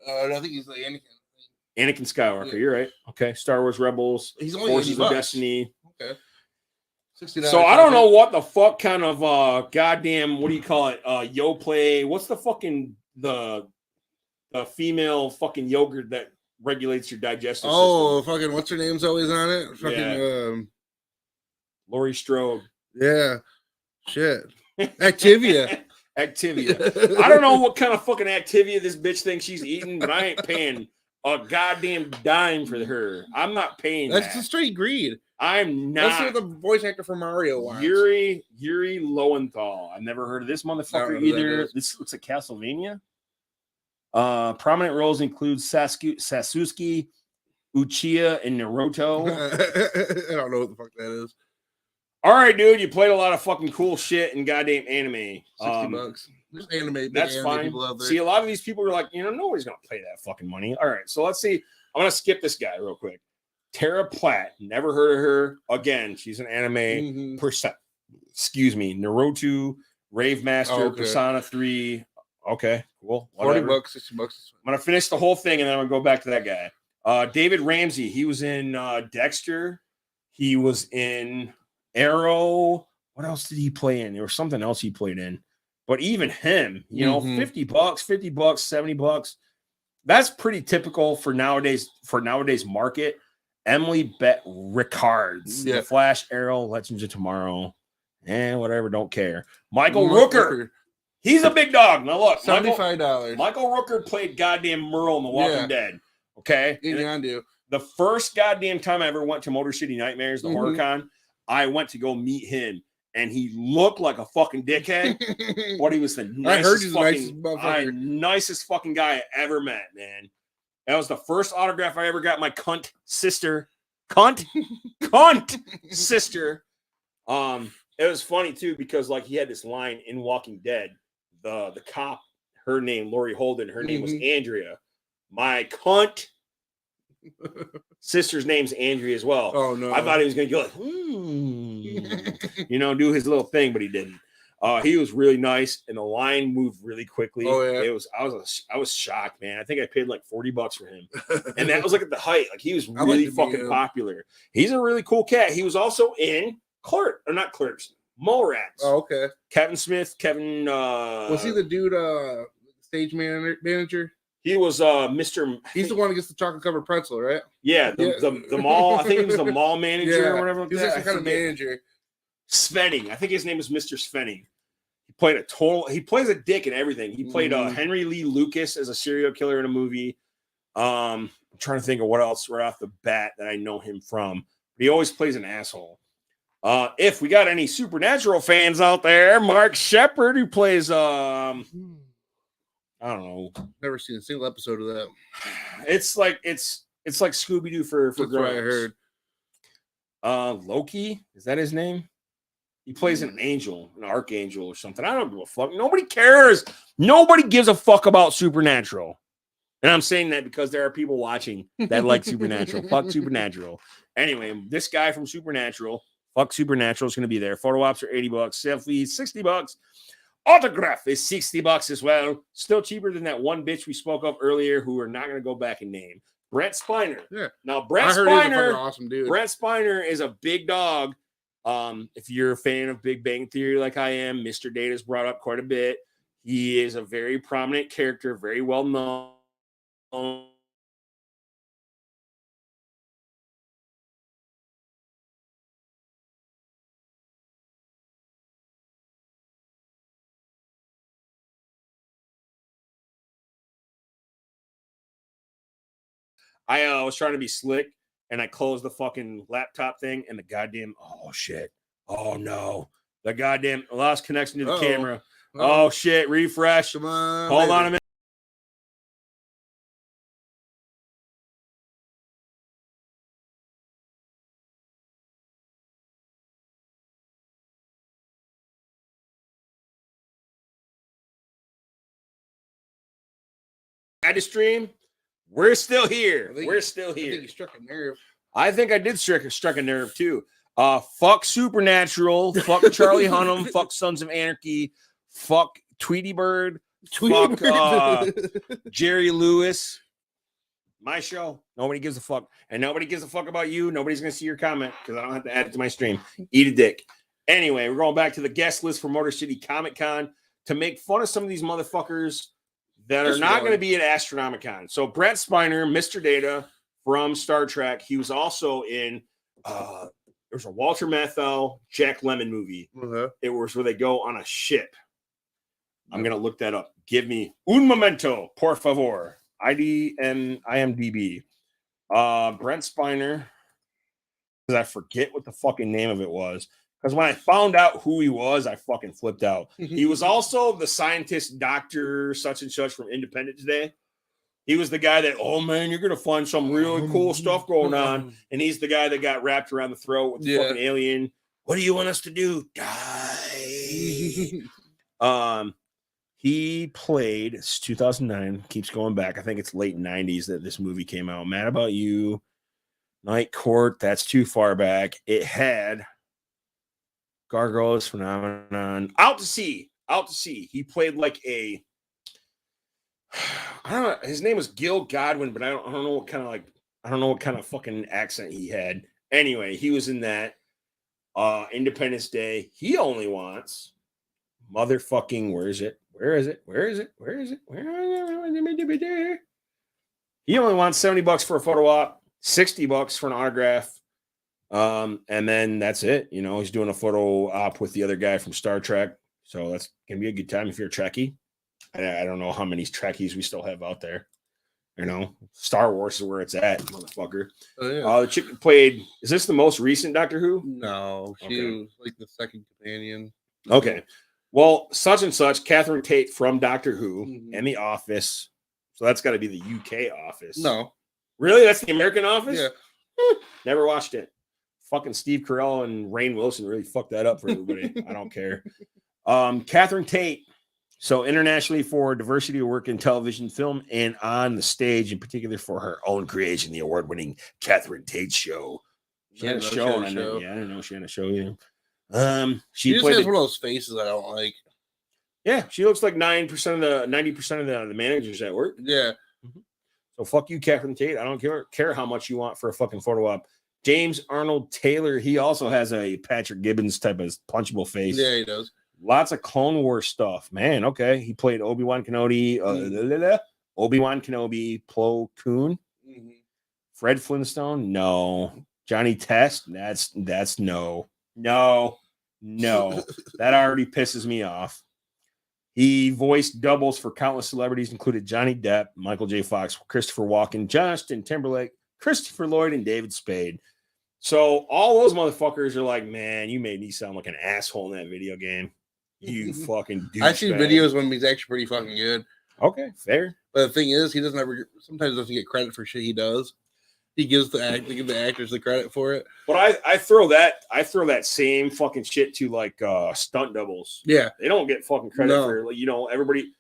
[SPEAKER 2] I think he's like Anakin.
[SPEAKER 1] Anakin Skywalker.
[SPEAKER 2] Yeah.
[SPEAKER 1] You're right. Okay, Star Wars Rebels.
[SPEAKER 2] He's only
[SPEAKER 1] Forces
[SPEAKER 2] $80.
[SPEAKER 1] of Destiny.
[SPEAKER 2] Okay. $60.
[SPEAKER 1] So I don't know what the fuck kind of goddamn, what do you call it? Yo play. What's the fucking the female fucking yogurt that regulates your digestive
[SPEAKER 2] Oh,
[SPEAKER 1] system?
[SPEAKER 2] fucking what's her name's always on it? Fucking
[SPEAKER 1] Laurie Strode.
[SPEAKER 2] yeah. Shit. Activia.
[SPEAKER 1] Activia. I don't know what kind of fucking Activia this bitch thinks she's eating, but I ain't paying a goddamn dime for her. I'm not paying
[SPEAKER 2] That's
[SPEAKER 1] that.
[SPEAKER 2] just straight greed.
[SPEAKER 1] I'm
[SPEAKER 2] That's
[SPEAKER 1] not.
[SPEAKER 2] what the voice actor for Mario wants.
[SPEAKER 1] Yuri Lowenthal. I've never heard of this motherfucker
[SPEAKER 2] who that
[SPEAKER 1] either.
[SPEAKER 2] is.
[SPEAKER 1] This looks like Castlevania. Prominent roles include Sasuke, Uchiha, and Naruto.
[SPEAKER 2] I don't know what the fuck that is.
[SPEAKER 1] All right, dude, you played a lot of fucking cool shit in goddamn anime.
[SPEAKER 2] $60. There's anime.
[SPEAKER 1] That's
[SPEAKER 2] anime
[SPEAKER 1] fine.
[SPEAKER 2] people out there.
[SPEAKER 1] See, a lot of these people are like, nobody's gonna pay that fucking money. All right, so let's see. I'm gonna skip this guy real quick. Tara Platt, never heard of her. Again, she's an anime
[SPEAKER 2] Mhm.
[SPEAKER 1] excuse me, Naruto, Rave Master,
[SPEAKER 2] Oh, okay.
[SPEAKER 1] Persona 3. Okay, cool.
[SPEAKER 2] $40,
[SPEAKER 1] Whatever.
[SPEAKER 2] $60.
[SPEAKER 1] I'm gonna finish the whole thing and then I'm gonna go back to that guy. David Ramsey, he was in Dexter. He was in Arrow. What else did he play in? There was something else he played in. But even him,
[SPEAKER 2] Mhm.
[SPEAKER 1] $50, $50, $70. That's pretty typical for nowadays market. Emily Bett Rickards,
[SPEAKER 2] Yeah.
[SPEAKER 1] The Flash, Arrow, Legends of Tomorrow, and whatever, don't care. Michael Rooker, he's a big dog. Now look,
[SPEAKER 2] $75.
[SPEAKER 1] Michael Rooker played goddamn Merle in The Walking
[SPEAKER 2] Yeah.
[SPEAKER 1] Dead. Okay,
[SPEAKER 2] Inyandu.
[SPEAKER 1] the first goddamn time I ever went to Motor City Nightmares, the horror
[SPEAKER 2] Mhm.
[SPEAKER 1] con, I went to go meet him, and he looked like a fucking dickhead. But he was the nicest
[SPEAKER 2] I heard he's the nicest
[SPEAKER 1] fucking
[SPEAKER 2] motherfucker.
[SPEAKER 1] nicest fucking guy I ever met, man. That was the first autograph I ever got. My cunt sister, cunt sister. It was funny too because like he had this line in Walking Dead. The cop, her name Lori Holden. Her name was Andrea. My cunt sister's name's Andrea as well.
[SPEAKER 2] Oh no!
[SPEAKER 1] I thought he was gonna go like, do his little thing, but he didn't. He was really nice, and the line moved really quickly.
[SPEAKER 2] Oh, yeah.
[SPEAKER 1] I was shocked, man. I think I paid like $40 for him, and that was like at the height. Like he was
[SPEAKER 2] like
[SPEAKER 1] really
[SPEAKER 2] to meet
[SPEAKER 1] fucking
[SPEAKER 2] him.
[SPEAKER 1] popular. He's a really cool cat. He was also in not Clerks, Mallrats.
[SPEAKER 2] Oh, okay.
[SPEAKER 1] Kevin Smith,
[SPEAKER 2] Was he the dude? Stage manager?
[SPEAKER 1] He was Mr.
[SPEAKER 2] He's the one who gets the chocolate covered pretzel, right?
[SPEAKER 1] Yeah, the mall. I think he was the mall manager
[SPEAKER 2] Yeah.
[SPEAKER 1] or whatever. like
[SPEAKER 2] He's
[SPEAKER 1] that.
[SPEAKER 2] actually
[SPEAKER 1] I
[SPEAKER 2] kind of
[SPEAKER 1] forget.
[SPEAKER 2] manager.
[SPEAKER 1] Svenning. I think his name is Mr. Svenning. He plays a dick in everything. He played Henry Lee Lucas as a serial killer in a movie. I'm trying to think of what else right off the bat that I know him from. But he always plays an asshole. If we got any Supernatural fans out there, Mark Shepard, who plays I don't know.
[SPEAKER 2] Never seen a single episode of that.
[SPEAKER 1] It's like Scooby-Doo for
[SPEAKER 2] That's what I
[SPEAKER 1] grown-ups.
[SPEAKER 2] heard.
[SPEAKER 1] Loki, is that his name? He plays an angel, an archangel or something. I don't give a fuck. Nobody cares. Nobody gives a fuck about Supernatural. And I'm saying that because there are people watching that like Supernatural. Fuck Supernatural. Anyway, this guy from Supernatural, fuck Supernatural, is going to be there. Photo ops are $80. Selfies, $60. Autograph is $60 as well. Still cheaper than that one bitch we spoke of earlier who we're not going to go back and name. Brent Spiner.
[SPEAKER 2] Yeah.
[SPEAKER 1] Now, Brent
[SPEAKER 2] I heard he's a
[SPEAKER 1] Spiner,
[SPEAKER 2] fucking awesome dude.
[SPEAKER 1] Brent Spiner is a big dog. If you're a fan of Big Bang Theory like I am, Mr. Data's brought up quite a bit. He is a very prominent character, very well known. I was trying to be slick and I closed the fucking laptop thing and the goddamn, oh shit. Oh no. The goddamn lost connection to the camera. Oh shit. Refresh.
[SPEAKER 2] Come on.
[SPEAKER 1] Hold on a minute. I just stream. We're still here. We're still
[SPEAKER 2] I think
[SPEAKER 1] here.
[SPEAKER 2] you struck a nerve.
[SPEAKER 1] I think I did struck a nerve too. Fuck Supernatural. Fuck Charlie Hunnam. Fuck Sons of Anarchy. Fuck Tweety Bird. Fuck Jerry Lewis. My show. Nobody gives a fuck. And nobody gives a fuck about you. Nobody's going to see your comment because I don't have to add it to my stream. Eat a dick. Anyway, we're going back to the guest list for Motor City Comic Con to make fun of some of these motherfuckers that are not going to be at Astronomicon. So Brent Spiner, Mr. Data from Star Trek. He was also in there's a Walter Matthau, Jack Lemmon movie. It was where they go on a ship. I'm going to look that up. Give me un momento, por favor. IMDb. Brent Spiner. I forget what the fucking name of it was. Because when I found out who he was, I fucking flipped out. He was also the scientist, Dr. Such and Such from Independence Day. He was the guy that, oh man, you're going to find some really cool stuff going on. And he's the guy that got wrapped around the throat with the fucking alien. What do you want us to do? Die. He played, it's 2009, keeps going back. I think it's late 90s that this movie came out. Mad About You, Night Court, that's too far back. It had Gargoyles, Phenomenon, Out to Sea. He played like a, I don't know, his name was Gil Godwin, but I don't know what kind of fucking accent he had. Anyway, he was in that. Independence Day. He only wants motherfucking, where is it? He only wants $70 for a photo op, $60 for an autograph. And then that's it. You know, he's doing a photo op with the other guy from Star Trek. So that's gonna be a good time if you're a Trekkie. I don't know how many Trekkies we still have out there. You know, Star Wars is where it's at, motherfucker.
[SPEAKER 2] Oh, yeah.
[SPEAKER 1] The chick played, is this the most recent Doctor Who?
[SPEAKER 2] No, she was like the second companion.
[SPEAKER 1] Okay. Well, such and such, Catherine Tate from Doctor Who and The Office. So that's got to be the UK Office.
[SPEAKER 2] No.
[SPEAKER 1] Really? That's the American Office?
[SPEAKER 2] Yeah.
[SPEAKER 1] Never watched it. Fucking Steve Carell and Rainn Wilson really fucked that up for everybody. I don't care. Catherine Tate. So internationally for diversity of work in television, film, and on the stage, in particular for her own creation, the award-winning Catherine Tate Show. She had a show. I didn't know she had a show either. She
[SPEAKER 2] just has one of those faces I don't like.
[SPEAKER 1] Yeah, she looks like 90% of the managers at work.
[SPEAKER 2] Yeah.
[SPEAKER 1] So fuck you, Catherine Tate. I don't care how much you want for a fucking photo op. James Arnold Taylor, he also has a Patrick Gibbons type of punchable face.
[SPEAKER 2] Yeah, he does.
[SPEAKER 1] Lots of Clone Wars stuff, man. Okay, he played Obi-Wan Kenobi, Plo Koon, Fred Flintstone. No, Johnny Test. That's no. That already pisses me off. He voiced doubles for countless celebrities, included Johnny Depp, Michael J. Fox, Christopher Walken, Justin Timberlake, Christopher Lloyd, and David Spade. So all those motherfuckers are like, man, you made me sound like an asshole in that video game. You fucking douchebag.
[SPEAKER 2] I've seen videos when he's actually pretty fucking good.
[SPEAKER 1] Okay, fair.
[SPEAKER 2] But the thing is, he sometimes doesn't get credit for shit he does. He gives the actors the credit for it.
[SPEAKER 1] But I throw that same fucking shit to like stunt doubles.
[SPEAKER 2] Yeah,
[SPEAKER 1] They don't get fucking credit for, you know, everybody.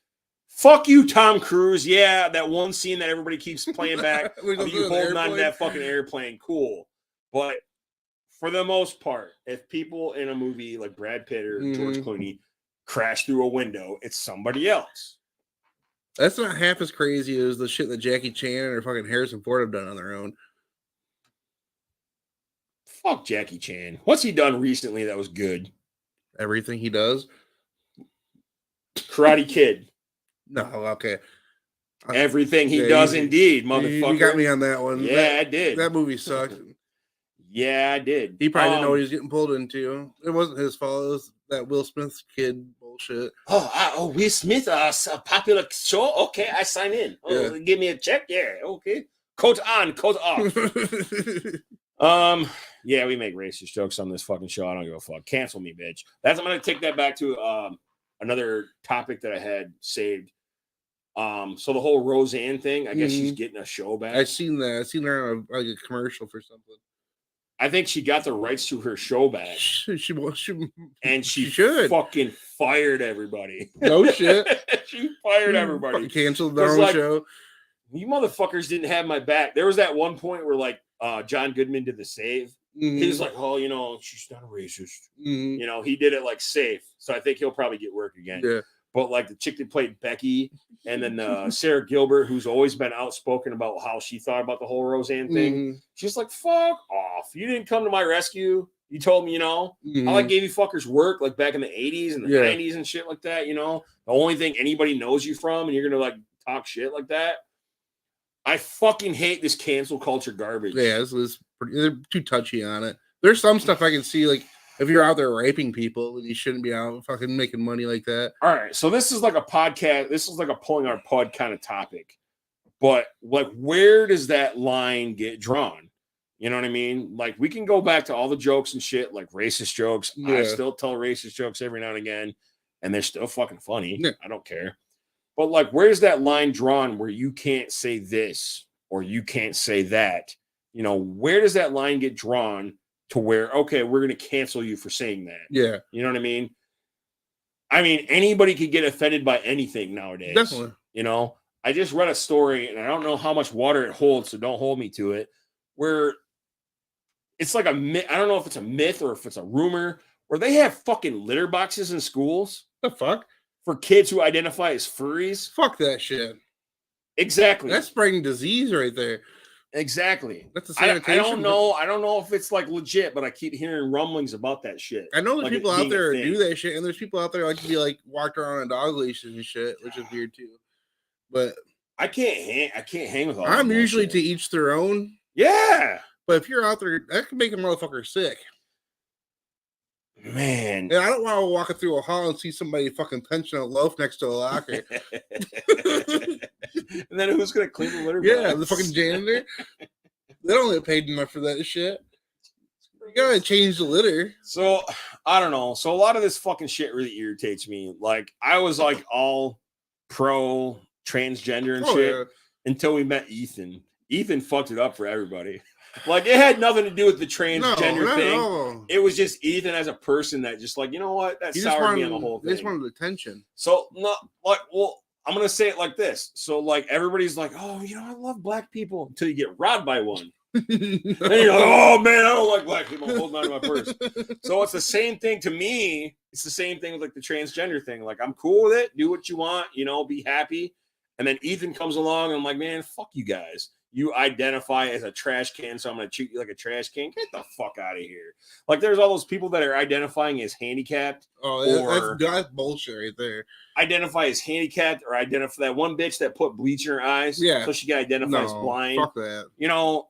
[SPEAKER 1] Fuck you, Tom Cruise. Yeah, that one scene that everybody keeps playing back of you holding on to that fucking airplane, cool. But for the most part, if people in a movie like Brad Pitt or George Clooney crash through a window, it's somebody else.
[SPEAKER 2] That's not half as crazy as the shit that Jackie Chan or fucking Harrison Ford have done on their own.
[SPEAKER 1] Fuck Jackie Chan. What's he done recently that was good?
[SPEAKER 2] Everything he does.
[SPEAKER 1] Karate Kid.
[SPEAKER 2] No, okay.
[SPEAKER 1] Everything he does, indeed, motherfucker.
[SPEAKER 2] You got me on that one.
[SPEAKER 1] Yeah, I did.
[SPEAKER 2] That movie sucked.
[SPEAKER 1] Yeah, I did.
[SPEAKER 2] He probably didn't know what he was getting pulled into. It wasn't his fault. It was that Will Smith kid bullshit.
[SPEAKER 1] Oh, Will Smith, a popular show. Okay, I sign in. Oh, yeah. Give me a check. Yeah, okay. Coat on, coat off. Yeah, we make racist jokes on this fucking show. I don't give a fuck. Cancel me, bitch. I'm gonna take that back to another topic that I had saved. So the whole Roseanne thing, I guess she's getting a show back.
[SPEAKER 2] I've seen that. I've seen her on like a commercial for something.
[SPEAKER 1] I think she got the rights to her show back. She
[SPEAKER 2] should
[SPEAKER 1] fucking fired everybody.
[SPEAKER 2] No shit.
[SPEAKER 1] She fired everybody.
[SPEAKER 2] Fucking canceled their own show.
[SPEAKER 1] You motherfuckers didn't have my back. There was that one point where like John Goodman did the save. He was like, oh, you know, she's not a racist. You know, he did it like safe. So I think he'll probably get work again. Yeah. But like the chick that played Becky and then Sarah Gilbert, who's always been outspoken about how she thought about the whole Roseanne thing. She's like, fuck off. You didn't come to my rescue. You told me, you know, I like gave you fuckers work like back in the 80s and the 90s and shit like that. You know, the only thing anybody knows you from and you're going to like talk shit like that. I fucking hate this cancel culture garbage.
[SPEAKER 2] Yeah, they're too touchy on it. There's some stuff I can see like, if you're out there raping people, then you shouldn't be out fucking making money like that.
[SPEAKER 1] All right. So this is like a podcast. This is like a pulling our pod kind of topic. But like, where does that line get drawn? You know what I mean? Like, we can go back to all the jokes and shit, like racist jokes. Yeah. I still tell racist jokes every now and again, and they're still fucking funny. Yeah. I don't care. But like, where's that line drawn where you can't say this or you can't say that? You know, where does that line get drawn? To where, okay, we're going to cancel you for saying that.
[SPEAKER 2] Yeah.
[SPEAKER 1] You know what I mean? I mean, anybody could get offended by anything nowadays.
[SPEAKER 2] Definitely.
[SPEAKER 1] You know, I just read a story, and I don't know how much water it holds, so don't hold me to it, where it's like a myth. I don't know if it's a myth or if it's a rumor, where they have fucking litter boxes in schools.
[SPEAKER 2] The fuck?
[SPEAKER 1] For kids who identify as furries.
[SPEAKER 2] Fuck that shit.
[SPEAKER 1] Exactly.
[SPEAKER 2] That's spreading disease right there.
[SPEAKER 1] Exactly.
[SPEAKER 2] That's a sanitation.
[SPEAKER 1] I don't know. I don't know if it's like legit, but I keep hearing rumblings about that shit.
[SPEAKER 2] I know there's
[SPEAKER 1] like
[SPEAKER 2] people out there who do that shit, and there's people out there like to be like walked around on dog leashes and shit, which is weird too. But
[SPEAKER 1] I can't hang with all.
[SPEAKER 2] I'm usually to each their own.
[SPEAKER 1] Yeah.
[SPEAKER 2] But if you're out there, that can make a motherfucker sick.
[SPEAKER 1] Man.
[SPEAKER 2] And I don't want to walk through a hall and see somebody fucking punching a loaf next to a locker.
[SPEAKER 1] And then who's going to clean the litter box?
[SPEAKER 2] Yeah, the fucking janitor. They don't get paid enough for that shit. You gotta change the litter.
[SPEAKER 1] So, I don't know. So, a lot of this fucking shit really irritates me. Like, I was like all pro transgender and shit until we met Ethan. Ethan fucked it up for everybody. Like, it had nothing to do with the transgender thing. No. It was just Ethan as a person that just like, you know what? That soured me on the whole thing.
[SPEAKER 2] They just wanted attention.
[SPEAKER 1] So, I'm going to say it like this. So, like, everybody's like, oh, you know, I love black people until you get robbed by one. Then you're like, oh, man, I don't like black people. I'm holding on to my purse. So, it's the same thing to me. It's the same thing with, like, the transgender thing. Like, I'm cool with it. Do what you want. You know, be happy. And then Ethan comes along, and I'm like, man, fuck you guys. You identify as a trash can, so I'm going to treat you like a trash can. Get the fuck out of here. Like, there's all those people that are identifying as handicapped.
[SPEAKER 2] Oh, that's bullshit right there.
[SPEAKER 1] Identify as handicapped or identify that one bitch that put bleach in her eyes.
[SPEAKER 2] Yeah.
[SPEAKER 1] So she got identified as blind.
[SPEAKER 2] Fuck that.
[SPEAKER 1] You know,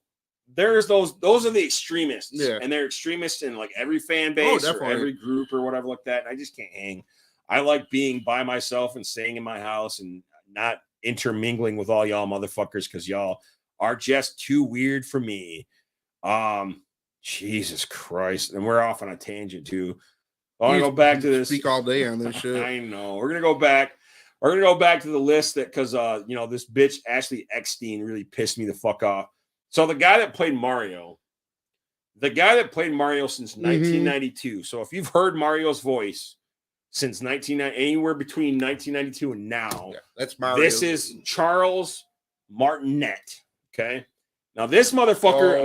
[SPEAKER 1] there's those are the extremists.
[SPEAKER 2] Yeah.
[SPEAKER 1] And they're extremists in like every fan base or every group or whatever like that. And I just can't hang. I like being by myself and staying in my house and not intermingling with all y'all motherfuckers because y'all are just too weird for me. Jesus Christ. And we're off on a tangent too. I want to go back to this.
[SPEAKER 2] Speak all day on this shit.
[SPEAKER 1] I know. We're going to go back. We're going to go back to the list that because, you know, this bitch, Ashley Eckstein, really pissed me the fuck off. So the guy that played Mario since 1992. So if you've heard Mario's voice since anywhere between 1992 and now,
[SPEAKER 2] that's Mario.
[SPEAKER 1] This is Charles Martinet. Okay. Now this motherfucker,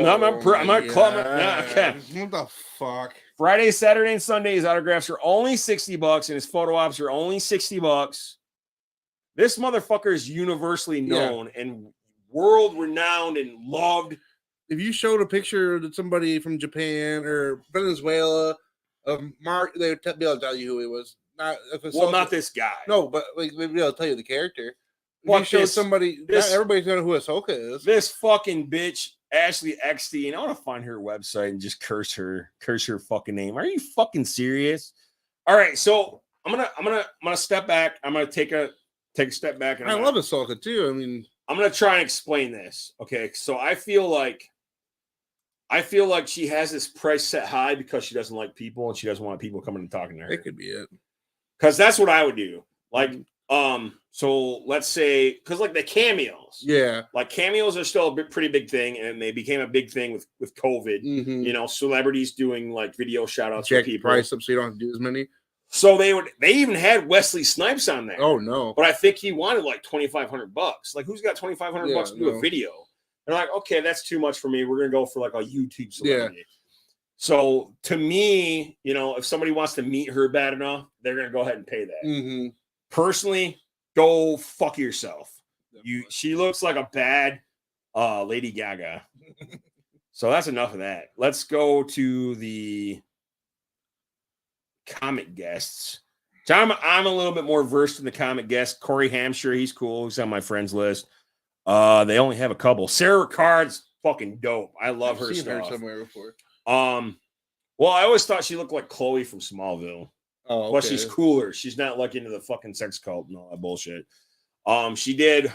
[SPEAKER 1] okay.
[SPEAKER 2] What the fuck?
[SPEAKER 1] Friday, Saturday, and Sunday, his autographs are only $60, and his photo ops are only $60. This motherfucker is universally known and world renowned and loved.
[SPEAKER 2] If you showed a picture to somebody from Japan or Venezuela of Mark, they would be able to tell you who he was. Not
[SPEAKER 1] this guy.
[SPEAKER 2] No, but like they'd be able to tell you the character. If
[SPEAKER 1] Fuck
[SPEAKER 2] you showed
[SPEAKER 1] this-
[SPEAKER 2] somebody,
[SPEAKER 1] this-
[SPEAKER 2] not everybody's gonna know who Ahsoka is.
[SPEAKER 1] This fucking bitch, Ashley Eckstein. I want to find her website and just curse her fucking name. Are you fucking serious? All right, so I'm gonna step back. I'm gonna take a step back. And
[SPEAKER 2] I love Ahsoka too. I mean,
[SPEAKER 1] I'm gonna try and explain this. Okay, so I feel like she has this price set high because she doesn't like people and she doesn't want people coming and talking to her.
[SPEAKER 2] it could be it.
[SPEAKER 1] Because that's what I would do. Like, so let's say, because like the cameos, like cameos are still a pretty big thing, and they became a big thing with COVID.
[SPEAKER 2] Mm-hmm.
[SPEAKER 1] You know, celebrities doing like video shout outs
[SPEAKER 2] Check
[SPEAKER 1] for
[SPEAKER 2] the
[SPEAKER 1] people.
[SPEAKER 2] price up so you don't have to do as many.
[SPEAKER 1] So they even had Wesley Snipes on there.
[SPEAKER 2] Oh no!
[SPEAKER 1] But I think he wanted like $2,500. Like, who's got $2,500 to do a video? They're like, okay, that's too much for me. We're gonna go for like a YouTube celebrity. So to me, you know, if somebody wants to meet her bad enough, they're gonna go ahead and pay that.
[SPEAKER 2] Mm-hmm.
[SPEAKER 1] Personally, go fuck yourself. She looks like a bad Lady Gaga. So that's enough of that. Let's go to the comic guests. So I'm a little bit more versed in the comic guests. Corey Hampshire, he's cool. He's on my friends list. They only have a couple. Sarah Ricard's fucking dope. I love her
[SPEAKER 2] seen
[SPEAKER 1] stuff.
[SPEAKER 2] her somewhere before.
[SPEAKER 1] Well, I always thought she looked like Chloe from Smallville.
[SPEAKER 2] Oh, okay.
[SPEAKER 1] But she's cooler. She's not like into the fucking sex cult and all that bullshit. She did.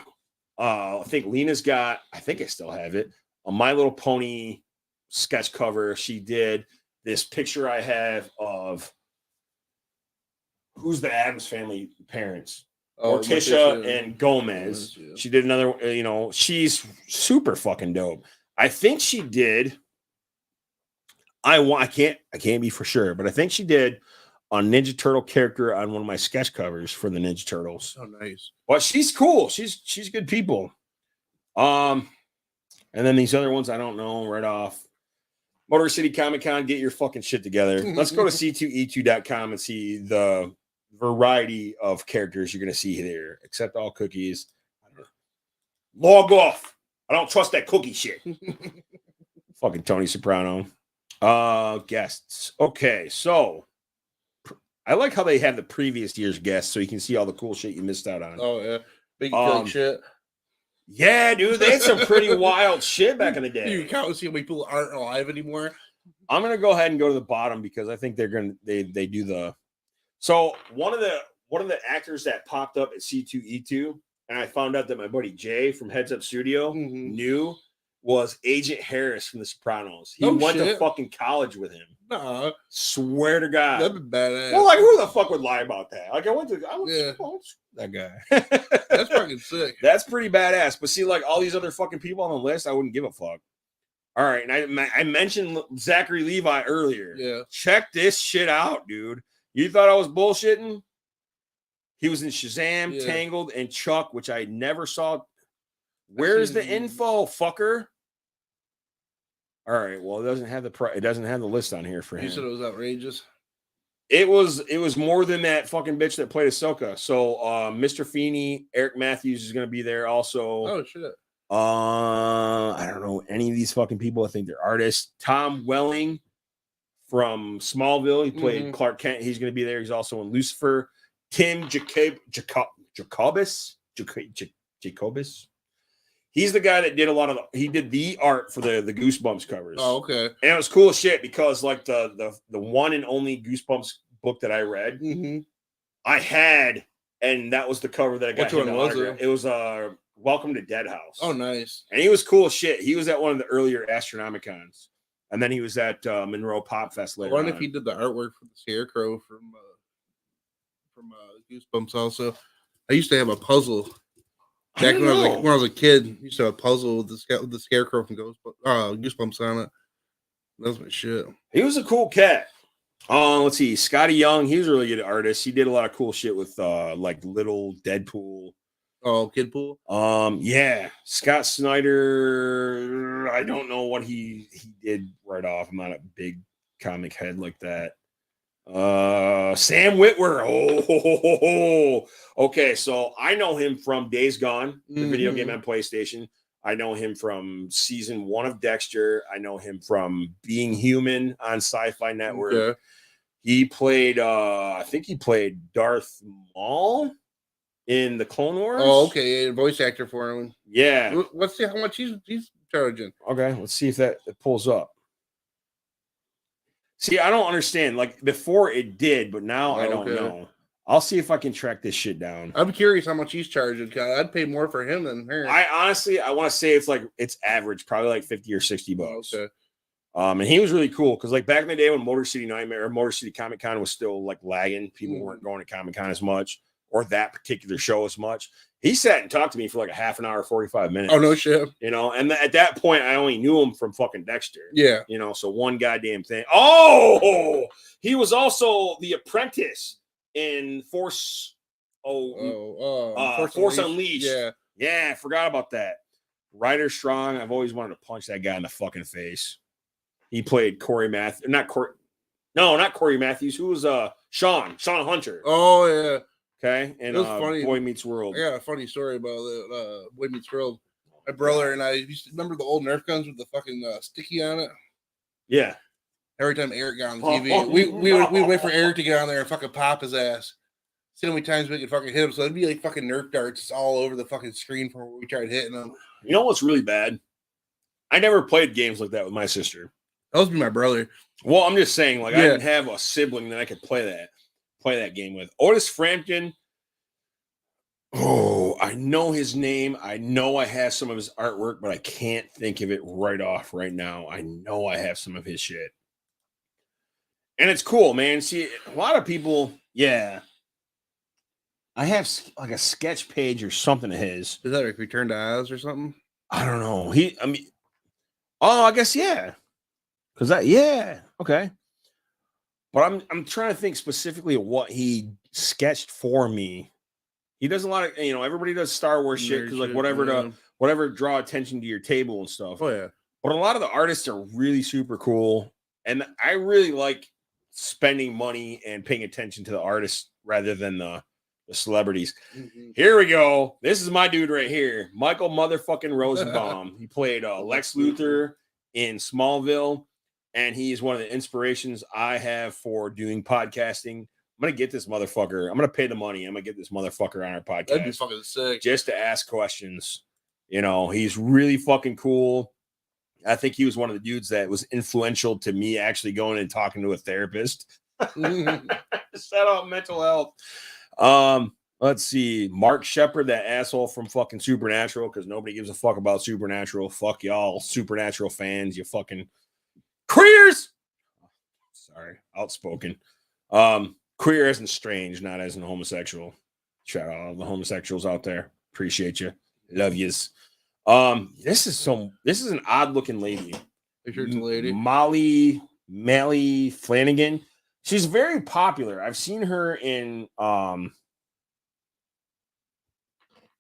[SPEAKER 1] I think Lena's got. I think I still have it. A My Little Pony sketch cover. She did this picture I have of who's the Addams Family parents. Morticia and Gomez.
[SPEAKER 2] Yeah.
[SPEAKER 1] She did another. You know, she's super fucking dope. I think she did. I can't be for sure, but I think she did a Ninja Turtle character on one of my sketch covers for the Ninja Turtles.
[SPEAKER 2] Oh, nice.
[SPEAKER 1] But she's cool. She's good people. And then these other ones I don't know right off. Motor City Comic Con, get your fucking shit together. Let's go to c2e2.com and see the variety of characters you're going to see there. Accept all cookies. Log off. I don't trust that cookie shit. Fucking Tony Soprano. Guests. Okay, so I like how they have the previous year's guests so you can see all the cool shit you missed out on.
[SPEAKER 2] Oh, yeah. Big Cook shit.
[SPEAKER 1] Yeah, dude, they had some pretty wild shit back in the day.
[SPEAKER 2] You can count and see how many people aren't alive anymore.
[SPEAKER 1] I'm gonna go ahead and go to the bottom because I think they do the. So one of the actors that popped up at C2E2, and I found out that my buddy Jay from Heads Up Studio knew, was Agent Harris from The Sopranos. He went to fucking college with him.
[SPEAKER 2] Nah,
[SPEAKER 1] swear to God,
[SPEAKER 2] that'd be badass.
[SPEAKER 1] Well, like who the fuck would lie about that? Like I went that guy.
[SPEAKER 2] That's fucking sick.
[SPEAKER 1] That's pretty badass. But see, like all these other fucking people on the list, I wouldn't give a fuck. All right, and I mentioned Zachary Levi earlier.
[SPEAKER 2] Yeah,
[SPEAKER 1] check this shit out, dude. You thought I was bullshitting? He was in Shazam, Tangled, and Chuck, which I never saw. Where's the info, fucker? All right, well, it doesn't have the list on here for him.
[SPEAKER 2] You said it was outrageous.
[SPEAKER 1] It was more than that fucking bitch that played Ahsoka. So Mr. Feeney, Eric Matthews is going to be there also.
[SPEAKER 2] Oh shit.
[SPEAKER 1] I don't know any of these fucking people. I think they're artists. Tom Welling from Smallville. He played Clark Kent. He's going to be there. He's also in Lucifer. Tim Jacobus. He's the guy that did he did the art for the Goosebumps covers.
[SPEAKER 2] Oh, okay.
[SPEAKER 1] And it was cool as shit because like the one and only Goosebumps book that I read, I had, and that was the cover that I got.
[SPEAKER 2] Which one was it?
[SPEAKER 1] It was Welcome to Dead House.
[SPEAKER 2] Oh, nice.
[SPEAKER 1] And he was cool as shit. He was at one of the earlier Astronomicons. And then he was at Monroe Pop Fest later.
[SPEAKER 2] I wonder if he did the artwork for the Scarecrow from Goosebumps also. I used to have a puzzle Back when I was a kid, I used to have a puzzle with the scarecrow from Goosebumps on it. That was my shit.
[SPEAKER 1] He was a cool cat. Let's see, Scotty Young. He was a really good artist. He did a lot of cool shit with like Little Deadpool.
[SPEAKER 2] Oh, Kid Pool.
[SPEAKER 1] Yeah, Scott Snyder. I don't know what he did right off. I'm not a big comic head like that. Sam Witwer. Okay. So I know him from Days Gone, the video game on PlayStation. I know him from season 1 of Dexter. I know him from Being Human on Sci-Fi Network.
[SPEAKER 2] Okay.
[SPEAKER 1] He played, I think he played Darth Maul in the Clone Wars.
[SPEAKER 2] Oh, okay. Voice actor for him.
[SPEAKER 1] Yeah.
[SPEAKER 2] Let's see how much he's charging.
[SPEAKER 1] Okay. Let's see if it pulls up. See, I don't understand. Like before it did, but now I don't know. I'll see if I can track this shit down.
[SPEAKER 2] I'm curious how much he's charging. I'd pay more for him than her.
[SPEAKER 1] I honestly want to say it's average, probably like $50 or $60.
[SPEAKER 2] Okay.
[SPEAKER 1] And he was really cool because like back in the day when Motor City Nightmare or Motor City Comic Con was still like lagging, people weren't going to Comic Con as much or that particular show as much. He sat and talked to me for like a half an hour, 45 minutes.
[SPEAKER 2] Oh, no shit.
[SPEAKER 1] You know, and at that point, I only knew him from fucking Dexter.
[SPEAKER 2] Yeah.
[SPEAKER 1] You know, so one goddamn thing. Oh, he was also the apprentice in Force Unleashed.
[SPEAKER 2] Yeah.
[SPEAKER 1] Yeah, I forgot about that. Ryder Strong. I've always wanted to punch that guy in the fucking face. He played Corey Matthews. Not Corey Matthews. Who was Sean Hunter.
[SPEAKER 2] Oh, yeah.
[SPEAKER 1] Okay. And
[SPEAKER 2] funny.
[SPEAKER 1] Boy Meets World.
[SPEAKER 2] I got a funny story about that. Boy Meets World. My brother and I used to remember the old Nerf guns with the fucking sticky on it.
[SPEAKER 1] Yeah.
[SPEAKER 2] Every time Eric got on the TV, we would wait for Eric to get on there and fucking pop his ass. See how many times we could fucking hit him. So it'd be like fucking Nerf darts all over the fucking screen from where we tried hitting them.
[SPEAKER 1] You know what's really bad? I never played games like that with my sister.
[SPEAKER 2] That was my brother.
[SPEAKER 1] Well, I'm just saying, like, I didn't have a sibling that I could play that game with. Otis Frampton. Oh, I know his name. I know I have some of his artwork, but I can't think of it right now. I know I have some of his shit. And it's cool, man. See, a lot of people, yeah. I have like a sketch page or something of his.
[SPEAKER 2] Is that like Return to Oz or something?
[SPEAKER 1] I don't know. I guess, yeah. Okay. But I'm trying to think specifically of what he sketched for me. He does a lot of, everybody does Star Wars shit because like whatever draw attention to your table and stuff.
[SPEAKER 2] Oh yeah.
[SPEAKER 1] But a lot of the artists are really super cool, and I really like spending money and paying attention to the artists rather than the celebrities. Mm-hmm. Here we go. This is my dude right here, Michael motherfucking Rosenbaum. He played Lex Luthor in Smallville, and he's one of the inspirations I have for doing podcasting. I'm gonna get this motherfucker. I'm gonna pay the money. I'm gonna get this motherfucker on our podcast.
[SPEAKER 2] That'd be fucking sick.
[SPEAKER 1] Just to ask questions. He's really fucking cool. I think he was one of the dudes that was influential to me actually going and talking to a therapist. Set up mental health. Let's see. Mark Shepard, that asshole from fucking Supernatural, because nobody gives a fuck about Supernatural. Fuck y'all, Supernatural fans, you fucking queers. Sorry, outspoken. Queer as in strange, not as in homosexual. Shout out all the homosexuals out there. Appreciate you. Love yous. This is an odd looking lady.
[SPEAKER 2] Lady.
[SPEAKER 1] Mally Flanagan. She's very popular. I've seen her in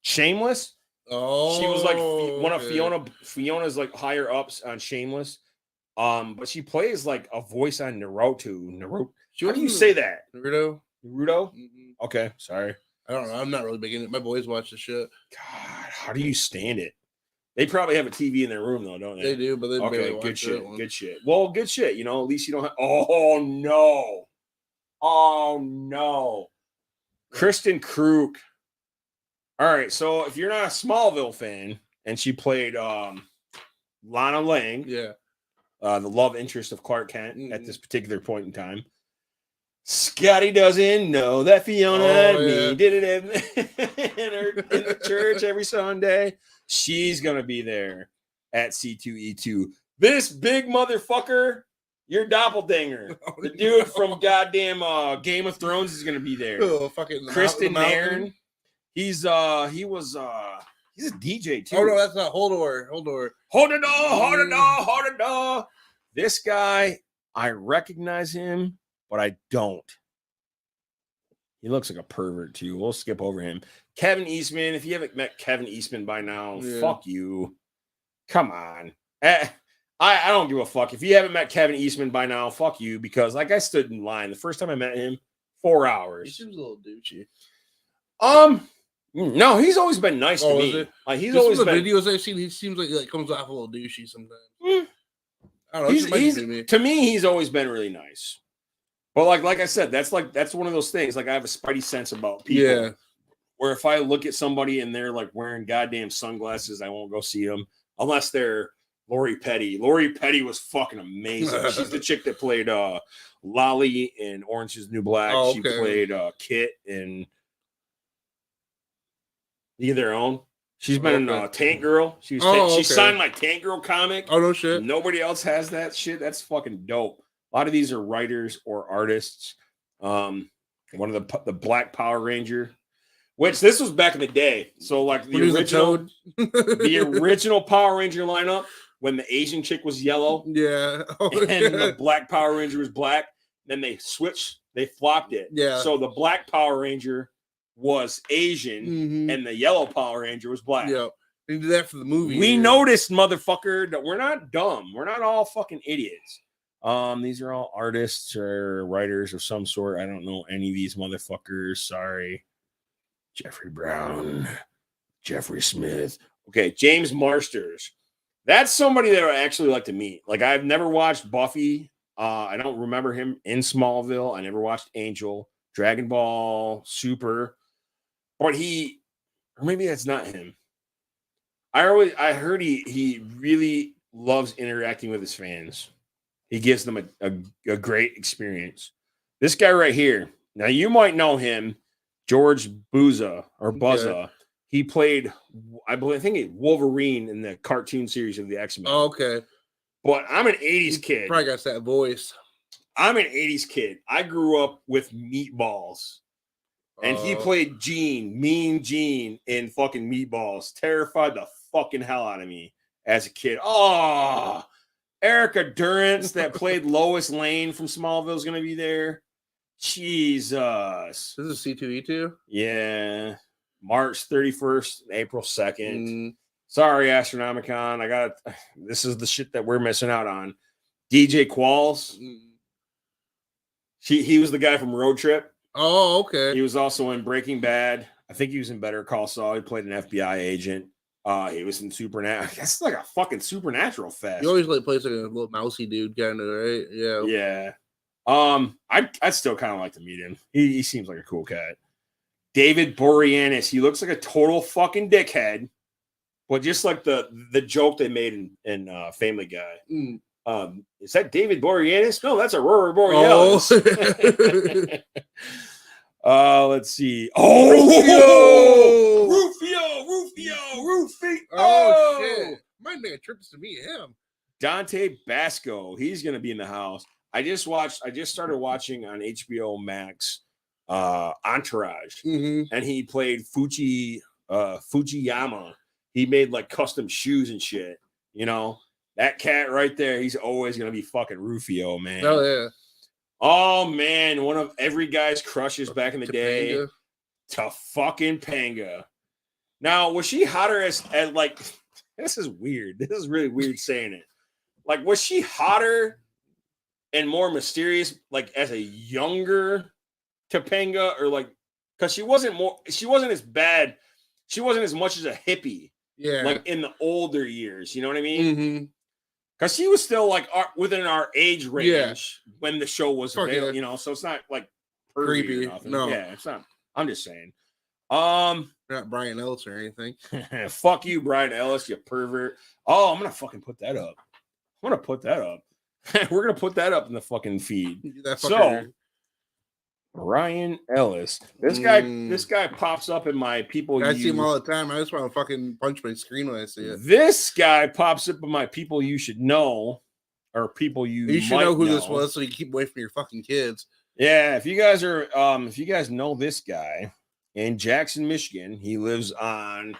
[SPEAKER 1] Shameless.
[SPEAKER 2] Oh,
[SPEAKER 1] she was like one of Fiona's like higher ups on Shameless. But she plays like a voice on Naruto. How do you say that?
[SPEAKER 2] Naruto?
[SPEAKER 1] Mm-hmm. Okay, sorry.
[SPEAKER 2] I don't know. I'm not really big in it. My boys watch the shit.
[SPEAKER 1] God, how do you stand it? They probably have a TV in their room though, don't they?
[SPEAKER 2] They do, but they barely watch
[SPEAKER 1] good shit.
[SPEAKER 2] One.
[SPEAKER 1] Good shit. Well, good shit. At least you don't have. Oh no. Kristen Krug. All right, so if you're not a Smallville fan, and she played Lana Lang,
[SPEAKER 2] yeah,
[SPEAKER 1] the love interest of Clark Kent at this particular point in time. Scotty doesn't know that Fiona and me did it in the church every Sunday. She's going to be there at C2E2. This big motherfucker, your doppelganger, the dude from goddamn Game of Thrones is going to be there.
[SPEAKER 2] Oh, fucking
[SPEAKER 1] Kristen Nairn. He was He's a DJ too.
[SPEAKER 2] Oh no, that's not Holdor. Holdor.
[SPEAKER 1] Hold the door, hold the door, hold the door. This guy, I recognize him, but I don't. He looks like a pervert too. We'll skip over him. Kevin Eastman. If you haven't met Kevin Eastman by now, fuck you. Come on. I don't give a fuck. If you haven't met Kevin Eastman by now, fuck you. Because like I stood in line the first time I met him, 4 hours.
[SPEAKER 2] He seems a little douchey.
[SPEAKER 1] No, he's always been nice to me. Like he's always been.
[SPEAKER 2] The videos I've seen, he seems like comes off a little douchey sometimes. I don't know.
[SPEAKER 1] To me, he's always been really nice. But like I said, that's one of those things. Like I have a spidey sense about people.
[SPEAKER 2] Yeah.
[SPEAKER 1] Where if I look at somebody and they're like wearing goddamn sunglasses, I won't go see them unless they're Lori Petty. Lori Petty was fucking amazing. She's the chick that played Lolly in Orange Is the New Black.
[SPEAKER 2] Oh,
[SPEAKER 1] She played Kit in Leave Their Own. She's been in Tank Girl. She signed my Tank Girl comic.
[SPEAKER 2] Oh no shit.
[SPEAKER 1] Nobody else has that shit. That's fucking dope. A lot of these are writers or artists. One of the Black Power Ranger, which this was back in the day. So like the original Power Ranger lineup when the Asian chick was yellow,
[SPEAKER 2] and
[SPEAKER 1] the Black Power Ranger was black. Then they switched, they flopped it.
[SPEAKER 2] Yeah.
[SPEAKER 1] So the Black Power Ranger was Asian and the yellow Power Ranger was black.
[SPEAKER 2] Yeah. They did that for the movie.
[SPEAKER 1] We noticed, motherfucker, that we're not dumb. We're not all fucking idiots. These are all artists or writers of some sort. I don't know any of these motherfuckers. Sorry. Jeffrey Brown, Jeffrey Smith. Okay, James Marsters. That's somebody that I actually like to meet. Like I've never watched Buffy. I don't remember him in Smallville. I never watched Angel, Dragon Ball, Super. But or maybe that's not him. I heard he really loves interacting with his fans. He gives them a great experience. This guy right here. Now you might know him, George Buzza or Buzza. Okay. He played, I think, Wolverine in the cartoon series of the X-Men.
[SPEAKER 2] Oh, okay.
[SPEAKER 1] But I'm an 80s kid.
[SPEAKER 2] Probably got that voice.
[SPEAKER 1] I'm an 80s kid. I grew up with Meatballs. And he played Gene, Mean Gene, in fucking Meatballs. Terrified the fucking hell out of me as a kid. Oh, Erica Durance that played Lois Lane from Smallville is going to be there. Jesus.
[SPEAKER 2] This is C2E2?
[SPEAKER 1] Yeah. March 31st, April 2nd. Sorry, Astronomicon. This is the shit that we're missing out on. DJ Qualls. He was the guy from Road Trip.
[SPEAKER 2] Oh, okay.
[SPEAKER 1] He was also in Breaking Bad. I think he was in Better Call Saul. He played an FBI agent. He was in Supernatural. That's like a fucking Supernatural fest.
[SPEAKER 2] He always plays like a little mousy dude, kind of, right? Yeah.
[SPEAKER 1] Yeah. I'd still kind of like to meet him. He seems like a cool cat. David Boreanaz. He looks like a total fucking dickhead, but just like the joke they made in Family Guy. Is that David Boreanaz? No, that's Aurora Borealis. Let's see. Rufio.
[SPEAKER 2] Oh shit! Might make a trip to meet him.
[SPEAKER 1] Dante Basco. He's gonna be in the house. I just started watching on HBO Max Entourage, and he played Fujiyama. He made like custom shoes and shit. You know, that cat right there, he's always gonna be fucking Rufio, man.
[SPEAKER 2] Oh yeah.
[SPEAKER 1] Oh man, one of every guy's crushes back in the day.
[SPEAKER 2] Panga.
[SPEAKER 1] To fucking Panga. Now, was she hotter as like this is weird. This is really weird saying it. Like, was she hotter and more mysterious, like as a younger Topanga, or like because she wasn't as bad, she wasn't as much as a hippie, like in the older years, you know what I mean? Because she was still like within our age range when the show was available, you know, so it's not like
[SPEAKER 2] creepy. No,
[SPEAKER 1] yeah, it's not. I'm just saying.
[SPEAKER 2] Not Brian Ellis or anything.
[SPEAKER 1] Fuck you, Brian Ellis, you pervert. Oh, I'm gonna fucking put that up. I'm gonna put that up. We're gonna put that up in the fucking feed. So, Brian Ellis, this guy pops up in my people.
[SPEAKER 2] I see him all the time. I just want to fucking punch my screen when I see it.
[SPEAKER 1] This guy pops up in my people you should know, or people you
[SPEAKER 2] should know who this was, so you keep away from your fucking kids.
[SPEAKER 1] Yeah, if you guys know this guy in Jackson, Michigan, he lives on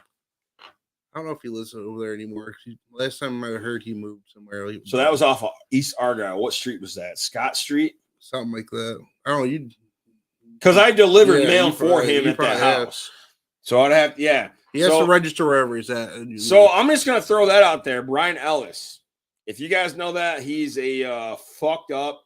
[SPEAKER 2] I don't know if he lives over there anymore. Last time I heard, he moved somewhere.
[SPEAKER 1] So that was off of East Argyle. What street was that? Scott Street?
[SPEAKER 2] Something like that. I don't know. You
[SPEAKER 1] Because I delivered
[SPEAKER 2] Yeah,
[SPEAKER 1] mail
[SPEAKER 2] you
[SPEAKER 1] for
[SPEAKER 2] probably-
[SPEAKER 1] him
[SPEAKER 2] you
[SPEAKER 1] at that
[SPEAKER 2] probably have.
[SPEAKER 1] house. So I'd have, yeah.
[SPEAKER 2] he has
[SPEAKER 1] So-
[SPEAKER 2] to register wherever he's at.
[SPEAKER 1] So I'm just going to throw that out there. Brian Ellis. If you guys know that, he's a fucked up.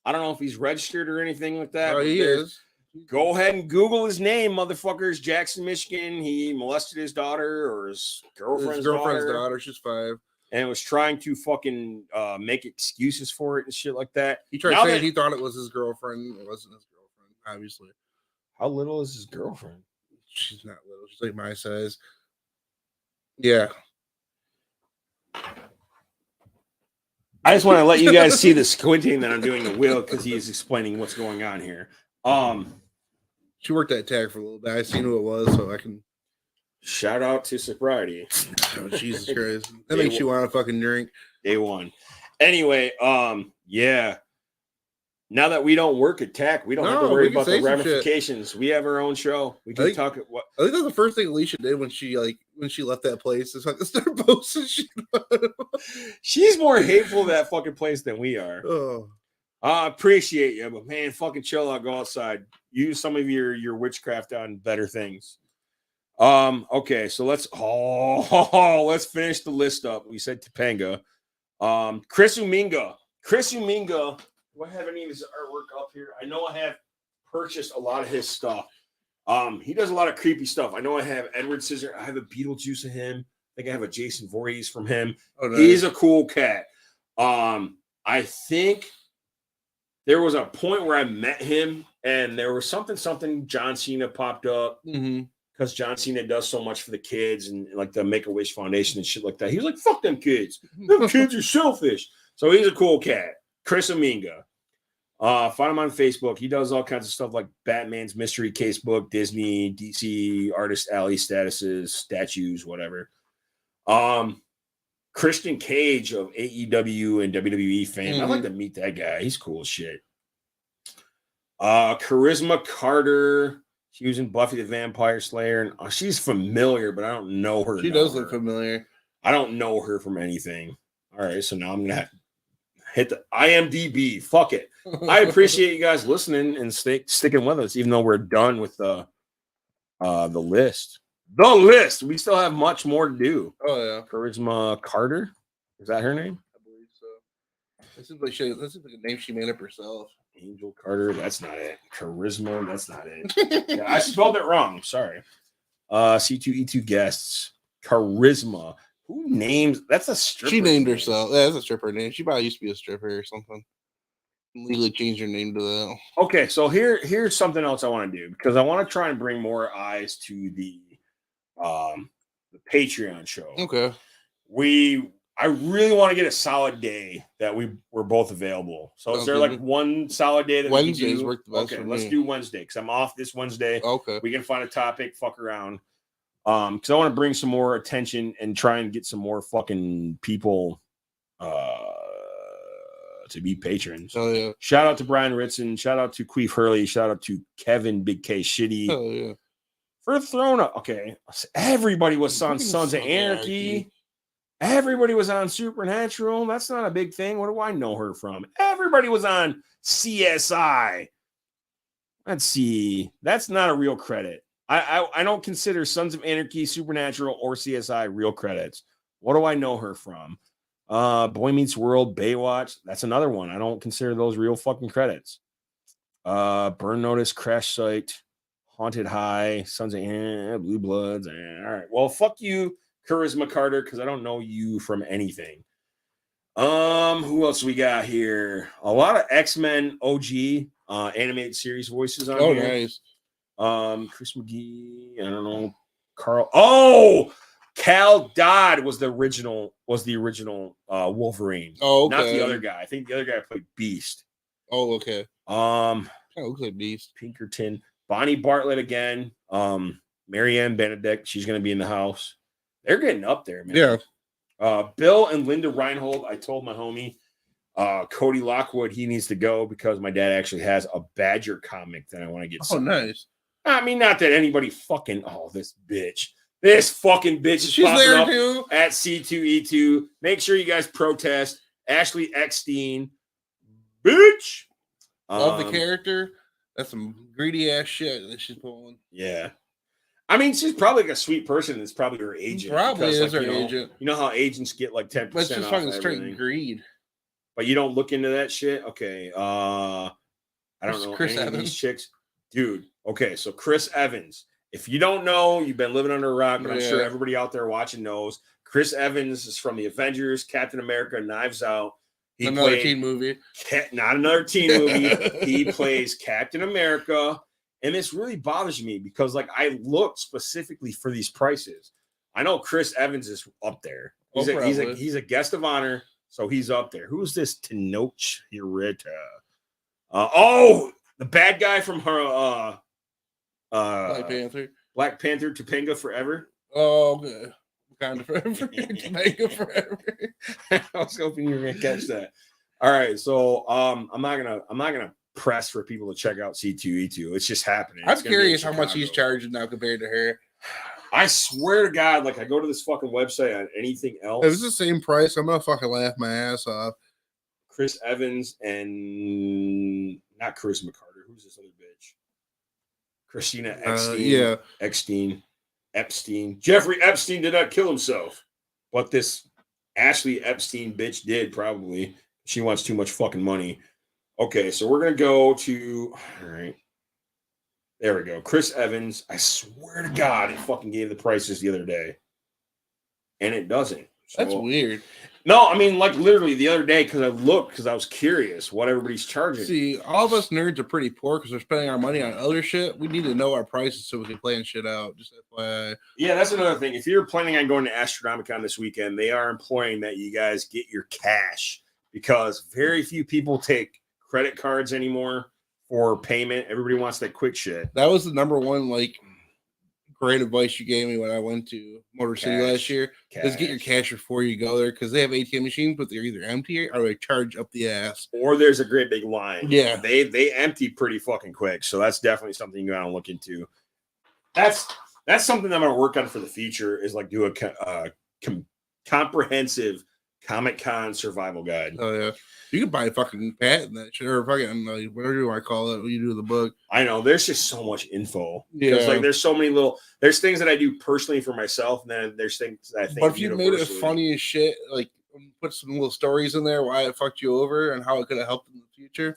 [SPEAKER 1] I don't know if he's registered or anything like that.
[SPEAKER 2] Oh,
[SPEAKER 1] but
[SPEAKER 2] he
[SPEAKER 1] there's-
[SPEAKER 2] is.
[SPEAKER 1] Go ahead and Google his name, motherfuckers. Jackson, Michigan. He molested his daughter or his girlfriend's, daughter.
[SPEAKER 2] She's 5.
[SPEAKER 1] And was trying to fucking make excuses for it and shit like that.
[SPEAKER 2] He tried
[SPEAKER 1] Now
[SPEAKER 2] saying
[SPEAKER 1] that-
[SPEAKER 2] he thought it was his girlfriend. It wasn't his girlfriend, obviously.
[SPEAKER 1] How little is his girlfriend?
[SPEAKER 2] She's not little. She's like my size. Yeah.
[SPEAKER 1] I just want to let you guys see the squinting that I'm doing to Will because he is explaining what's going on here.
[SPEAKER 2] She worked at Tag for a little bit. I seen who it was, so I can.
[SPEAKER 1] Shout out to sobriety.
[SPEAKER 2] Oh, Jesus Christ. That makes you want to fucking drink.
[SPEAKER 1] Day one. Anyway, yeah. Now that we don't work at Tech, we don't have to
[SPEAKER 2] No,
[SPEAKER 1] worry
[SPEAKER 2] we can
[SPEAKER 1] about the
[SPEAKER 2] say some shit.
[SPEAKER 1] ramifications. We have our own show. We can
[SPEAKER 2] think-
[SPEAKER 1] talk at what
[SPEAKER 2] I think that's the first thing Alicia did when she left that place. Is like start posting shit.
[SPEAKER 1] she's more hateful to that fucking place than we are.
[SPEAKER 2] Oh.
[SPEAKER 1] I appreciate you, but man, fucking chill out, go outside. Use some of your witchcraft on better things. Okay, so let's finish the list up. We said Topanga. Chris Uminga. Do I have any of his artwork up here? I know I have purchased a lot of his stuff. He does a lot of creepy stuff. I know I have Edward Scissor. I have a Beetlejuice of him. I think I have a Jason Voorhees from him.
[SPEAKER 2] Oh, nice.
[SPEAKER 1] He's a cool cat. I think there was a point where I met him and there was something John Cena popped up because John Cena does so much for the kids and like the Make-A-Wish Foundation and shit like that. He was like, fuck them kids. Them kids are selfish. So he's a cool cat. Chris Uminga. Find him on Facebook. He does all kinds of stuff like Batman's Mystery Case Book, Disney, DC, Artist Alley statuses, statues, whatever. Christian Cage of AEW and WWE fame. I'd like to meet that guy. He's cool as shit. Charisma Carter. She was in Buffy the Vampire Slayer, and she's familiar, but I don't know her.
[SPEAKER 2] She does look familiar.
[SPEAKER 1] I don't know her from anything. All right, so now I'm gonna hit the IMDb. Fuck it. I appreciate you guys listening and sticking with us, even though we're done with the list. The list. We still have much more to do.
[SPEAKER 2] Oh yeah,
[SPEAKER 1] Charisma Carter. Is that her name?
[SPEAKER 2] I believe so. This seems like a name she made up herself.
[SPEAKER 1] Angel Carter. That's not it. Charisma. That's not it. Yeah, I spelled it wrong. Sorry. C2E2 guests. Charisma. Who names? That's a stripper.
[SPEAKER 2] She named
[SPEAKER 1] name.
[SPEAKER 2] herself. Yeah, that's a stripper name. She probably used to be a stripper or something. Legally changed her name to that.
[SPEAKER 1] Okay, so here's something else I want to do because I want to try and bring more eyes to the Patreon show.
[SPEAKER 2] Okay.
[SPEAKER 1] I really want to get a solid day that we're both available. So is there like one solid day that
[SPEAKER 2] Wednesdays
[SPEAKER 1] we can do?
[SPEAKER 2] work the best
[SPEAKER 1] Okay,
[SPEAKER 2] for
[SPEAKER 1] let's
[SPEAKER 2] me.
[SPEAKER 1] do Wednesday because I'm off this Wednesday.
[SPEAKER 2] Okay.
[SPEAKER 1] We can find a topic, fuck around. Because I want to bring some more attention and try and get some more fucking people to be patrons.
[SPEAKER 2] Oh yeah.
[SPEAKER 1] Shout out to Brian Ritson. Shout out to Queef Hurley. Shout out to Kevin Big K Shitty.
[SPEAKER 2] Oh yeah.
[SPEAKER 1] For throwing up. Okay. Everybody was on Sons of Anarchy. Everybody was on Supernatural. That's not a big thing. What do I know her from? Everybody was on CSI. Let's see. That's not a real credit. I don't consider Sons of Anarchy, Supernatural, or CSI real credits. What do I know her from? Boy Meets World, Baywatch. That's another one. I don't consider those real fucking credits. Burn Notice, Crash Site, Haunted High, Sons of Anarchy, Blue Bloods. All right. Well, fuck you, Charisma Carter, because I don't know you from anything. Who else we got here? A lot of X-Men OG animated series voices on here.
[SPEAKER 2] Nice.
[SPEAKER 1] Chris McGee, I don't know. Carl. Oh, Cal Dodd was the original Wolverine.
[SPEAKER 2] Oh, okay.
[SPEAKER 1] Not the other guy. I think the other guy played Beast.
[SPEAKER 2] Oh, okay.
[SPEAKER 1] Um,
[SPEAKER 2] Kind of looks like Beast.
[SPEAKER 1] Pinkerton, Bonnie Bartlett again. Marianne Benedict, she's gonna be in the house. They're getting up there, man.
[SPEAKER 2] Yeah.
[SPEAKER 1] Bill and Linda Reinhold. I told my homie Cody Lockwood he needs to go because my dad actually has a Badger comic that I want to get.
[SPEAKER 2] Oh, nice.
[SPEAKER 1] I mean, not that anybody fucking this bitch. This fucking bitch is
[SPEAKER 2] She's
[SPEAKER 1] popping
[SPEAKER 2] there
[SPEAKER 1] up
[SPEAKER 2] too.
[SPEAKER 1] at C2E2. Make sure you guys protest Ashley Eckstein, bitch.
[SPEAKER 2] Love the character. That's some greedy ass shit that she's pulling.
[SPEAKER 1] Yeah. I mean, she's probably like a sweet person. It's probably her agent.
[SPEAKER 2] Probably
[SPEAKER 1] because,
[SPEAKER 2] is
[SPEAKER 1] like,
[SPEAKER 2] her
[SPEAKER 1] you know,
[SPEAKER 2] agent.
[SPEAKER 1] You know how agents get like 10%
[SPEAKER 2] But it's just
[SPEAKER 1] off
[SPEAKER 2] fucking
[SPEAKER 1] everything.
[SPEAKER 2] straight greed.
[SPEAKER 1] But you don't look into that shit? Okay. I don't know
[SPEAKER 2] Chris
[SPEAKER 1] any of
[SPEAKER 2] Evans.
[SPEAKER 1] these chicks. Dude, okay, so Chris Evans. If you don't know, you've been living under a rock, but I'm sure
[SPEAKER 2] Yeah.
[SPEAKER 1] everybody out there watching knows. Chris Evans is from the Avengers, Captain America, Knives Out. He
[SPEAKER 2] Another
[SPEAKER 1] played
[SPEAKER 2] teen movie.
[SPEAKER 1] not another teen movie. He plays Captain America. And this really bothers me because, like, I looked specifically for these prices. I know Chris Evans is up there. He's a guest of honor, so he's up there. Who's this Tenoch Huerta? The bad guy from her Black Panther, Topanga Forever.
[SPEAKER 2] Oh, okay. Kind of forever. Topanga Forever.
[SPEAKER 1] I was hoping you were gonna catch that. All right, so I'm not gonna press for people to check out C2E2. It's just happening.
[SPEAKER 2] I'm curious how much he's charging now compared to her.
[SPEAKER 1] I swear to God, like I go to this fucking website on anything else.
[SPEAKER 2] If it's the same price, I'm gonna fucking laugh my ass off.
[SPEAKER 1] Chris Evans and not Chris McCarter. Who's this other bitch? Christina Epstein. Epstein. Jeffrey Epstein did not kill himself, but this Ashley Epstein bitch did probably. She wants too much fucking money. Okay, so we're gonna go to. All right, there we go. Chris Evans. I swear to God, it fucking gave the prices the other day, and it doesn't. So,
[SPEAKER 2] that's weird.
[SPEAKER 1] No, I mean, like literally the other day because I looked because I was curious what everybody's charging.
[SPEAKER 2] See, all of us nerds are pretty poor because we're spending our money on other shit. We need to know our prices so we can plan shit out. Just FYI.
[SPEAKER 1] Yeah, that's another thing. If you're planning on going to Astronomicon this weekend, they are employing that you guys get your cash because very few people take credit cards anymore for payment. Everybody wants that quick shit.
[SPEAKER 2] That was the number one great advice you gave me when I went to Motor City last year. Is get your cash before you go there because they have ATM machines, but they're either empty or they charge up the ass.
[SPEAKER 1] Or there's a great big line.
[SPEAKER 2] Yeah,
[SPEAKER 1] they empty pretty fucking quick. So that's definitely something you gotta look into. That's something I'm gonna work on for the future. Is like do a comprehensive Comic-Con survival guide.
[SPEAKER 2] Oh yeah, you can buy a fucking patent that shit or fucking whatever you want to call it when you do the book.
[SPEAKER 1] I know there's just so much info.
[SPEAKER 2] Yeah,
[SPEAKER 1] like there's so many there's things that I do personally for myself, and then there's things that I think.
[SPEAKER 2] But if you made it funny as shit, like put some little stories in there why it fucked you over and how it could have helped in the future.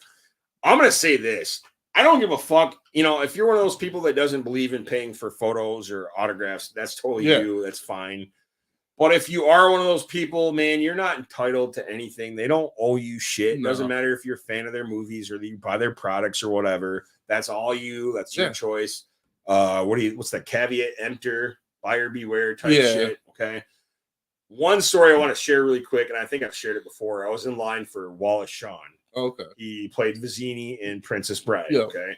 [SPEAKER 1] I'm gonna say this. I don't give a fuck. You know, if you're one of those people that doesn't believe in paying for photos or autographs, that's totally you. That's fine. But if you are one of those people, man, you're not entitled to anything. They don't owe you shit. It doesn't matter if you're a fan of their movies or you buy their products or whatever. That's all you. That's your choice. What's that caveat emptor, buyer beware type shit? Okay. One story I want to share really quick, and I think I've shared it before. I was in line for Wallace Shawn.
[SPEAKER 2] Okay.
[SPEAKER 1] He played Vizzini in Princess Bride.
[SPEAKER 2] Yeah.
[SPEAKER 1] Okay.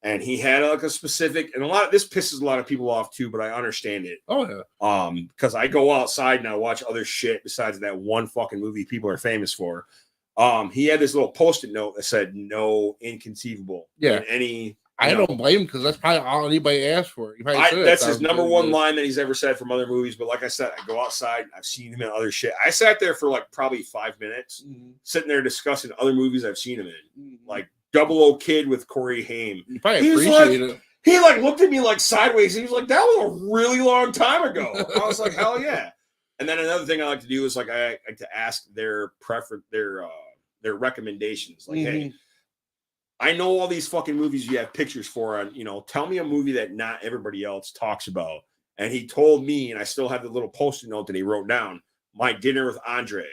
[SPEAKER 1] And he had like a specific, and this pisses a lot of people off too, but I understand it.
[SPEAKER 2] Oh yeah.
[SPEAKER 1] Because I go outside and I watch other shit besides that one fucking movie people are famous for. He had this little post-it note that said "No inconceivable."
[SPEAKER 2] Yeah. I don't blame him because that's probably all anybody asked for.
[SPEAKER 1] That's his number one line that he's ever said from other movies. But like I said, I go outside. I've seen him in other shit. I sat there for like probably 5 minutes, sitting there discussing other movies I've seen him in, like Double O Kid with Corey Haim.
[SPEAKER 2] You probably appreciate it.
[SPEAKER 1] He like looked at me like sideways. He was like, "That was a really long time ago." I was like, "Hell yeah!" And then another thing I like to do is like I like to ask their recommendations. Like, hey, I know all these fucking movies you have pictures for on, tell me a movie that not everybody else talks about. And he told me, and I still have the little post-it note that he wrote down, My Dinner with Andre.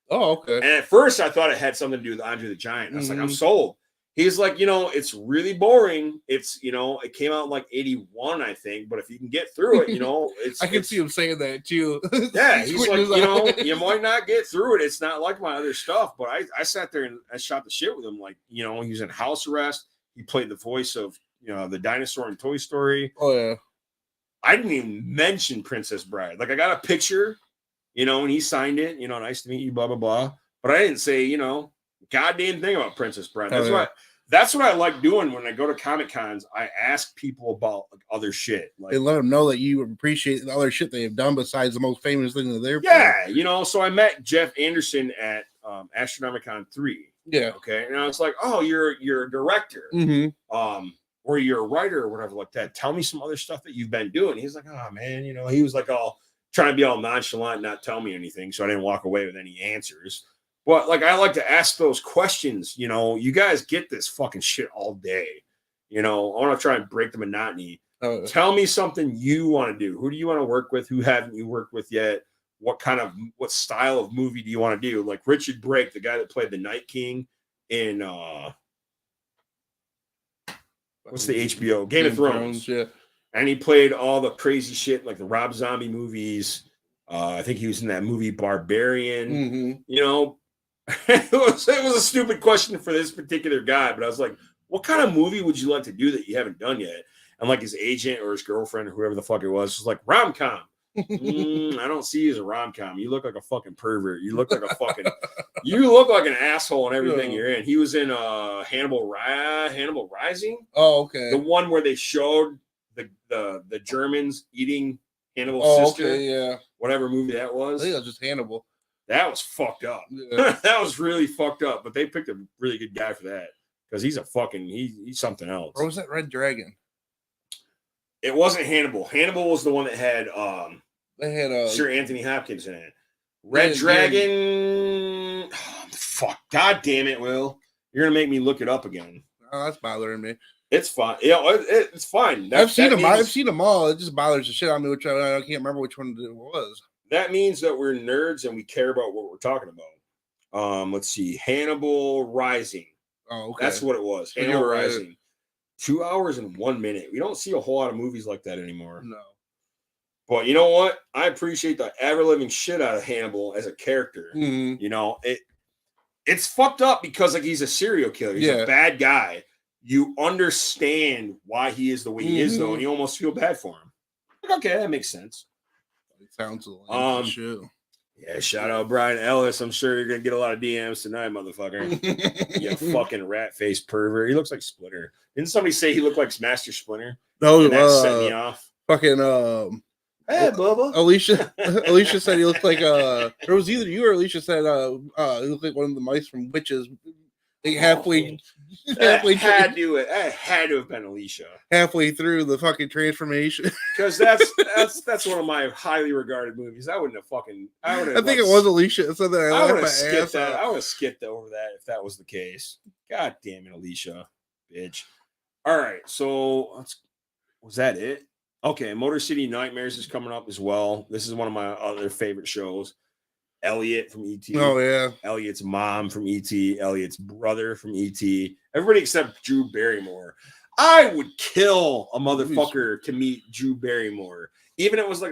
[SPEAKER 2] Oh, okay.
[SPEAKER 1] And at first I thought it had something to do with Andre the Giant. I was like, I'm sold. He's like, it's really boring. It's, it came out in like 81, I think. But if you can get through it,
[SPEAKER 2] I can see him saying that too.
[SPEAKER 1] Yeah, he's like, you might not get through it. It's not like my other stuff. But I sat there and I shot the shit with him. Like, he was in house arrest. He played the voice of, the dinosaur in Toy Story.
[SPEAKER 2] Oh, yeah.
[SPEAKER 1] I didn't even mention Princess Bride. Like, I got a picture, and he signed it, nice to meet you, blah, blah, blah. But I didn't say, goddamn thing about Princess Bride. That's why That's what I like doing when I go to Comic Cons. I ask people about like other shit. Like,
[SPEAKER 2] And let them know that you appreciate the other shit they have done besides the most famous thing that they're
[SPEAKER 1] yeah, you know. So I met Jeff Anderson at Astronomicon 3.
[SPEAKER 2] Yeah.
[SPEAKER 1] Okay, and I was like, "Oh, you're a director, or you're a writer or whatever like that. Tell me some other stuff that you've been doing." He's like, "Oh man, you know," he was like all trying to be all nonchalant, not tell me anything, so I didn't walk away with any answers. But like, I like to ask those questions. You know, you guys get this fucking shit all day. You know, I want to try and break the monotony. Tell me something you want to do. Who do you want to work with? Who haven't you worked with yet? What style of movie do you want to do? Like Richard Brake, the guy that played the Night King in what's the HBO Game of Thrones?
[SPEAKER 2] Yeah.
[SPEAKER 1] And he played all the crazy shit like the Rob Zombie movies. I think he was in that movie Barbarian. You know, it was a stupid question for this particular guy, but I was like, what kind of movie would you like to do that you haven't done yet? And like his agent or his girlfriend or whoever the fuck it was like, rom-com. I don't see you as a rom-com. You look like a fucking pervert. You look like an asshole in everything you're in. He was in Hannibal Rising.
[SPEAKER 2] Oh, okay.
[SPEAKER 1] The one where they showed the Germans eating Hannibal's sister.
[SPEAKER 2] Okay, yeah.
[SPEAKER 1] Whatever movie that was.
[SPEAKER 2] I think that was just Hannibal.
[SPEAKER 1] That was fucked up.
[SPEAKER 2] Yeah.
[SPEAKER 1] That was really fucked up. But they picked a really good guy for that because he's something else.
[SPEAKER 2] Or was that Red Dragon?
[SPEAKER 1] It wasn't Hannibal. Hannibal was the one that had
[SPEAKER 2] They had
[SPEAKER 1] Sir Anthony Hopkins in it. Red Dragon. Oh, fuck. God damn it, Will. You're gonna make me look it up again.
[SPEAKER 2] Oh, that's bothering me.
[SPEAKER 1] It's fine. Yeah, it's fine.
[SPEAKER 2] I've seen them. I've seen them all. It just bothers the shit out of me. Which I can't remember which one it was.
[SPEAKER 1] That means that we're nerds and we care about what we're talking about. Let's see. Hannibal Rising.
[SPEAKER 2] Oh, okay.
[SPEAKER 1] That's what it was.
[SPEAKER 2] So
[SPEAKER 1] Hannibal
[SPEAKER 2] right.
[SPEAKER 1] Rising. 2 hours and 1 minute. We don't see a whole lot of movies like that anymore.
[SPEAKER 2] No.
[SPEAKER 1] But you know what? I appreciate the ever-living shit out of Hannibal as a character. You know, it's fucked up because like he's a serial killer. He's a bad guy. You understand why he is the way he is, though, and you almost feel bad for him. Like, okay, that makes sense.
[SPEAKER 2] It sounds like shit.
[SPEAKER 1] Yeah, shout out Brian Ellis. I'm sure you're gonna get a lot of DMs tonight, motherfucker. You fucking rat-faced pervert. He looks like Splinter. Didn't somebody say he looked like Master Splinter?
[SPEAKER 2] No,
[SPEAKER 1] that set me off.
[SPEAKER 2] Fucking
[SPEAKER 1] hey, Bubba.
[SPEAKER 2] Alicia said he looked like it was either you or Alicia said he looked like one of the mice from Witches. Like halfway
[SPEAKER 1] had to have been Alicia.
[SPEAKER 2] Halfway through the fucking transformation.
[SPEAKER 1] Because that's one of my highly regarded movies. I think it
[SPEAKER 2] was Alicia. So that
[SPEAKER 1] I would have skipped that. I would have skipped over that if that was the case. God damn it, Alicia, bitch. All right, so was that it? Okay, Motor City Nightmares is coming up as well. This is one of my other favorite shows. Elliot from E.T.
[SPEAKER 2] Oh, yeah.
[SPEAKER 1] Elliot's mom from E.T. Elliot's brother from E.T. Everybody except Drew Barrymore. I would kill a motherfucker to meet Drew Barrymore. Even if it was like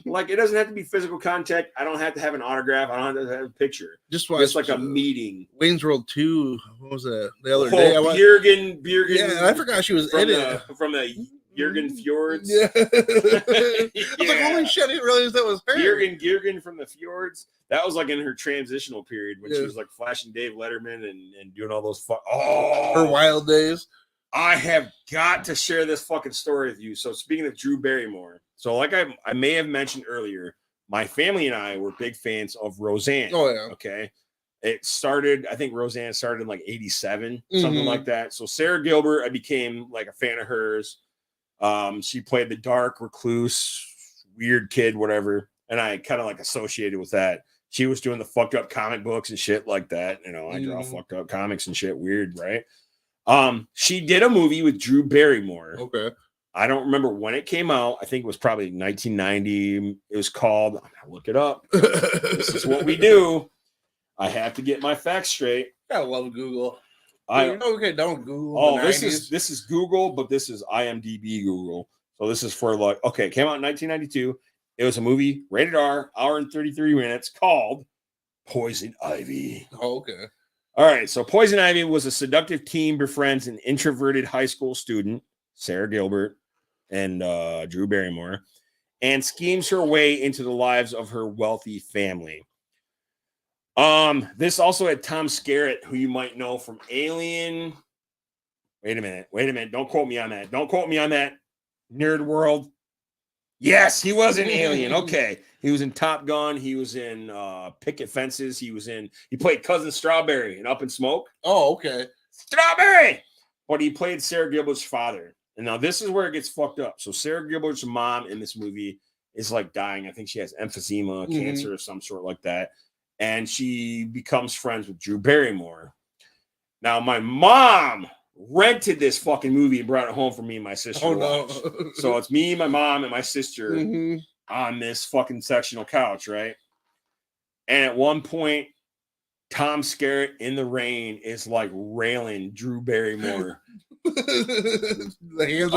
[SPEAKER 1] like it doesn't have to be physical contact. I don't have to have an autograph. I don't have to have a picture. Just like a meeting.
[SPEAKER 2] Wayne's World 2. What was that? The other day.
[SPEAKER 1] Bjergen.
[SPEAKER 2] Yeah, I forgot she was in it.
[SPEAKER 1] From the Jürgen Fjords.
[SPEAKER 2] Yeah. I was like, holy shit, I didn't realize that was her.
[SPEAKER 1] Jürgen from the Fjords. That was like in her transitional period when she was like flashing Dave Letterman and doing all those
[SPEAKER 2] her wild days.
[SPEAKER 1] I have got to share this fucking story with you. So speaking of Drew Barrymore, so like I may have mentioned earlier, my family and I were big fans of Roseanne.
[SPEAKER 2] Oh yeah.
[SPEAKER 1] Okay. I think Roseanne started in like 87, something like that. So Sarah Gilbert, I became like a fan of hers. She played the dark recluse, weird kid, whatever. And I kind of like associated with that. She was doing the fucked up comic books and shit like that. You know, I draw fucked up comics and shit. Weird, right? She did a movie with Drew Barrymore.
[SPEAKER 2] Okay.
[SPEAKER 1] I don't remember when it came out. I think it was probably 1990. It was called, I'm gonna look it up. This is what we do. I have to get my facts straight.
[SPEAKER 2] I love Google. Don't Google.
[SPEAKER 1] Oh, this is Google, but this is IMDb Google. So this is for like, okay, it came out in 1992. It was a movie, rated R, hour and 33 minutes, called Poison Ivy.
[SPEAKER 2] Oh, okay.
[SPEAKER 1] All right, so Poison Ivy was a seductive teen befriends an introverted high school student, Sarah Gilbert, and Drew Barrymore, and schemes her way into the lives of her wealthy family. This also had Tom Skerritt, who you might know from Alien. Wait a minute. Don't quote me on that. Nerd World. Yes, he was in Alien. Okay. He was in Top Gun. He was in Picket Fences. He played Cousin Strawberry in Up in Smoke.
[SPEAKER 2] Oh, okay.
[SPEAKER 1] Strawberry! But he played Sarah Gilbert's father. And now this is where it gets fucked up. So Sarah Gilbert's mom in this movie is like dying. I think she has emphysema, cancer of some sort like that. And she becomes friends with Drew Barrymore. Now, my mom rented this fucking movie and brought it home for me and my sister.
[SPEAKER 2] No.
[SPEAKER 1] So it's me, my mom, and my sister on this fucking sectional couch, right? And at one point, Tom Skerritt in the rain is like railing Drew Barrymore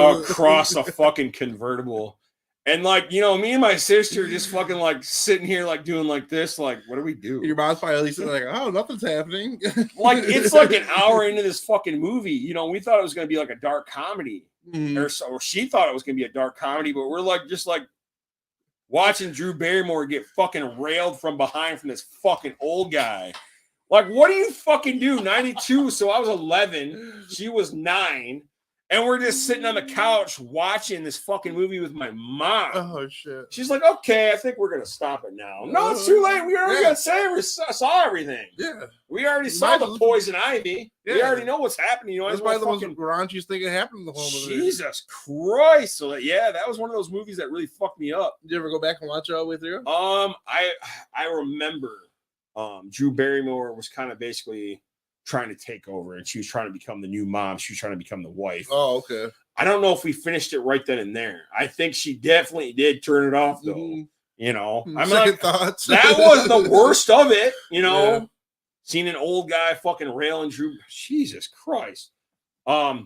[SPEAKER 1] across a fucking convertible. And like, you know, me and my sister just fucking like sitting here like doing like this, like, what do we do?
[SPEAKER 2] Your mom's probably at least like, oh, nothing's happening.
[SPEAKER 1] Like, it's like an hour into this fucking movie. You know, we thought it was going to be like a dark comedy. Or she thought it was going to be a dark comedy, but we're like, just like watching Drew Barrymore get fucking railed from behind from this fucking old guy. Like, what do you fucking do? 92. So I was 11. She was 9. And we're just sitting on the couch watching this fucking movie with my mom.
[SPEAKER 2] Oh, shit.
[SPEAKER 1] She's like, okay, I think we're going to stop it now. No, it's too late. We already got saved. We saw everything.
[SPEAKER 2] Yeah.
[SPEAKER 1] We already saw the poison ivy. Yeah. We already know what's happening. You know,
[SPEAKER 2] that's probably the most raunchiest thing that happened in the whole movie.
[SPEAKER 1] Jesus Christ. So, yeah, that was one of those movies that really fucked me up.
[SPEAKER 2] Did you ever go back and watch it all the way through?
[SPEAKER 1] I remember Drew Barrymore was kind of basically trying to take over, and she was trying to become the new mom. She was trying to become the wife.
[SPEAKER 2] Oh, okay.
[SPEAKER 1] I don't know if we finished it right then and there. I think she definitely did turn it off, though. You know, I'm like,
[SPEAKER 2] thoughts.
[SPEAKER 1] That was the worst of it. You know, seeing an old guy fucking railing Drew. Jesus Christ.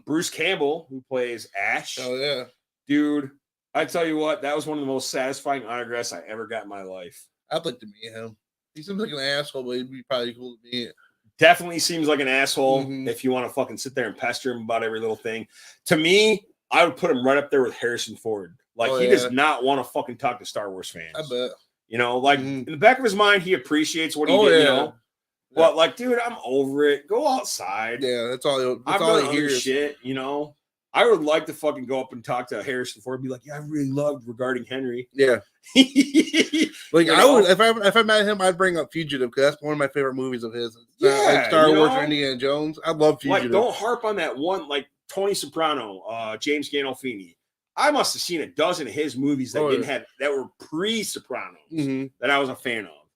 [SPEAKER 1] Bruce Campbell, who plays Ash.
[SPEAKER 2] Oh yeah,
[SPEAKER 1] dude. I tell you what, that was one of the most satisfying autographs I ever got in my life.
[SPEAKER 2] I'd like to meet him. He seems like an asshole, but he'd be probably cool to meet.
[SPEAKER 1] Definitely seems like an asshole if you want to fucking sit there and pester him about every little thing. To me, I would put him right up there with Harrison Ford. Like, he does not want to fucking talk to Star Wars fans.
[SPEAKER 2] I bet.
[SPEAKER 1] You know, like, in the back of his mind, he appreciates what he did, you know? But, like, dude, I'm over it. Go outside.
[SPEAKER 2] Yeah, that's all.
[SPEAKER 1] I've done other shit, you know? I would like to fucking go up and talk to Harrison Ford and be like, yeah, I really loved Regarding Henry.
[SPEAKER 2] Yeah. Like, I would, if I met him, I'd bring up Fugitive, because that's one of my favorite movies of his. Like Star Wars or Indiana Jones. I love Fugitive.
[SPEAKER 1] Like, don't harp on that one, like Tony Soprano, James Gandolfini. I must have seen a dozen of his movies that that were pre-Sopranos that I was a fan of.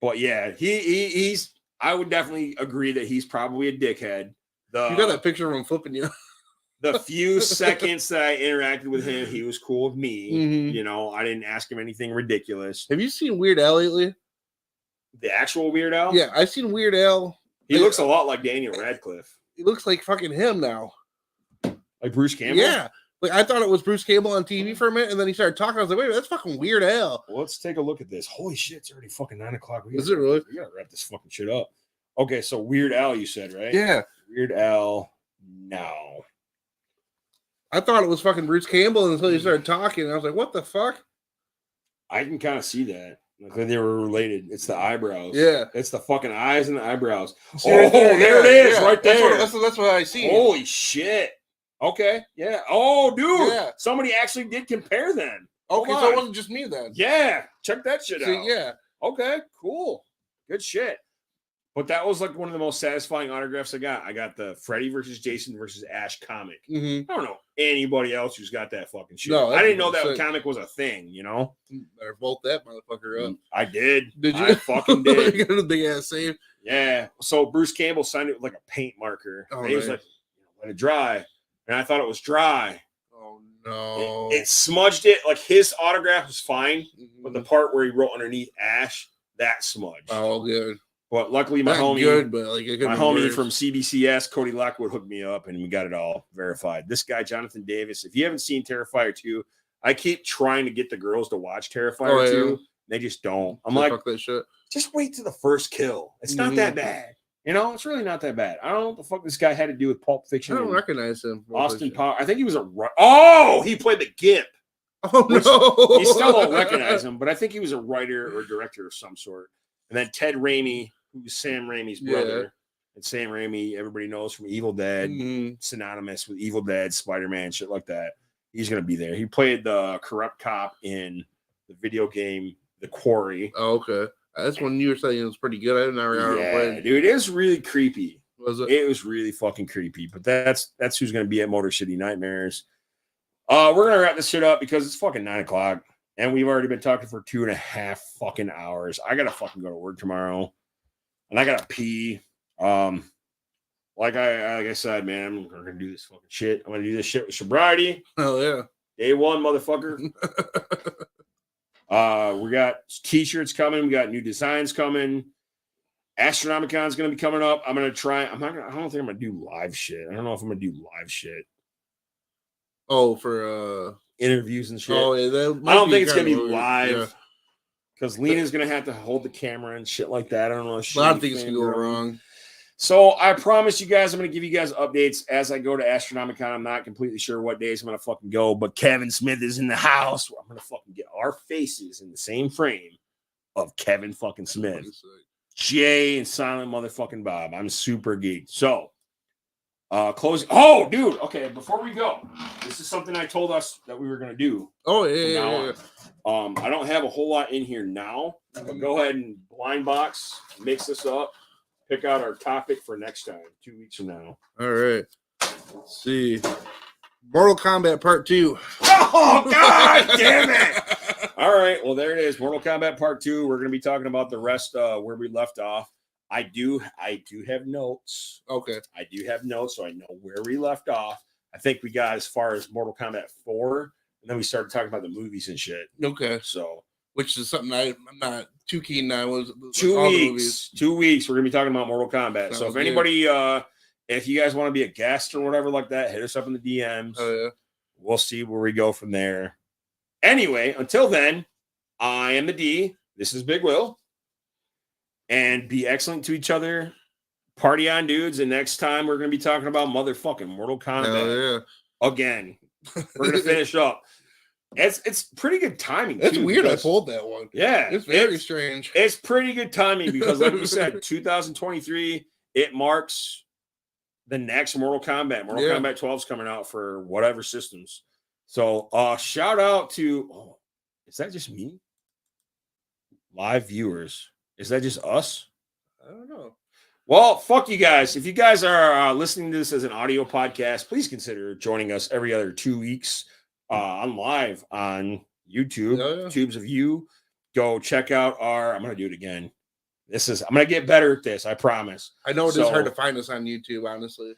[SPEAKER 1] But yeah, he's. I would definitely agree that he's probably a dickhead.
[SPEAKER 2] You got that picture of him flipping you.
[SPEAKER 1] The few seconds that I interacted with him, he was cool with me. You know, I didn't ask him anything ridiculous.
[SPEAKER 2] Have you seen Weird Al lately?
[SPEAKER 1] The actual Weird Al?
[SPEAKER 2] Yeah, I've seen Weird Al.
[SPEAKER 1] He looks a lot like Daniel Radcliffe.
[SPEAKER 2] He looks like fucking him now.
[SPEAKER 1] Like Bruce Campbell?
[SPEAKER 2] Yeah. Like, I thought it was Bruce Campbell on TV for a minute, and then he started talking. I was like, wait, that's fucking Weird Al.
[SPEAKER 1] Well, let's take a look at this. Holy shit, it's already fucking 9 o'clock.
[SPEAKER 2] Is it really?
[SPEAKER 1] We gotta wrap this fucking shit up. Okay, so Weird Al, you said, right?
[SPEAKER 2] Yeah.
[SPEAKER 1] Weird Al now.
[SPEAKER 2] I thought it was fucking Bruce Campbell until he started talking. And I was like, what the fuck?
[SPEAKER 1] I can kind of see that. Like they were related. It's the eyebrows.
[SPEAKER 2] Yeah.
[SPEAKER 1] It's the fucking eyes and the eyebrows. There it is, right there.
[SPEAKER 2] That's what I see.
[SPEAKER 1] Holy shit. Okay. Yeah. Oh, dude. Yeah. Somebody actually did compare them.
[SPEAKER 2] Okay, so it wasn't just me then.
[SPEAKER 1] Yeah. Check that shit out.
[SPEAKER 2] Yeah.
[SPEAKER 1] Okay, cool. Good shit. But that was like one of the most satisfying autographs I got. I got the Freddy versus Jason versus Ash comic. I don't know anybody else who's got that fucking shit. No, I didn't know that comic was a thing, you know?
[SPEAKER 2] Better vault that motherfucker up.
[SPEAKER 1] I did.
[SPEAKER 2] Did you?
[SPEAKER 1] I fucking did.
[SPEAKER 2] You got a big ass save.
[SPEAKER 1] Yeah. So Bruce Campbell signed it with like a paint marker. And he was like, let it dry. And I thought it was dry.
[SPEAKER 2] Oh, no.
[SPEAKER 1] It smudged it. Like his autograph was fine, but the part where he wrote underneath Ash, that smudged.
[SPEAKER 2] Oh, good.
[SPEAKER 1] But luckily, my homie from CBCS, Cody Lockwood, hooked me up, and we got it all verified. This guy, Jonathan Davis. If you haven't seen Terrifier 2, I keep trying to get the girls to watch Terrifier 2. They just don't. I'm like,
[SPEAKER 2] fuck that shit.
[SPEAKER 1] Just wait to the first kill. It's not that bad. You know, it's really not that bad. I don't know what the fuck this guy had to do with Pulp Fiction.
[SPEAKER 2] I don't recognize him.
[SPEAKER 1] Austin Power. I think he was he played the Gimp.
[SPEAKER 2] Oh, no.
[SPEAKER 1] You still don't recognize him, but I think he was a writer or director of some sort. And then Ted Raimi who's Sam Raimi's
[SPEAKER 2] Yeah.
[SPEAKER 1] brother. And Sam Raimi, everybody knows from Evil Dead,
[SPEAKER 2] Mhm.
[SPEAKER 1] synonymous with Evil Dead, Spider-Man, shit like that. He's going to be there. He played the corrupt cop in the video game The Quarry.
[SPEAKER 2] Oh, okay. That's when you were saying it was pretty good. I never
[SPEAKER 1] Yeah,
[SPEAKER 2] played.
[SPEAKER 1] dude, it was really creepy.
[SPEAKER 2] Was it?
[SPEAKER 1] It was really fucking creepy. But that's who's going to be at Motor City Nightmares. We're going to wrap this shit up because it's fucking 9 o'clock. And we've already been talking for 2.5 fucking hours. I got to fucking go to work tomorrow. And I got to pee. Like I said, man, I'm gonna do this fucking shit. I'm gonna do this shit with sobriety.
[SPEAKER 2] Oh yeah.
[SPEAKER 1] Day one, motherfucker. We got t-shirts coming. We got new designs coming. Astronomicon's gonna be coming up. I'm gonna try. I don't think I'm gonna do live shit. I don't know if I'm gonna do live shit.
[SPEAKER 2] Oh, for
[SPEAKER 1] Interviews and shit.
[SPEAKER 2] Oh yeah.
[SPEAKER 1] I don't think it's gonna be
[SPEAKER 2] weird.
[SPEAKER 1] live.
[SPEAKER 2] Yeah.
[SPEAKER 1] Because Lena's gonna have to hold the camera and shit like that. I don't know.
[SPEAKER 2] A lot of things can go wrong.
[SPEAKER 1] So I promise you guys, I'm going to give you guys updates as I go to Astronomicon. I'm not completely sure what days I'm going to fucking go, but Kevin Smith is in the house. I'm going to fucking get our faces in the same frame of Kevin fucking Smith, Jay, and Silent motherfucking Bob. I'm super geeked. So, closing. Oh, dude. Okay, before we go, this is something I told us that we were going to do.
[SPEAKER 2] Oh yeah.
[SPEAKER 1] I don't have a whole lot in here now, but go ahead and blind box, mix this up. Pick out our topic for next time, 2 weeks from now.
[SPEAKER 2] All right. Let's see. Mortal Kombat Part 2.
[SPEAKER 1] Oh, God damn it. All right. Well, there it is. Mortal Kombat Part 2. We're going to be talking about the rest where we left off. I do have notes.
[SPEAKER 2] Okay.
[SPEAKER 1] I do have notes, so I know where we left off. I think we got as far as Mortal Kombat 4, and then we started talking about the movies and shit.
[SPEAKER 2] Okay.
[SPEAKER 1] So,
[SPEAKER 2] which is something I'm not too keen on. Was
[SPEAKER 1] 2 weeks. 2 weeks. We're gonna be talking about Mortal Kombat. So if anybody, if you guys want to be a guest or whatever like that, hit us up in the DMs.
[SPEAKER 2] Oh yeah.
[SPEAKER 1] We'll see where we go from there. Anyway, until then, I am the D. This is Big Will. And be excellent to each other. Party on, dudes. And next time we're gonna be talking about motherfucking Mortal Kombat. Again. We're gonna finish up. It's pretty good timing.
[SPEAKER 2] It's
[SPEAKER 1] too,
[SPEAKER 2] weird.
[SPEAKER 1] because,
[SPEAKER 2] I pulled that one.
[SPEAKER 1] Yeah,
[SPEAKER 2] it's very strange.
[SPEAKER 1] It's pretty good timing because, like we said, 2023 it marks the next Mortal Kombat. Mortal Kombat 12 is coming out for whatever systems. So, shout out to. Oh, is that just me? Live viewers. Is that just us?
[SPEAKER 2] I don't know.
[SPEAKER 1] Well, fuck you guys. If you guys are listening to this as an audio podcast, please consider joining us every other 2 weeks. I'm live on YouTube, Tubes of You. Go check out I'm going to do it again. I'm going to get better at this. I promise.
[SPEAKER 2] I know it is hard to find us on YouTube, honestly.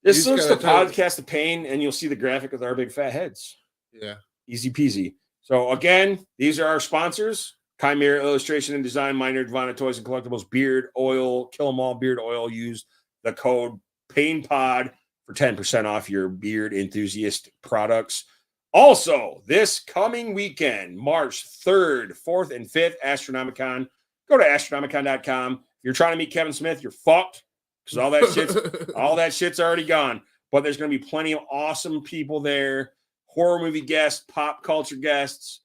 [SPEAKER 1] This looks the podcast of pain, and you'll see the graphic with our big fat heads.
[SPEAKER 2] Yeah.
[SPEAKER 1] Easy peasy. So again, these are our sponsors. Chimera Illustration and Design, Minor, Devana Toys and Collectibles, Beard Oil, Kill 'em All Beard Oil. Use the code PAINPOD for 10% off your beard enthusiast products. Also, this coming weekend, March 3rd, 4th, and 5th, Astronomicon. Go to astronomicon.com. If you're trying to meet Kevin Smith, you're fucked because all that shit's already gone. But there's going to be plenty of awesome people there. Horror movie guests, pop culture guests.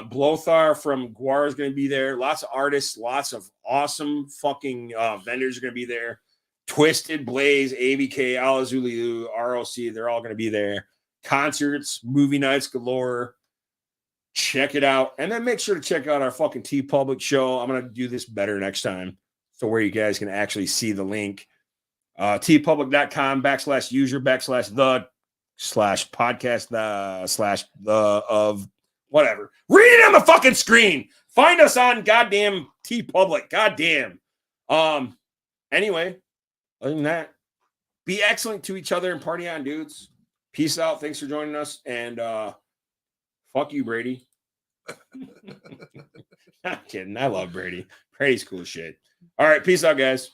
[SPEAKER 1] Blothar from Guar is going to be there. Lots of artists, lots of awesome fucking vendors are going to be there. Twisted, Blaze, ABK, Alazulu, ROC, they're all going to be there. Concerts, movie nights galore. Check it out. And then make sure to check out our fucking TeePublic show. I'm going to do this better next time. So where you guys can actually see the link. tpublic.com/user/the/podcast/the of whatever. Read it on the fucking screen. Find us on goddamn TeePublic. Goddamn. Anyway. Other than that, be excellent to each other and party on, dudes. Peace out. Thanks for joining us. And fuck you, Brady. Not kidding. I love Brady. Brady's cool as shit. All right. Peace out, guys.